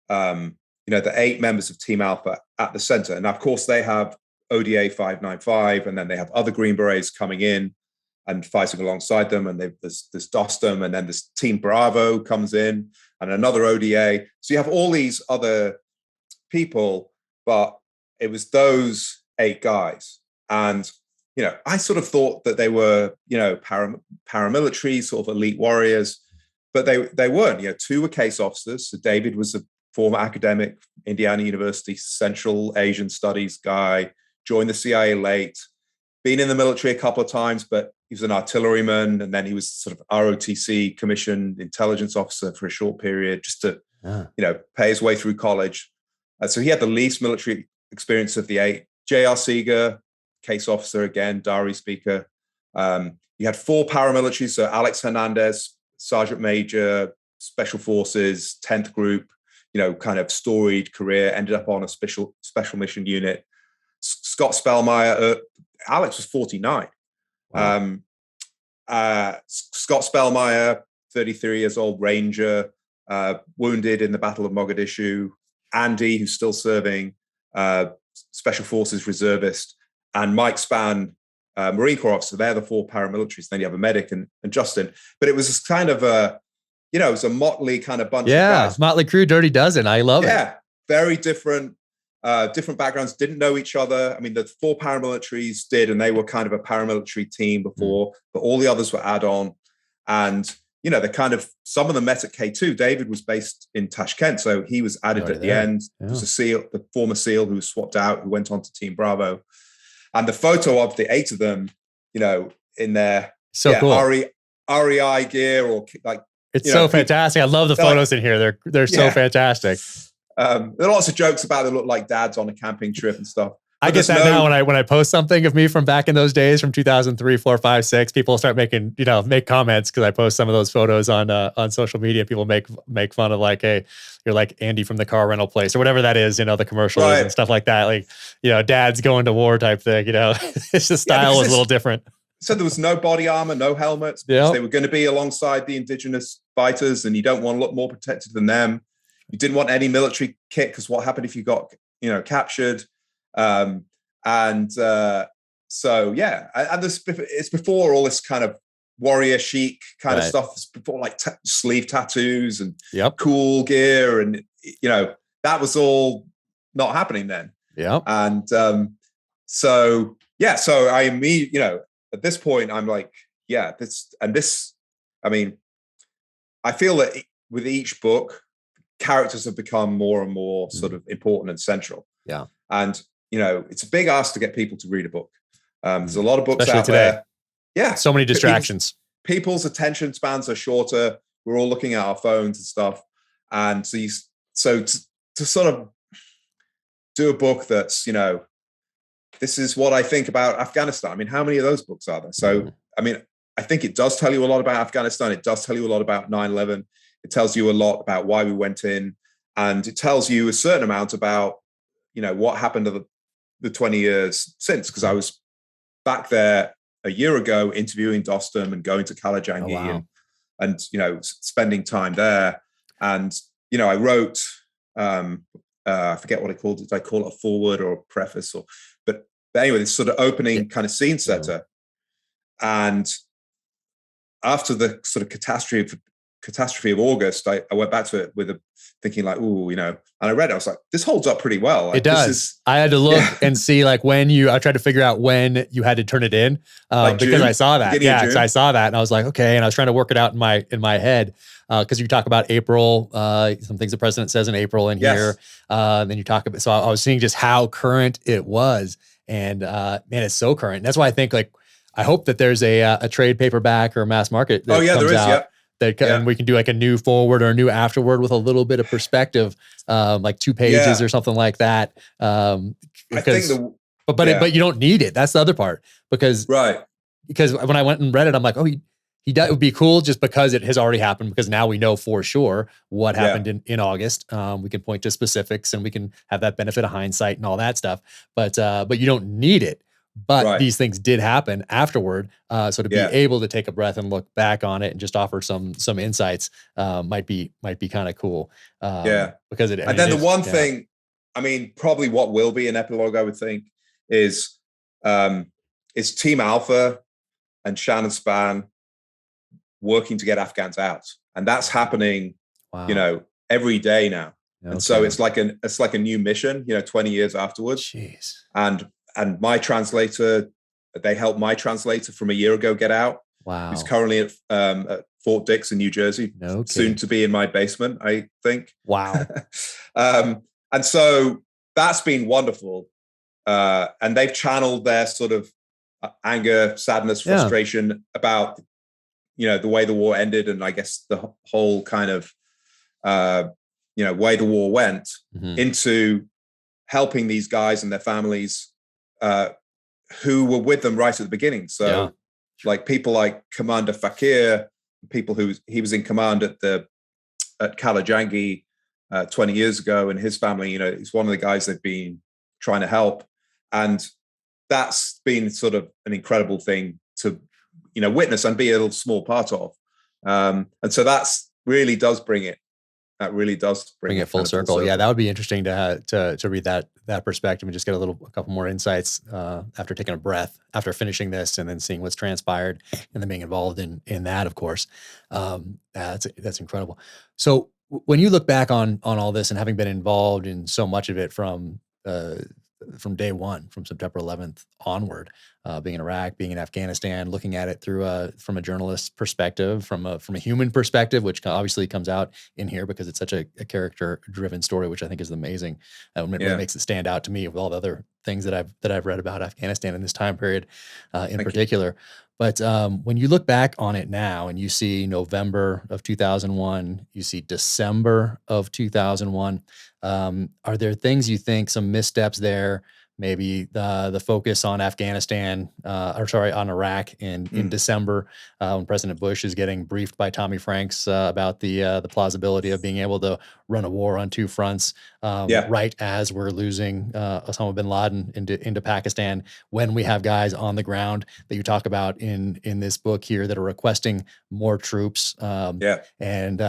you know, the 8 members of Team Alpha at the center. And of course, they have ODA 595, and then they have other Green Berets coming in and fighting alongside them. And there's Dostum, and then this Team Bravo comes in, and another ODA. So you have all these other people, but it was those 8 guys. And, you know, I sort of thought that they were, you know, paramilitary, sort of elite warriors, but they weren't. You know, 2 were case officers. So David was a former academic, Indiana University, Central Asian Studies guy, joined the CIA late, been in the military a couple of times, but he was an artilleryman, and then he was sort of ROTC commissioned intelligence officer for a short period, just to pay his way through college. So he had the least military experience of the 8. J.R. Seeger, case officer again, Dari speaker. You had 4 paramilitaries, so Alex Hernandez, sergeant major, special forces, 10th group, kind of storied career, ended up on a special mission unit. Scott Spellmeyer, Alex was 49. Wow. Scott Spellmeyer, 33 years old, Ranger, wounded in the Battle of Mogadishu. Andy, who's still serving, Special Forces reservist, and Mike Spann, Marine Corps officer. They're the 4 paramilitaries. Then you have a medic and Justin. But it was this kind of it was a motley kind of bunch of guys. Motley Crew, Dirty Dozen. I love it. Yeah, very different backgrounds, didn't know each other. I mean, the 4 paramilitaries did, and they were kind of a paramilitary team before, but all the others were add-on. And, they kind of, some of them met at K2. David was based in Tashkent, so he was added at the end. Yeah. There was a SEAL, the former SEAL who was swapped out, who went on to Team Bravo. And the photo of the 8 of them, in their cool. REI gear, or like, it's so fantastic. I love the photos in here. They're so fantastic. There are lots of jokes about they look like dads on a camping trip and stuff. I get that now when I post something of me from back in those days, from 2003, 4, 5, 6. People start making make comments because I post some of those photos on social media. People make fun of like, hey, you're like Andy from the car rental place or whatever that is. The commercials and stuff like that. Like dad's going to war type thing. It's the style was a little different. So there was no body armor, no helmets. Because they were going to be alongside the indigenous fighters, and you don't want to look more protected than them. You didn't want any military kit, because what happened if you got captured? And it's before all this kind of warrior chic kind of stuff. It's before like sleeve tattoos and cool gear, and that was all not happening then. And so I immediately at this point I'm like, I mean, I feel that with each book, characters have become more and more sort of important and central. Yeah. And, it's a big ask to get people to read a book. There's a lot of books especially out today. there. Yeah. So many distractions. People's attention spans are shorter. We're all looking at our phones and stuff. And so to sort of do a book that's, this is what I think about Afghanistan. I mean, how many of those books are there? So, I mean, I think it does tell you a lot about Afghanistan. It does tell you a lot about 9/11. It tells you a lot about why we went in, and it tells you a certain amount about, what happened to the 20 years since. Because I was back there a year ago interviewing Dostum and going to Kalajangi and spending time there. And, I wrote, I forget what I called it. Did I call it a forward or a preface? But anyway, this sort of opening kind of scene setter. And after the sort of catastrophe of August, I went back to it thinking like, and I read it. I was like, this holds up pretty well. Like, it does. I had to look and see like I tried to figure out when you had to turn it in because June? I saw that. Yeah, because I saw that and I was like, okay. And I was trying to work it out in my head because you talk about April, some things the president says in April in here. Then you talk about, so I was seeing just how current it was. And man, it's so current. And that's why I think like, I hope that there's a trade paperback or a mass market that comes out. And we can do like a new forward or a new afterward with a little bit of perspective, like 2 pages or something like that. But you don't need it. That's the other part because when I went and read it, I'm like, oh, it would be cool just because it has already happened, because now we know for sure what happened in August. We can point to specifics and we can have that benefit of hindsight and all that stuff. But you don't need it. But these things did happen afterward. So to be able to take a breath and look back on it and just offer some insights might be kind of cool. Because the one thing, I mean, probably what will be an epilogue, I would think, is Team Alpha and Shannon Spann working to get Afghans out, and that's happening, every day now. Okay. And so it's like a new mission, 20 years afterwards. Jeez. And my translator, they helped my translator from a year ago get out. Wow. Who's currently at Fort Dix in New Jersey, soon to be in my basement, I think. Wow. And so that's been wonderful. And they've channeled their sort of anger, sadness, frustration about, the way the war ended, and I guess the whole kind of, way the war went, into helping these guys and their families who were with them right at the beginning. So like people like Commander Fakir, people who he was in command at Kalajangi 20 years ago, and his family, he's one of the guys they've been trying to help. And that's been sort of an incredible thing to, witness and be a little small part of. And so that's really does bring it. That really does bring it full circle. Yeah, that would be interesting to read that perspective and just get a couple more insights after taking a breath, after finishing this, and then seeing what's transpired, and then being involved in that, of course. That's incredible. So when you look back on all this and having been involved in so much of it from day one, from September 11th onward, being in Iraq, being in Afghanistan, looking at it from a journalist's perspective, from a human perspective, which obviously comes out in here because it's such a character-driven story, which I think is amazing. It really makes it stand out to me with all the other things that I've read about Afghanistan in this time period, in particular. But when you look back on it now and you see November of 2001, you see December of 2001, are there things you think, some missteps there, maybe the focus on Afghanistan, on Iraq in December, when President Bush is getting briefed by Tommy Franks about the plausibility of being able to run a war on two fronts, right as we're losing Osama bin Laden into Pakistan, when we have guys on the ground that you talk about in this book here that are requesting more troops, and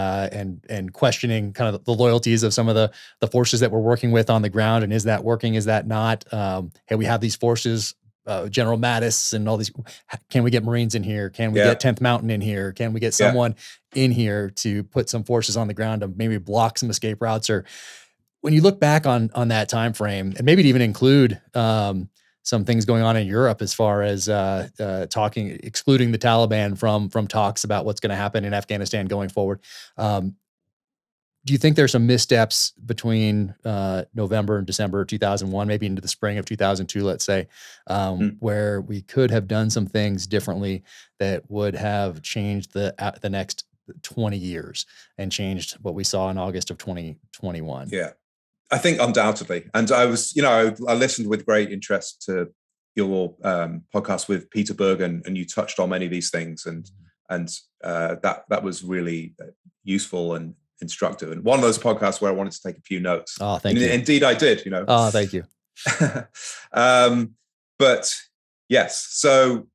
questioning kind of the loyalties of some of the forces that we're working with on the ground, and is that working, is that not? Hey, we have these forces, General Mattis and all these. Can we get Marines in here? Can we get 10th Mountain in here? Can we get someone in here to put some forces on the ground to maybe block some escape routes? Or when you look back on that time frame, and maybe to even include some things going on in Europe as far as excluding the Taliban from talks about what's going to happen in Afghanistan going forward. Do you think there's some missteps between November and December 2001, maybe into the spring of 2002, let's say, where we could have done some things differently that would have changed the next 20 years and changed what we saw in August of 2021? Yeah, I think undoubtedly. And I listened with great interest to your podcast with Peter Bergen, and you touched on many of these things, and that was really useful and instructive, and one of those podcasts where I wanted to take a few notes. Oh, thank you. Indeed, I did. Oh, thank you. But yes, so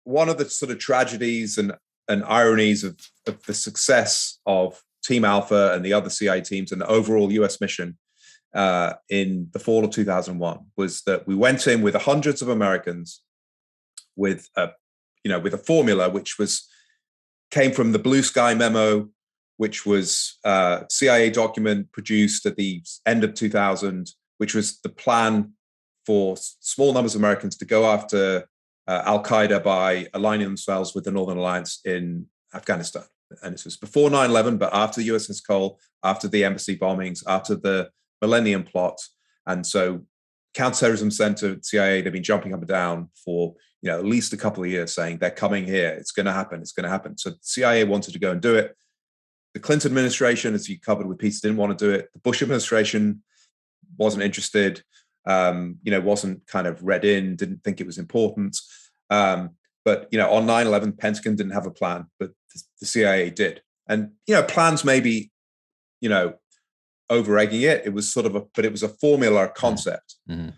one of the sort of tragedies and ironies of the success of Team Alpha and the other CIA teams and the overall US mission in the fall of 2001 was that we went in with hundreds of Americans with a formula which came from the Blue Sky memo, which was a CIA document produced at the end of 2000, which was the plan for small numbers of Americans to go after Al-Qaeda by aligning themselves with the Northern Alliance in Afghanistan. And this was before 9/11, but after the USS Cole, after the embassy bombings, after the Millennium Plot. And so Counterterrorism Center, CIA, they've been jumping up and down for at least a couple of years saying they're coming here. It's going to happen. It's going to happen. So the CIA wanted to go and do it. The Clinton administration, as you covered with Peter, didn't want to do it. The Bush administration wasn't interested, wasn't kind of read in, didn't think it was important. But, on 9/11, Pentagon didn't have a plan, but the CIA did. And, plans maybe, over-egging it. It was but it was a formula, a concept. Mm-hmm.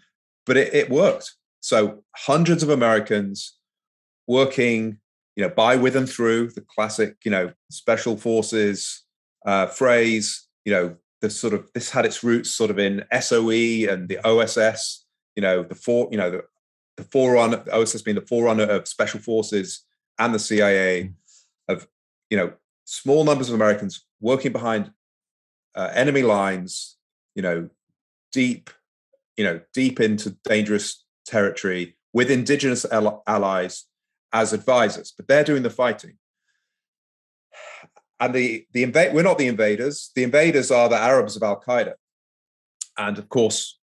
But it worked. So hundreds of Americans working by, with, and through, the classic, special forces phrase, this had its roots sort of in SOE and the OSS, the forerunner, OSS being the forerunner of special forces and the CIA, of, small numbers of Americans working behind enemy lines, deep into dangerous territory with indigenous allies as advisors, but they're doing the fighting. And we're not the invaders. The invaders are the Arabs of Al-Qaeda. And of course,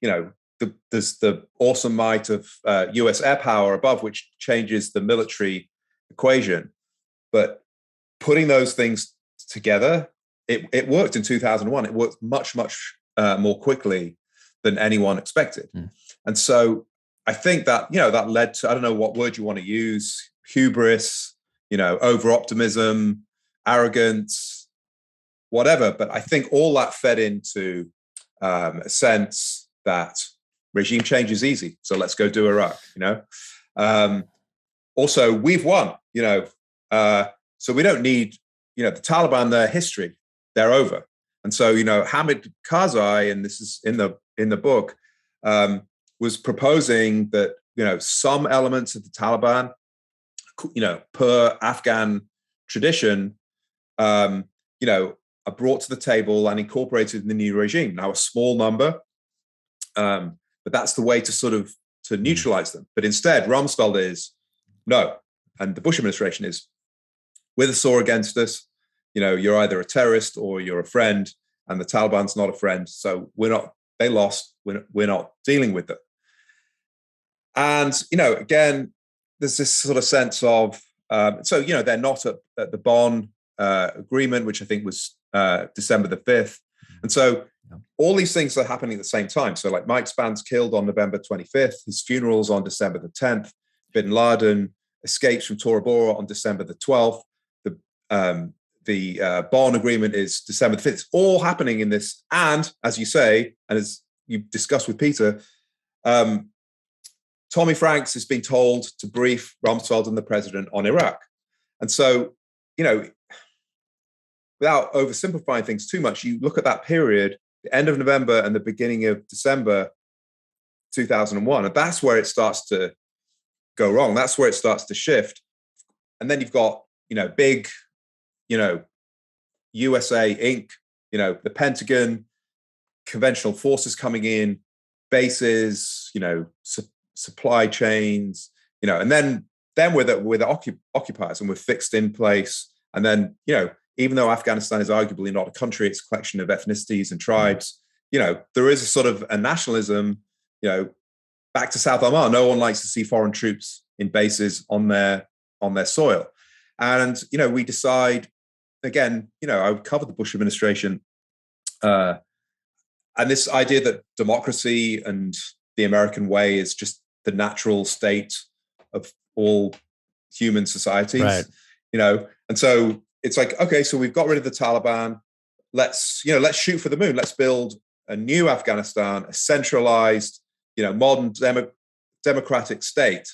there's the awesome might of US air power above, which changes the military equation. But putting those things together, it worked in 2001. It worked much more quickly than anyone expected. And so I think that, that led to, I don't know what word you want to use, hubris, over optimism, arrogance, whatever. But I think all that fed into a sense that regime change is easy. So let's go do Iraq, Also, we've won, so we don't need, the Taliban, their history, they're over. And so, Hamid Karzai, and this is in the book, was proposing that, some elements of the Taliban, per Afghan tradition, are brought to the table and incorporated in the new regime. Now, a small number, but that's the way to neutralize them. But instead, Rumsfeld is no, and the Bush administration is with us or against us. You're either a terrorist or you're a friend, and the Taliban's not a friend. So they lost. We're not dealing with them. And, again, there's this sort of sense of, they're not at the Bonn agreement, which I think was December the 5th. And so all these things are happening at the same time. So like Mike Spann's killed on November 25th, his funeral's on December the 10th, bin Laden escapes from Tora Bora on December the 12th. The Bonn agreement is December the 5th. It's all happening in this. And as you say, and as you discussed with Peter, Tommy Franks has been told to brief Rumsfeld and the president on Iraq. And so, without oversimplifying things too much, you look at that period, the end of November and the beginning of December 2001, and that's where it starts to go wrong. That's where it starts to shift. And then you've got, big, USA Inc., the Pentagon, conventional forces coming in, bases, supply chains, and then we're the occupiers and we're fixed in place. And then, even though Afghanistan is arguably not a country, it's a collection of ethnicities and tribes, there is a sort of a nationalism, back to South Ammar. No one likes to see foreign troops in bases on their soil. And, we decide, again, I would cover the Bush administration, and this idea that democracy and the American way is just the natural state of all human societies, right. And so it's like, okay, so we've got rid of the Taliban. Let's shoot for the moon. Let's build a new Afghanistan, a centralized, modern democratic state,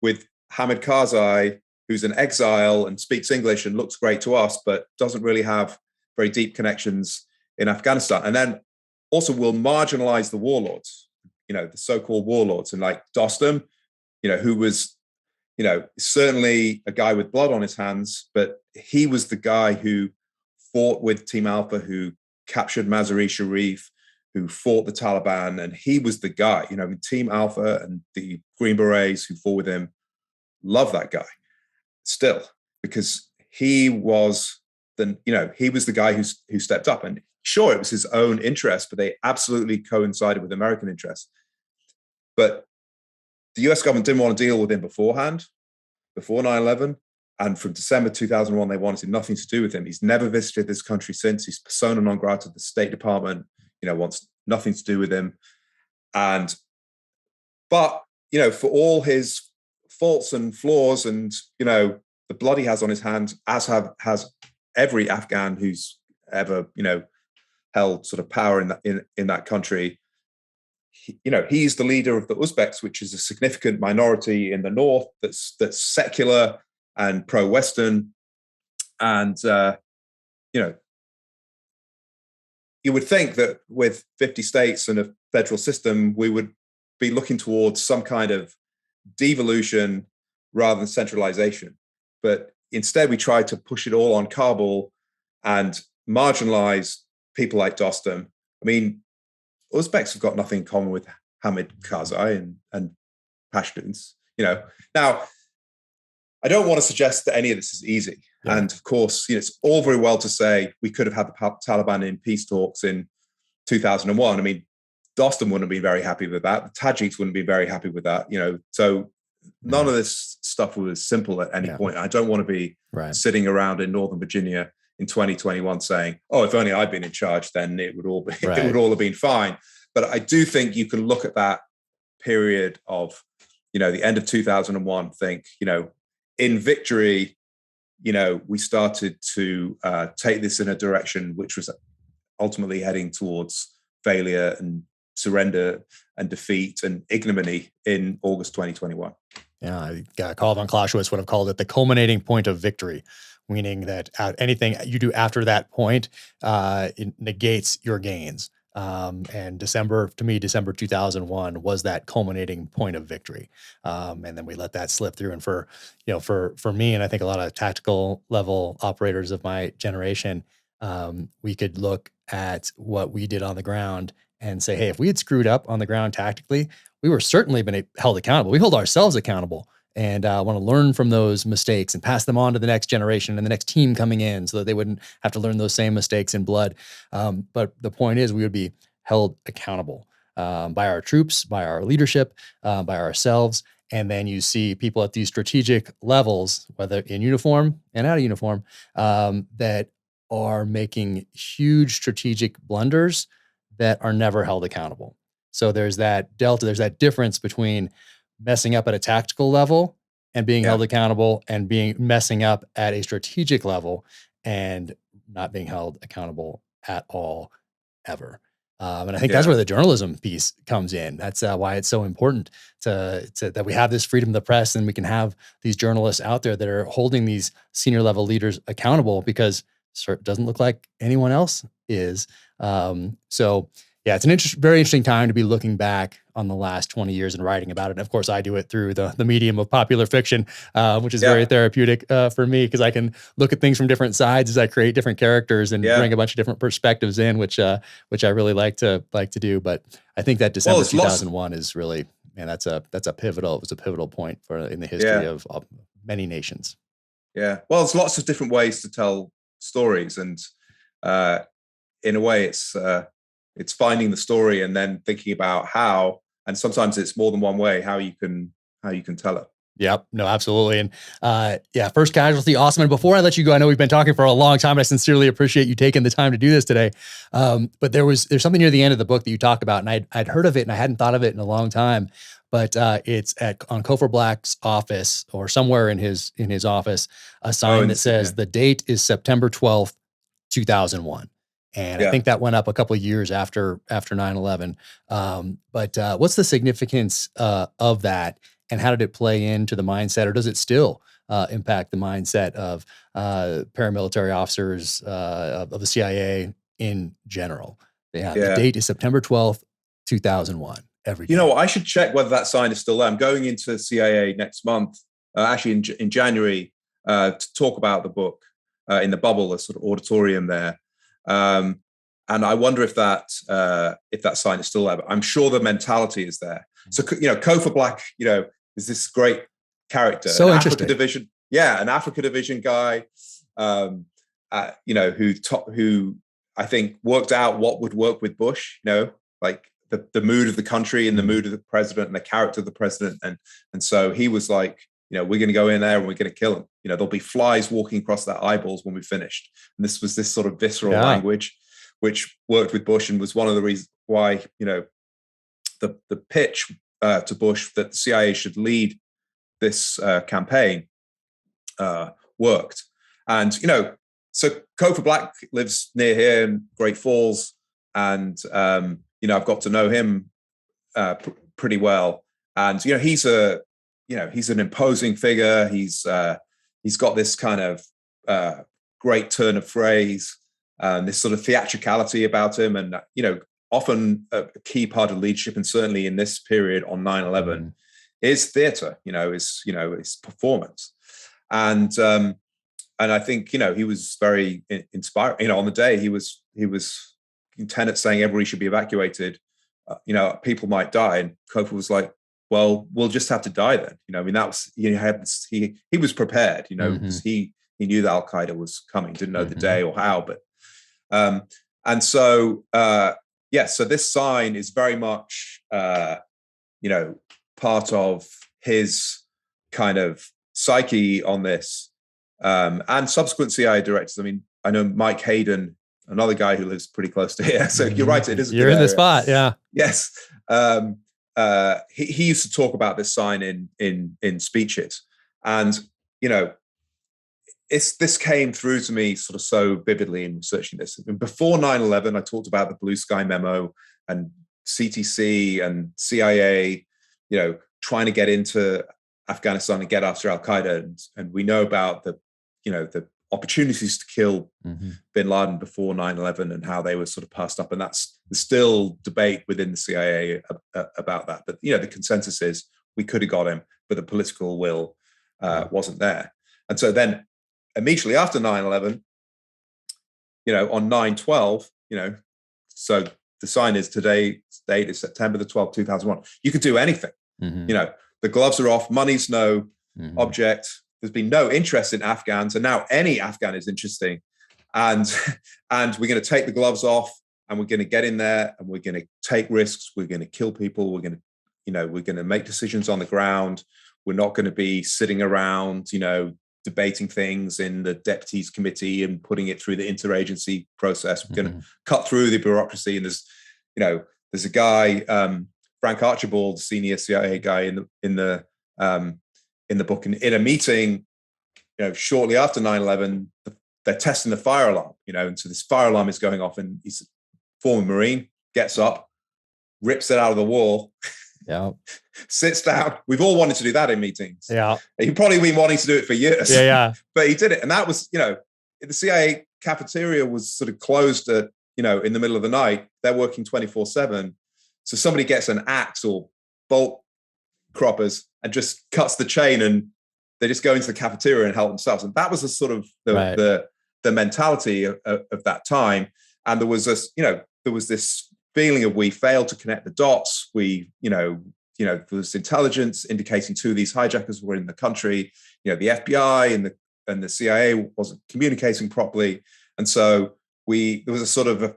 with Hamid Karzai, who's in exile and speaks English and looks great to us, but doesn't really have very deep connections in Afghanistan. And then also we'll marginalize the warlords, the so-called warlords, and like Dostum, who was, certainly a guy with blood on his hands, but he was the guy who fought with Team Alpha, who captured Mazar-e Sharif, who fought the Taliban, and he was the guy, Team Alpha and the Green Berets who fought with him love that guy still, because he was the guy who stepped up. And sure, it was his own interest, but they absolutely coincided with American interests. But the US government didn't want to deal with him beforehand, before 9/11. And from December 2001, they wanted nothing to do with him. He's never visited this country since. He's persona non grata. The State Department, wants nothing to do with him. But for all his faults and flaws and, the blood he has on his hands, has every Afghan who's ever, held sort of power in that country. He's the leader of the Uzbeks, which is a significant minority in the north that's secular and pro-Western. And, you would think that with 50 states and a federal system, we would be looking towards some kind of devolution rather than centralization. But instead, we tried to push it all on Kabul and marginalize people like Dostum. I mean, Uzbeks have got nothing in common with Hamid Karzai and Pashtuns. Now, I don't want to suggest that any of this is easy. Yeah. And of course, it's all very well to say we could have had the Taliban in peace talks in 2001. I mean, Dostum wouldn't be very happy with that. The Tajiks wouldn't be very happy with that. So none of this stuff was simple at any point. I don't want to be sitting around in Northern Virginia in 2021 saying, "Oh, if only I'd been in charge, then it would all have been fine." But I do think you can look at that period of, the end of 2001. Think, in victory, we started to take this in a direction which was ultimately heading towards failure and surrender and defeat and ignominy in August 2021. Yeah, Karl von Clausewitz would have called it the culminating point of victory, meaning that anything you do after that point, it negates your gains. And December 2001 was that culminating point of victory. And then we let that slip through. And for me, and I think a lot of tactical level operators of my generation, we could look at what we did on the ground and say, hey, if we had screwed up on the ground tactically, we were certainly been held accountable. We hold ourselves accountable, and want to learn from those mistakes and pass them on to the next generation and the next team coming in so that they wouldn't have to learn those same mistakes in blood. But the point is we would be held accountable by our troops, by our leadership, by ourselves. And then you see people at these strategic levels, whether in uniform and out of uniform, that are making huge strategic blunders that are never held accountable. So there's that delta, there's that difference between messing up at a tactical level and being held accountable, and messing up at a strategic level and not being held accountable at all, ever. And I think that's where the journalism piece comes in. That's why it's so important to that we have this freedom of the press, and we can have these journalists out there that are holding these senior level leaders accountable, because it doesn't look like anyone else is. So yeah, it's an very interesting time to be looking back on the last 20 years and writing about it. And of course, I do it through the medium of popular fiction, which is very therapeutic for me, because I can look at things from different sides as I create different characters and bring a bunch of different perspectives in, which I really like to do. But I think that December 2001 is really, man, it was a pivotal point in the history of many nations. Yeah, well, there's lots of different ways to tell stories, and in a way, it's finding the story and then thinking about how, and sometimes it's more than one way, how you can tell it. Yep. No, absolutely. And First Casualty, awesome. And before I let you go, I know we've been talking for a long time. I sincerely appreciate you taking the time to do this today. But there's something near the end of the book that you talk about, and I'd heard of it and I hadn't thought of it in a long time. But it's on Cofer Black's office, or somewhere in his office, a sign that says the date is September 12th, 2001. And I think that went up a couple of years after 9/11. But what's the significance of that, and how did it play into the mindset, or does it still impact the mindset of paramilitary officers of the CIA in general? The date is September 12th, 2001. Every day. I should check whether that sign is still there. I'm going into CIA next month, actually in January, to talk about the book in the bubble, the sort of auditorium there. And I wonder if that sign is still there. But I'm sure the mentality is there. So Cofer Black, is this great character, so Africa Division, an Africa Division guy, who I think worked out what would work with Bush. Like the mood of the country and the mood of the president and the character of the president, and so he was like, we're going to go in there and we're going to kill him. There'll be flies walking across their eyeballs when we finished. And this was this sort of visceral language, which worked with Bush, and was one of the reasons why, the pitch to Bush that the CIA should lead this campaign worked. And, so Cofer Black lives near here in Great Falls, and, I've got to know him pretty well. And, he's an imposing figure. He's got this kind of great turn of phrase, this sort of theatricality about him, and often a key part of leadership, and certainly in this period on 9/11, is theater. Is performance, and I think he was very inspiring. On the day he was Tenet saying everybody should be evacuated. People might die, and Cofer was like, well, we'll just have to die then. That was, he was prepared, because he knew that Al-Qaeda was coming, didn't know the day or how, but, and so So this sign is very much, part of his kind of psyche on this, and subsequent CIA directors. I mean, I know Mike Hayden, another guy who lives pretty close to here. So you're right, it is. You're in the spot, yeah. Yes, he used to talk about this sign in speeches, and this came through to me sort of so vividly in researching this. And before 9/11, I talked about the Blue Sky Memo and CTC and CIA, trying to get into Afghanistan and get after Al Qaeda, and we know about the opportunities to kill bin Laden before 9/11 and how they were sort of passed up, and there's still debate within the CIA about that. But the consensus is we could have got him, but the political will wasn't there. And so then immediately after 9/11, on 9/12, so the sign is today's date is September the 12th, 2001. You could do anything. The gloves are off, money's no object. There's been no interest in Afghans, and now any Afghan is interesting. And we're going to take the gloves off, and we're going to get in there, and we're going to take risks. We're going to kill people. We're going to make decisions on the ground. We're not going to be sitting around, debating things in the deputies committee and putting it through the interagency process. We're going to cut through the bureaucracy. And there's a guy, Frank Archibald, senior CIA guy in the book, in a meeting, shortly after 9/11, they're testing the fire alarm, and so this fire alarm is going off, and he's a former Marine, gets up, rips it out of the wall, sits down. We've all wanted to do that in meetings. Yeah. He'd probably been wanting to do it for years. Yeah. But he did it. And that was, the CIA cafeteria was sort of closed at, in the middle of the night. They're working 24/7. So somebody gets an axe or bolt croppers and just cuts the chain, and they just go into the cafeteria and help themselves. And that was the sort of the mentality of that time. And there was this feeling of we failed to connect the dots. There was intelligence indicating two of these hijackers were in the country. The FBI and the CIA wasn't communicating properly, and so there was a sort of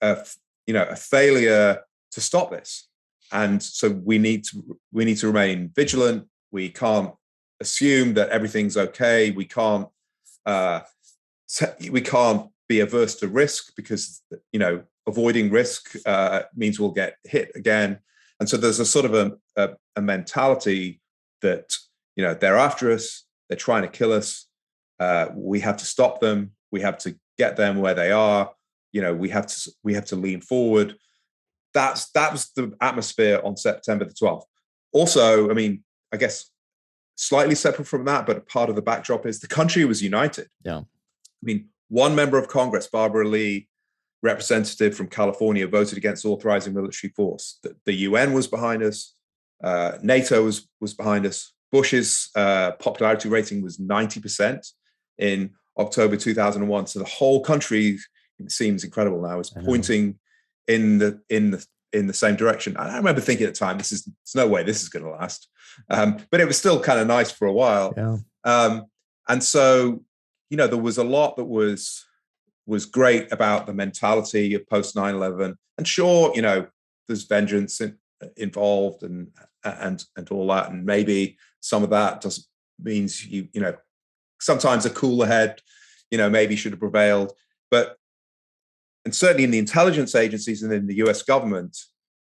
a failure to stop this. And so we need to remain vigilant. We can't assume that everything's okay. We can't be averse to risk, because avoiding risk means we'll get hit again. And so there's a sort of a mentality that they're after us. They're trying to kill us. We have to stop them. We have to get them where they are. We have to lean forward. That was the atmosphere on September the 12th. Also, I mean, I guess slightly separate from that, but part of the backdrop is the country was united. Yeah. I mean, one member of Congress, Barbara Lee, representative from California, voted against authorizing military force. The UN was behind us. NATO was behind us. Bush's popularity rating was 90% in October 2001. So the whole country, it seems incredible now, is pointing in the same direction. I remember thinking at the time, there's no way this is going to last. But it was still kind of nice for a while. Yeah. And so, there was a lot that was great about the mentality of post 9/11. And sure, there's vengeance involved and all that. And maybe some of that just means sometimes a cooler head, maybe should have prevailed. And certainly in the intelligence agencies and in the US government,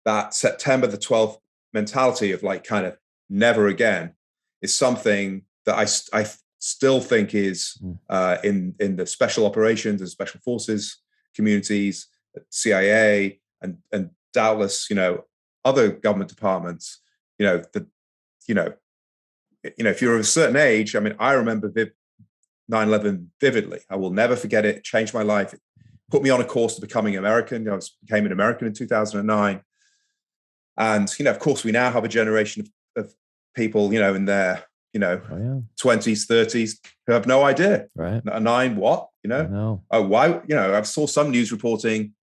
that September the 12th mentality of kind of never again is something that I still think is in the special operations and special forces communities, CIA, and doubtless, other government departments, if you're of a certain age, I mean, I remember 9/11 vividly. I will never forget it. It changed my life. It put me on a course to becoming American. I became an American in 2009. And, of course, we now have a generation of people, in their, 20s, 30s, who have no idea. Right. 9, what? Oh, why? I saw some news reporting.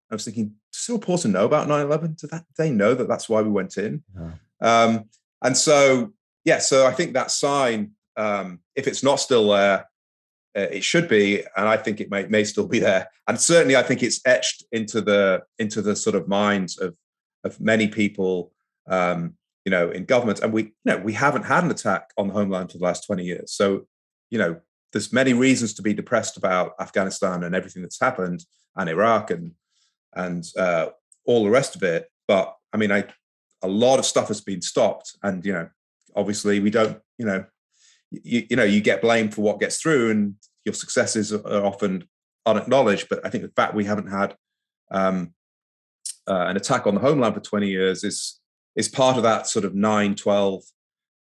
I was thinking, does the reporter know about 9/11? Do they know that that's why we went in? Yeah. And so, so I think that sign, if it's not still there, it should be, and I think it may still be there. And certainly, I think it's etched into the sort of minds of many people, in government. And we haven't had an attack on the homeland for the last 20 years. So, there's many reasons to be depressed about Afghanistan and everything that's happened, and Iraq and all the rest of it. But I mean, a lot of stuff has been stopped, and obviously we don't, you get blamed for what gets through, and your successes are often unacknowledged. But I think the fact we haven't had an attack on the homeland for 20 years is part of that sort of 9/12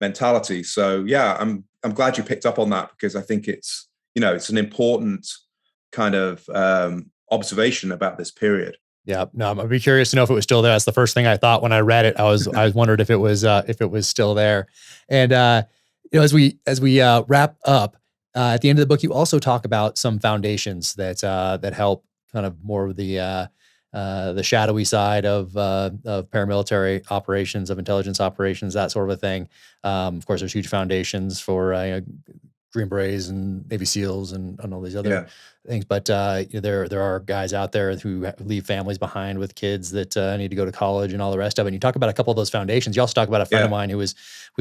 mentality. So yeah, I'm glad you picked up on that, because I think it's an important kind of observation about this period. Yeah, no, I'd be curious to know if it was still there. That's the first thing I thought when I read it. I was wondered if it was still there. And as we wrap up at the end of the book, you also talk about some foundations that help kind of more of the shadowy side of paramilitary operations, of intelligence operations, that sort of a thing. Of course, there's huge foundations for Green Berets and Navy SEALs and all these other things. But there are guys out there who leave families behind with kids that need to go to college and all the rest of it. And you talk about a couple of those foundations. You also talk about a friend of mine who was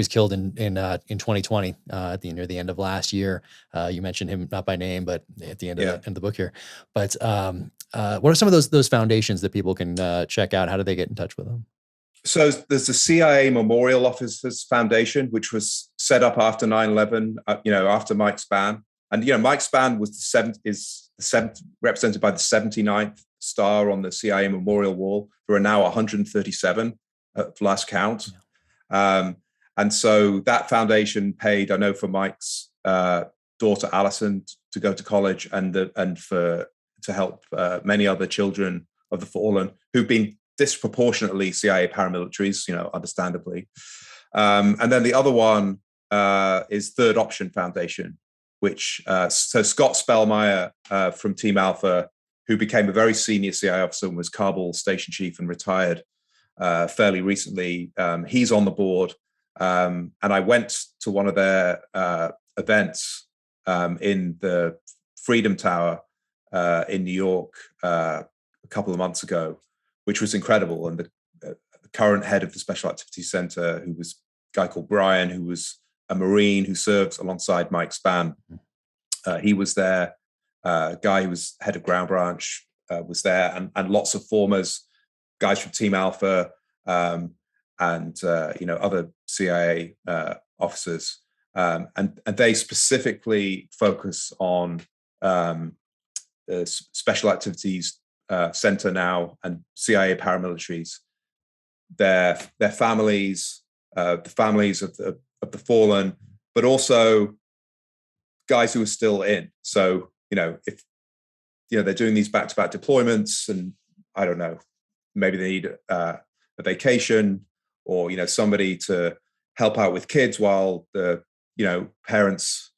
killed in 2020 near the end of last year. You mentioned him not by name, but at the end of the book here. But what are some of those foundations that people can check out? How do they get in touch with them? So there's the CIA Memorial Officers Foundation, which was set up after 9/11, after Mike Spann. And, Mike Spann was the seventh, represented by the 79th star on the CIA Memorial Wall. There are now 137 at last count. And so that foundation paid, I know, for Mike's daughter, Allison, to go to college, and to help many other children of the fallen who've been disproportionately CIA paramilitaries, understandably. And then the other one is Third Option Foundation, which, so Scott Spellmeyer from Team Alpha, who became a very senior CIA officer and was Kabul station chief and retired fairly recently, he's on the board. And I went to one of their events in the Freedom Tower in New York a couple of months ago, which was incredible. And the current head of the Special Activities Center, who was a guy called Brian, who was a Marine who served alongside Mike Spann, he was there. Guy who was head of Ground Branch was there, and lots of formers, guys from Team Alpha, and other CIA officers, and they specifically focus on the Special Activities Center now and CIA paramilitaries, their families, the families of the fallen, but also guys who are still in. So if they're doing these back-to-back deployments, and I don't know, maybe they need a vacation, or somebody to help out with kids while the parents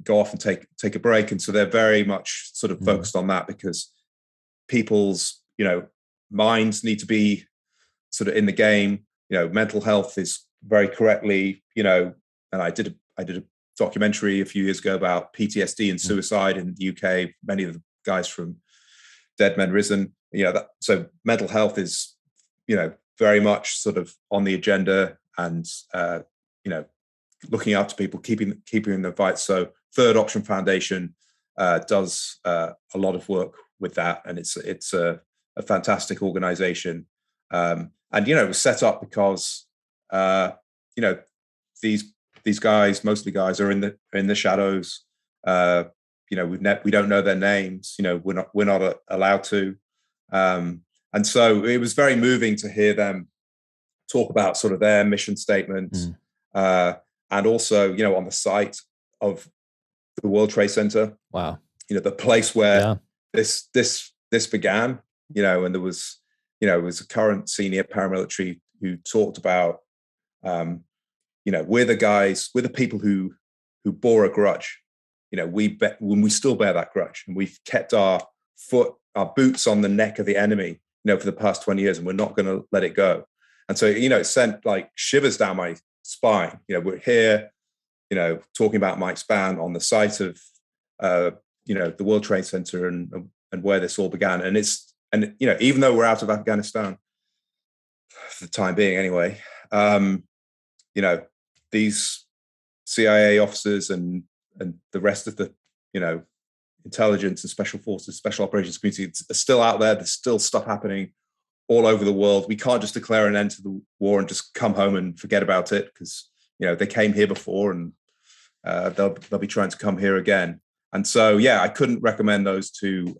go off and take a break. And so they're very much sort of focused on that, because people's minds need to be sort of in the game. Mental health is very correctly, and I did a documentary a few years ago about PTSD and suicide in the UK. Many of the guys from Dead Men Risen, so mental health is very much sort of on the agenda, and looking after people, keeping in the fight. So Third Option Foundation does a lot of work with that, and it's a fantastic organization. And it was set up because these guys, mostly guys, are in the shadows. We don't know their names. We're not allowed to. And so it was very moving to hear them talk about sort of their mission statement, and also on the site of the World Trade Center. Wow, the place where this began. And there was it was a current senior paramilitary who talked about we're the people who bore a grudge. When we still bear that grudge, and we've kept our boots on the neck of the enemy, for the past 20 years, and we're not going to let it go. And so, it sent like shivers down my spine. We're here, talking about Mike Spann on the site of the World Trade Center and where this all began. And even though we're out of Afghanistan for the time being, anyway, these CIA officers and the rest of the intelligence and special forces, special operations community are still out there. There's still stuff happening all over the world. We can't just declare an end to the war and just come home and forget about it, because they came here before, and they'll be trying to come here again. And so, I couldn't recommend those two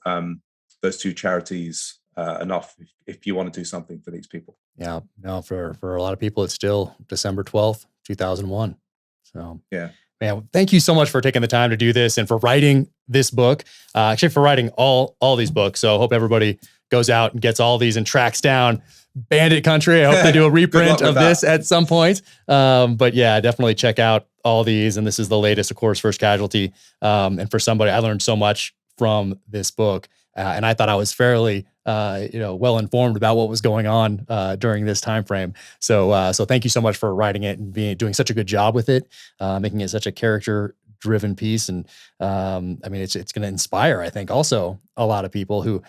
charities enough if you want to do something for these people. Yeah, no, for a lot of people, it's still December 12th, 2001. So yeah. Man, thank you so much for taking the time to do this and for writing this book. Actually, for writing all these books. So I hope everybody goes out and gets all these and tracks down Bandit Country. I hope they do a reprint of this at some point. But yeah, definitely check out all these. And this is the latest, of course, First Casualty. And for somebody, I learned so much from this book. And I thought I was fairly, well informed about what was going on during this time frame. So thank you so much for writing it and doing such a good job with it, making it such a character-driven piece. And it's going to inspire, I think, also a lot of people who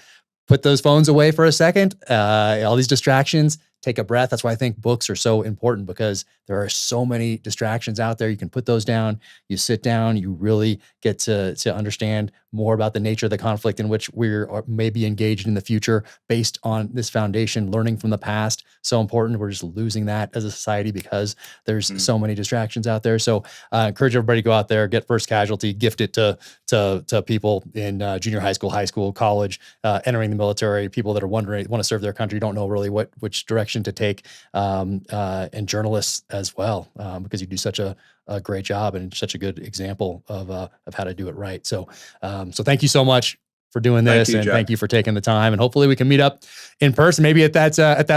put those phones away for a second. All these distractions. Take a breath. That's why I think books are so important, because there are so many distractions out there. You can put those down, you sit down, you really get to understand more about the nature of the conflict in which we're maybe engaged in the future based on this foundation, learning from the past. So important. We're just losing that as a society because there's so many distractions out there. So I encourage everybody to go out there, get First Casualty, gift it to people in junior high school, college, entering the military, people that are wondering, want to serve their country, don't know really which direction to take, and journalists as well, because you do such a great job and such a good example of how to do it right. So thank you so much for doing this, and thank you for taking the time. And hopefully we can meet up in person, maybe at that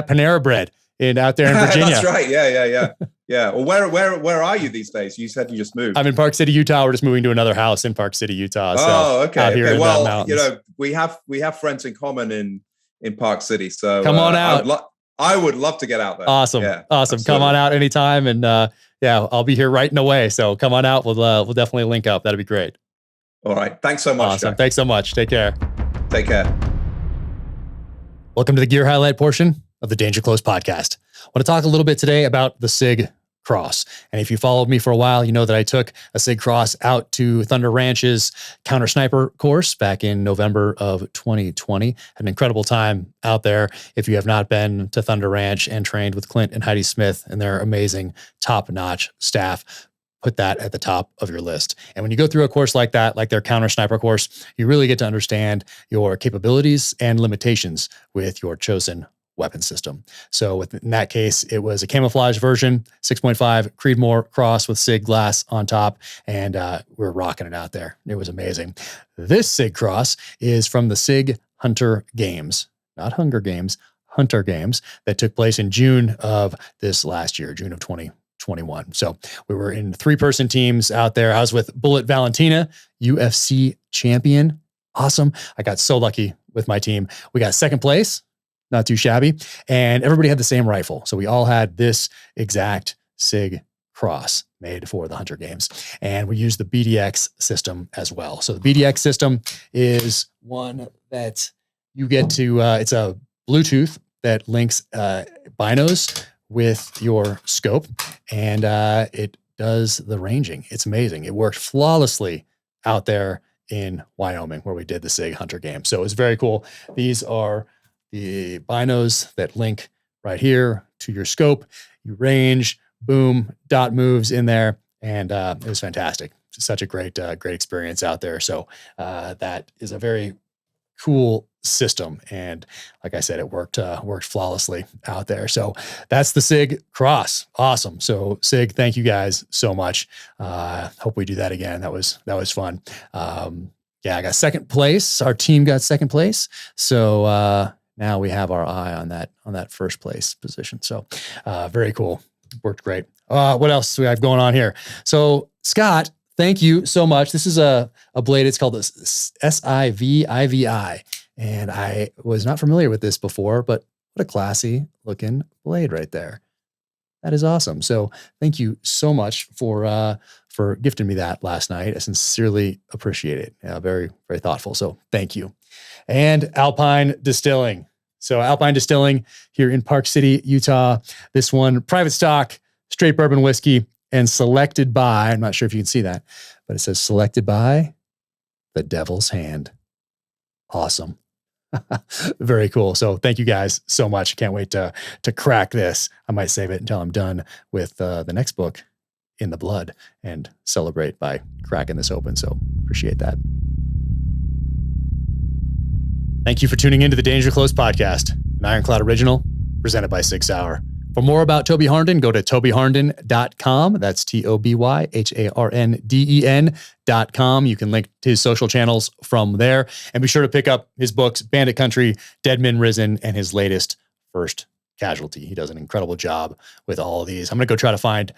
Panera Bread out there in Virginia. That's right. Yeah. Well, where are you these days? You said you just moved. I'm in Park City, Utah. We're just moving to another house in Park City, Utah. Okay. Out here in the mountains. We have friends in common in Park City. So come on out. I would love to get out there. Awesome. Yeah, awesome. Absolutely. Come on out anytime. And I'll be here writing away. So come on out. We'll definitely link up. That'd be great. All right. Thanks so much. Awesome. Jack. Thanks so much. Take care. Take care. Welcome to the gear highlight portion of the Danger Close podcast. I want to talk a little bit today about the SIG Cross. And if you followed me for a while, you know that I took a SIG Cross out to Thunder Ranch's counter sniper course back in November of 2020. Had an incredible time out there. If you have not been to Thunder Ranch and trained with Clint and Heidi Smith and their amazing top-notch staff, put that at the top of your list. And when you go through a course like that, like their counter sniper course, you really get to understand your capabilities and limitations with your chosen weapon system. So in that case, it was a camouflage version, 6.5 Creedmoor cross with SIG glass on top, and we're rocking it out there. It was amazing. This SIG cross is from the SIG Hunter Games, not Hunger Games, Hunter Games, that took place in June of this last year, June of 2021. So we were in 3-person teams out there. I was with Bullet Valentina, UFC champion. Awesome. I got so lucky with my team. We got second place. Not too shabby. And everybody had the same rifle. So we all had this exact SIG cross made for the Hunter Games. And we used the BDX system as well. So the BDX system is one that you get to, it's a Bluetooth that links binos with your scope, and it does the ranging. It's amazing. It worked flawlessly out there in Wyoming where we did the SIG Hunter Game. So it was very cool. These are the binos that link right here to your scope. You range, boom, dot moves in there, and it was fantastic. Such a great experience out there. So that is a very cool system, and like I said, it worked flawlessly out there. So that's the SIG Cross. Awesome. So SIG, thank you guys so much. Hope we do that again. That was fun. I got second place. Our team got second place. So now we have our eye on that first place position. So very cool. Worked great. What else do we have going on here? So Scott, thank you so much. This is a blade. It's called the SIVIVI. And I was not familiar with this before, but what a classy looking blade right there. That is awesome. So thank you so much for gifting me that last night. I sincerely appreciate it. Very, very thoughtful. So thank you. And Alpine Distilling. So Alpine Distilling here in Park City, Utah. This one, private stock, straight bourbon whiskey, and selected by, I'm not sure if you can see that, but it says selected by the Devil's Hand. Awesome. Very cool. So thank you guys so much. Can't wait to crack this. I might save it until I'm done with the next book, In the Blood, and celebrate by cracking this open. So appreciate that. Thank you for tuning into the Danger Close podcast, an Ironclad original presented by 6 Hour. For more about Toby Harnden, go to tobyharnden.com. That's TOBYHARNDEN.com. You can link to his social channels from there. And be sure to pick up his books, Bandit Country, Dead Men Risen, and his latest, First Casualty. He does an incredible job with all of these. I'm going to go try to find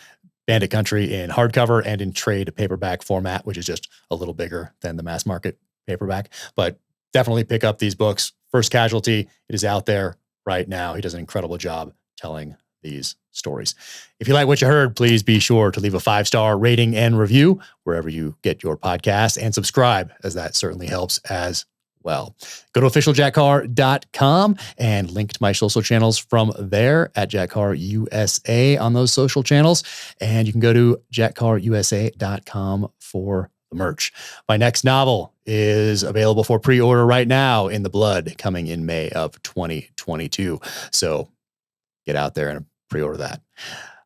Bandit Country in hardcover and in trade paperback format, which is just a little bigger than the mass market paperback. But definitely pick up these books. First Casualty, it is out there right now. He does an incredible job telling these stories. If you like what you heard, please be sure to leave a 5-star rating and review wherever you get your podcast, and subscribe, as that certainly helps as well. Go to officialjackcarr.com and link to my social channels from there at Jack Carr USA on those social channels. And you can go to jackcarrusa.com for the merch. My next novel is available for pre-order right now, In the Blood, coming in May of 2022. So get out there and pre-order that.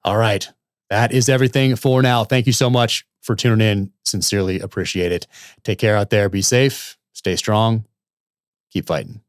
All right. That is everything for now. Thank you so much for tuning in. Sincerely appreciate it. Take care out there. Be safe. Stay strong. Keep fighting.